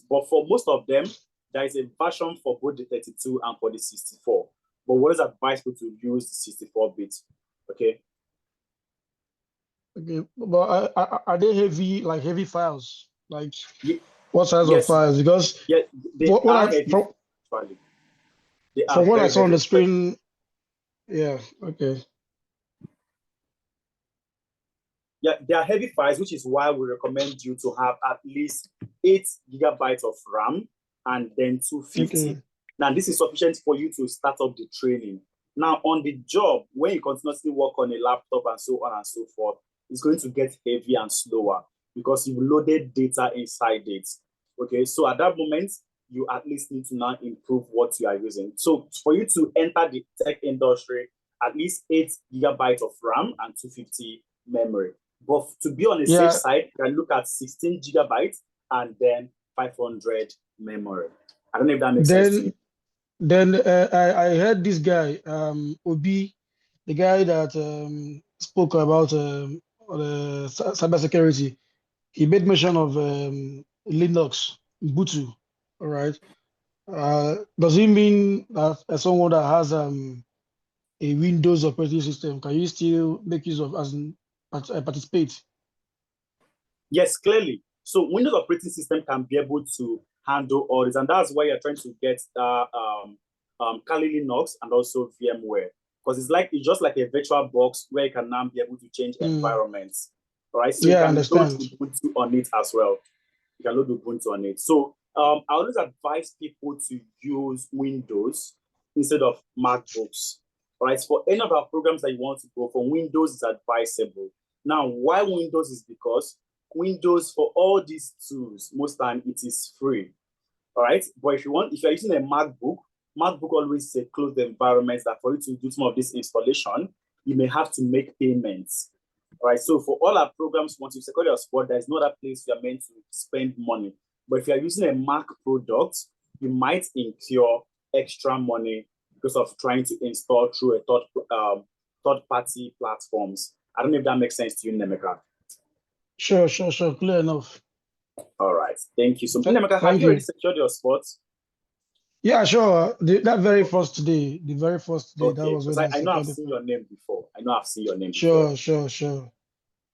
But for most of them, there is a version for both the 32 and for the 64. But what is advisable to use the 64 bits? Okay. Okay, but are they heavy files? Like what size of files? Because from what I saw on the screen, yeah, okay. Yeah, they are heavy files, which is why we recommend you to have at least 8 gigabytes of RAM and then 250 Now, this is sufficient for you to start up the training. Now, on the job, when you continuously work on a laptop and so on and so forth, it's going to get heavy and slower because you've loaded data inside it. Okay, so at that moment, you at least need to now improve what you are using. So for you to enter the tech industry, at least 8 gigabytes of RAM and 250 memory. But to be on the safe side, you can look at 16 gigabytes and then 500 memory. I don't know if that makes sense to you. Then I heard this guy, Obi, the guy that spoke about cybersecurity. He made mention of Linux, Ubuntu, all right? Does it mean that as someone that has a Windows operating system, can you still make use of participate? Yes, clearly. So Windows operating system can be able to handle all this, and that's why you're trying to get Kali Linux and also VMware, because it's just like a virtual box where you can now be able to change environments. All right, so Yeah, you I can load understand. Ubuntu on it as well. You can load Ubuntu on it. So I always advise people to use Windows instead of MacBooks. All right, for any of our programs that you want to go for, Windows is advisable. Now, why Windows is because Windows, for all these tools, most time it is free. All right, but if you're using a MacBook, MacBook always is a closed environment that for you to do some of this installation, you may have to make payments. All right, so for all our programs, once you secure your spot, there's no other place you're meant to spend money. But if you're using a Mac product, you might incur extra money because of trying to install through a third-party platforms. I don't know if that makes sense to you, Nemeka. Sure, clear enough. All right, thank you. So, Nemeka, have Thank you already you. secured your spot? Yeah, sure. That very first day, that Okay, was because when I I know I've secured it. seen your name before. Sure.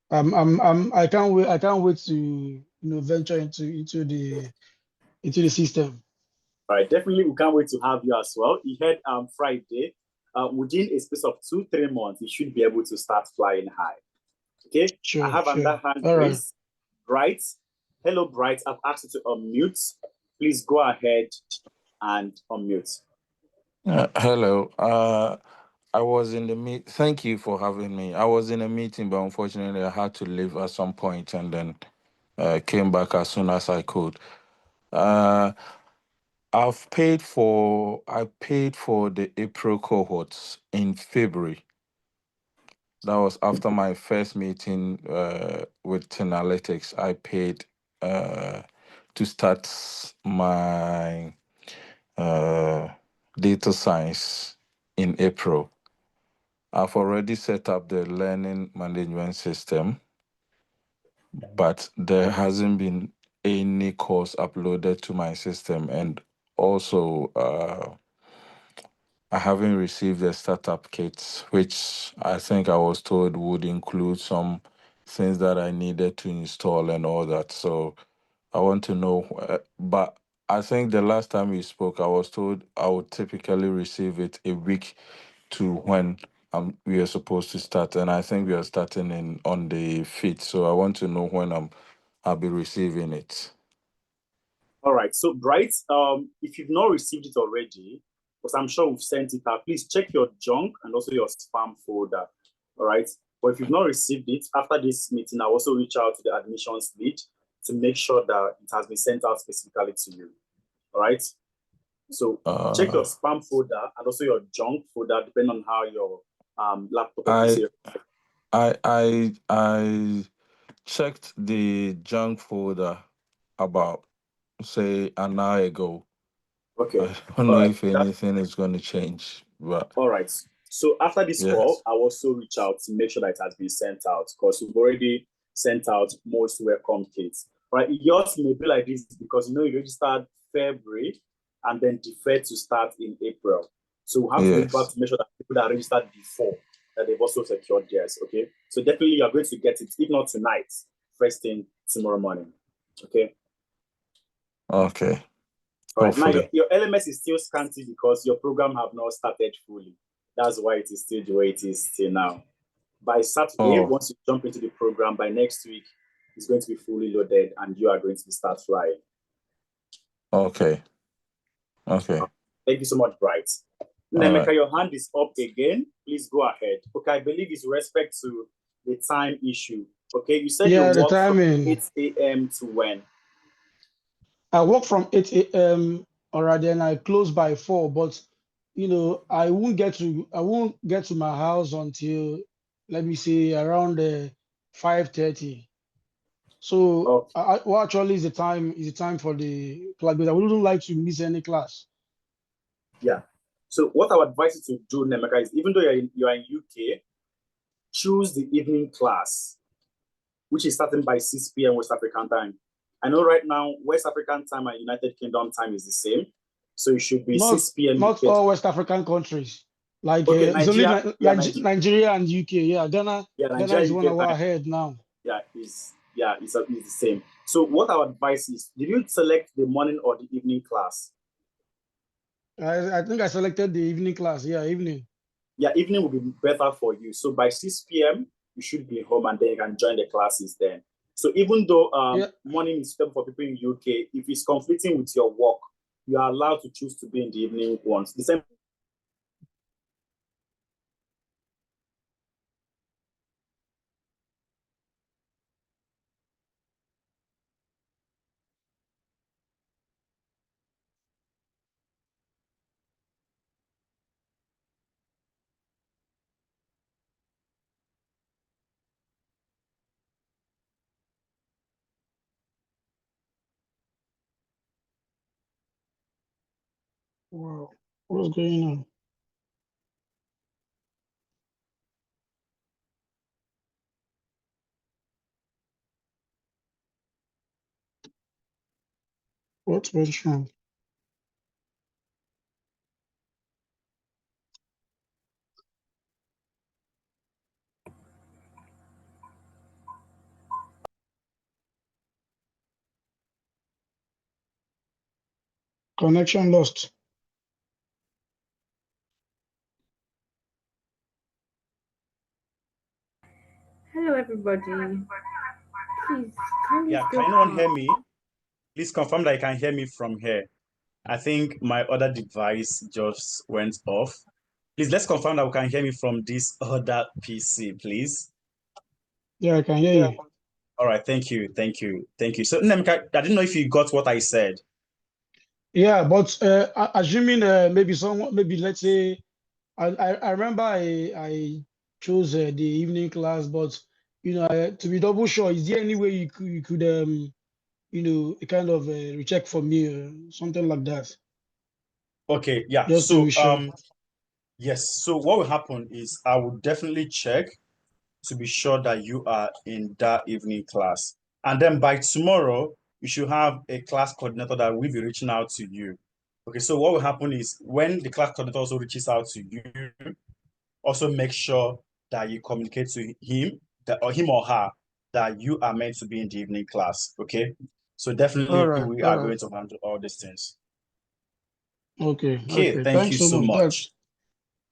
I can't wait to venture into the system. All right, definitely we can't wait to have you as well. You had Friday. Within a space of 2-3 months, you should be able to start flying high. Okay, I have on that hand All right. raised. Bright. Hello, Bright. I've asked you to unmute. Please go ahead and unmute. Hello. I was in the meet. Thank you for having me. I was in a meeting, but unfortunately, I had to leave at some point, and then came back as soon as I could. I paid for the April cohorts in February. That was after my first meeting with 10Alytics. I paid to start my data science in April. I've already set up the learning management system, but there hasn't been any course uploaded to my system. And also, I haven't received the startup kit, which I think I was told would include some things that I needed to install and all that. So I want to know, but I think the last time we spoke, I was told I would typically receive it a week to when we are supposed to start, and I think we are starting on the 5th. So I want to know when I'll be receiving it. All right. So, Bright, if you've not received it already, because I'm sure we've sent it out, please check your junk and also your spam folder. All right. But if you've not received it, after this meeting, I'll also reach out to the admissions lead to make sure that it has been sent out specifically to you. All right. So check your spam folder and also your junk folder, depending on how your laptop or PC. I checked the junk folder about, say, an hour ago. Okay. I don't know if anything is going to change, but all right. So after this call, I'll also reach out to make sure that it has been sent out, because we've already sent out most welcome kits. Right? Yours may be like this because you registered February and then deferred to start in April. So we'll have to reach out to make sure that people that registered before that they've also secured theirs. Okay. So definitely you're going to get it, if not tonight, first thing tomorrow morning. Okay. Okay. All right. Now your LMS is still scanty because your program have not started fully. That's why it is still the way it is till now. By Saturday, once you jump into the program, by next week, it's going to be fully loaded and you are going to start flying. Okay. Thank you so much, Bright. Nemeka, your hand is up again. Please go ahead. Okay, I believe it's respect to the time issue. Okay, you said you Yeah, the work from timing. 8 a.m. to when? I work from 8 a.m. already and I close by 4, but you know, I won't get to my house until, let me say, around 5:30. So Okay. what actually is the time for the class, because I wouldn't like to miss any class. Yeah. So what I would advise you to do, Nemeka, is even though you are in UK, choose the evening class, which is starting by 6 p.m. West African time. I know right now West African time and United Kingdom time is the same, so it should be Not 6 p.m. not UK. all West African countries. Like Okay, it's only Nigeria, Nigeria and UK. Yeah, Ghana Nigeria, is 1 UK hour time. ahead now. Yeah, it's the same. So what I would advise is, did you select the morning or the evening class? I think I selected the evening class. Yeah, evening. Yeah, evening will be better for you. So by 6 p.m., you should be home and then you can join the classes then. So even though morning is suitable for people in UK, if it's conflicting with your work, you are allowed to choose to be in the evening ones. The same. Wow, what's going on? What's wrong? Connection lost. Hello, everybody. Please, Yeah, can anyone hear me? Please confirm that you can hear me from here. I think my other device just went off. Please, let's confirm that we can hear me from this other PC, please. Yeah, I can hear you. All right, thank you. So, Nemeka, I didn't know if you got what I said. Yeah, but assuming maybe let's say I remember I chose the evening class, but you know, to be double sure, is there any way you could you know, kind of recheck for me something like that? Okay, yeah. Just to So be sure. yes. So what will happen is I will definitely check to be sure that you are in that evening class. And then by tomorrow, you should have a class coordinator that will be reaching out to you. Okay, so what will happen is when the class coordinator also reaches out to you, also make sure that you communicate to him or him or her that you are meant to be in the evening class. Okay. So definitely we are going to handle all these things. Okay, Okay, thank you thanks so so much.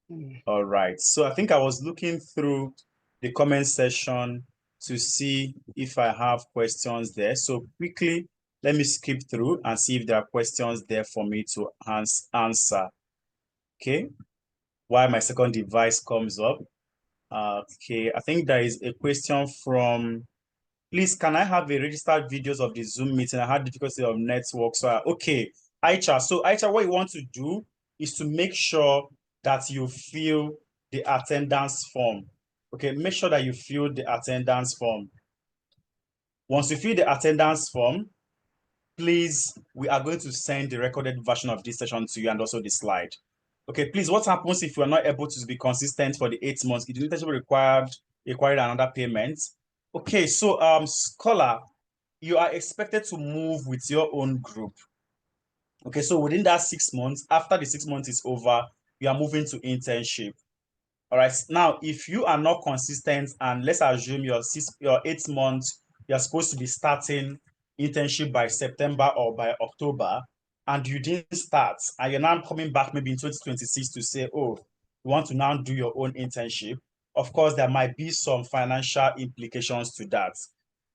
much. All right. So I think I was looking through the comment section to see if I have questions there. So quickly, let me skip through and see if there are questions there for me to answer. Okay. While my second device comes up. Okay, I think there is a question from, please, can I have a registered videos of the Zoom meeting? I had difficulty of network. So, okay, Aicha. So, Aicha, what you want to do is to make sure that you fill the attendance form. Okay, make sure that you fill the attendance form. Once you fill the attendance form, please, we are going to send the recorded version of this session to you and also the slide. Okay, please, what happens if you are not able to be consistent for the 8 months? It will required another payment. Okay, so Scholar, you are expected to move with your own group. Okay, so within that 6 months, after the 6 months is over, you are moving to internship. All right, now if you are not consistent, and let's assume your 8 months, you're supposed to be starting internship by September or by October, and you didn't start, and you're now coming back maybe in 2026 to say, oh, you want to now do your own internship. Of course, there might be some financial implications to that.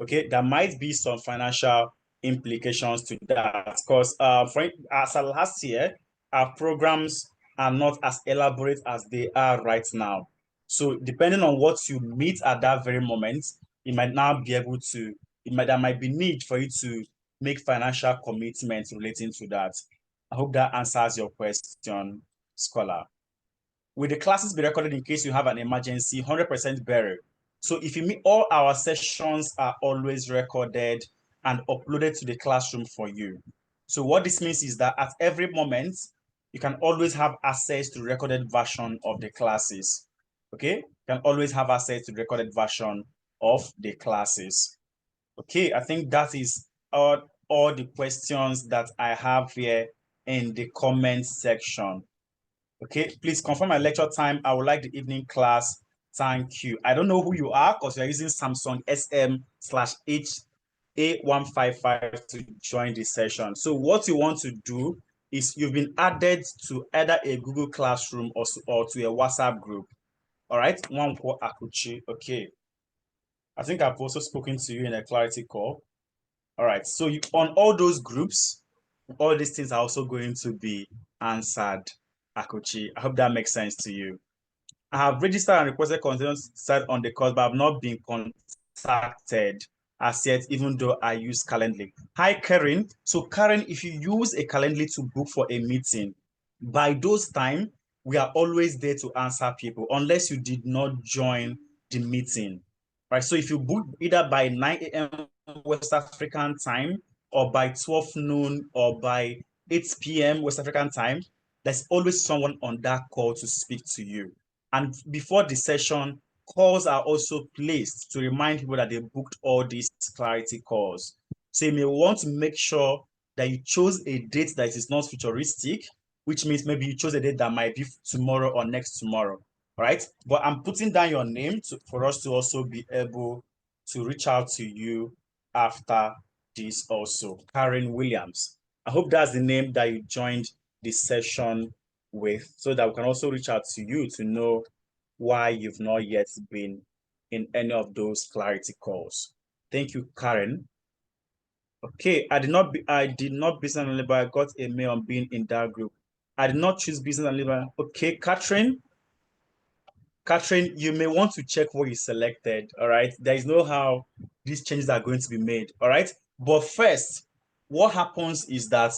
Okay, there might be some financial implications to that because as last year, our programs are not as elaborate as they are right now. So depending on what you meet at that very moment, you might now be able to, there might be need for you to make financial commitments relating to that. I hope that answers your question, Scholar. Will the classes be recorded in case you have an emergency? 100% better. So if you meet, all our sessions are always recorded and uploaded to the classroom for you. So what this means is that at every moment, you can always have access to recorded version of the classes. Okay, you can always have access to the recorded version of the classes. Okay, I think that is all the questions that I have here in the comment section. Okay, please confirm my lecture time. I would like the evening class. Thank you. I don't know who you are because you're using Samsung SM/HA155 to join this session. So what you want to do is you've been added to either a Google Classroom or to a WhatsApp group. All right, one for Akuchi. Okay. I think I've also spoken to you in a clarity call. All right, so on all those groups, all these things are also going to be answered, Akuchi. I hope that makes sense to you. I have registered and requested continuous start on the course, but I have not been contacted as yet, even though I use Calendly. Hi, Karen. So, Karen, if you use a Calendly to book for a meeting, by those time, we are always there to answer people, unless you did not join the meeting. Right? So, if you book either by 9 a.m. West African time, or by 12 noon, or by 8 p.m. West African time, there's always someone on that call to speak to you. And before the session, calls are also placed to remind people that they booked all these clarity calls. So you may want to make sure that you chose a date that is not futuristic, which means maybe you chose a date that might be tomorrow or next tomorrow. All right. But I'm putting down your name for us to also be able to reach out to you after this also. Karen Williams. I hope that's the name that you joined the session with, so that we can also reach out to you to know why you've not yet been in any of those clarity calls. Thank you, Karen. Okay, I did not business and labor. I got a mail on being in that group. I did not choose business and labor. Okay, Catherine, you may want to check what you selected. All right, there is no how these changes are going to be made. All right, but first, what happens is that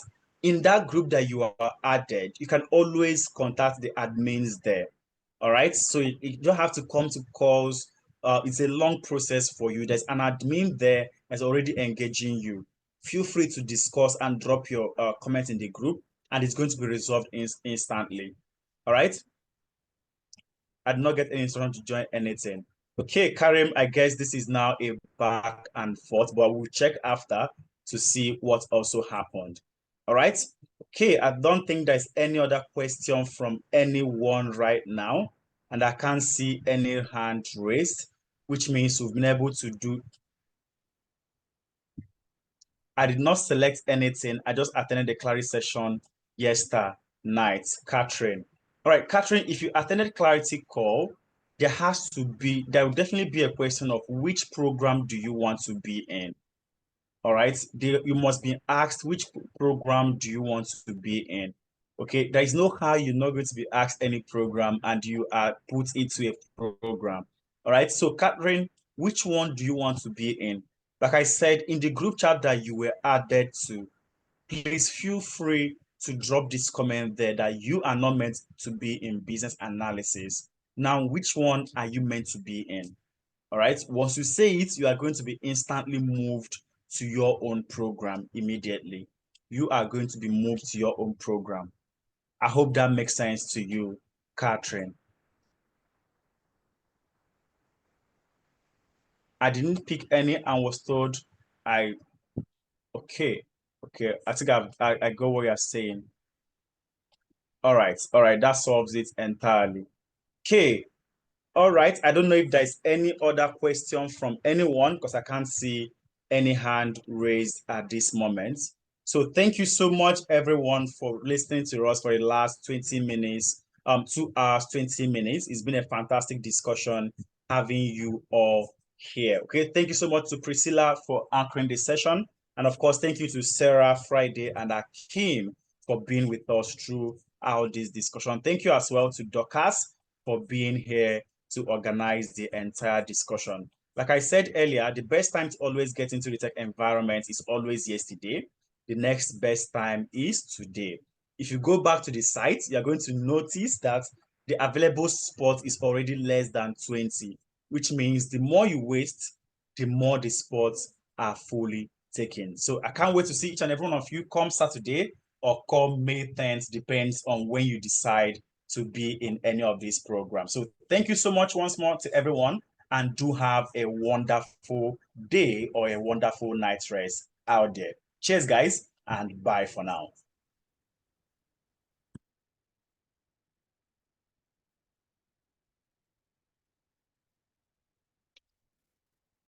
in that group that you are added, you can always contact the admins there. All right, so you don't have to come to calls. It's a long process for you. There's an admin there that's already engaging you. Feel free to discuss and drop your comment in the group, and it's going to be resolved instantly. All right. I did not get any instruction to join anything. Okay, Karim, I guess this is now a back and forth, but we'll check after to see what also happened. All right. Okay, I don't think there's any other question from anyone right now, and I can't see any hand raised, which means we've been able to do. I did not select anything. I just attended the clarity session yesterday night. Catherine. All right, Catherine, if you attended clarity call, there will definitely be a question of which program do you want to be in. All right, you must be asked which program do you want to be in. Okay, there is no how you're not going to be asked any program and you are put into a program. All right, so Catherine, which one do you want to be in? Like I said, in the group chat that you were added to, please feel free to drop this comment there that you are not meant to be in business analysis. Now, which one are you meant to be in? All right, once you say it, you are going to be instantly moved to your own program immediately. You are going to be moved to your own program. I hope that makes sense to you, Catherine. I didn't pick any and was told okay, I think I got what you're saying. All right, that solves it entirely. Okay, all right, I don't know if there's any other question from anyone because I can't see any hand raised at this moment. So thank you so much, everyone, for listening to us for the last 20 minutes, 2 hours, 20 minutes. It's been a fantastic discussion having you all here. Okay, thank you so much to Priscilla for anchoring the session. And of course, thank you to Sarah, Friday, and Akeem for being with us through out this discussion. Thank you as well to Dorcas for being here to organize the entire discussion. Like I said earlier, the best time to always get into the tech environment is always yesterday. The next best time is today. If you go back to the site, you're going to notice that the available spot is already less than 20, which means the more you waste, the more the spots are fully taken. So I can't wait to see each and every one of you come Saturday or come May 10th, depends on when you decide to be in any of these programs. So thank you so much once more to everyone, and do have a wonderful day or a wonderful night rest out there. Cheers, guys, and bye for now.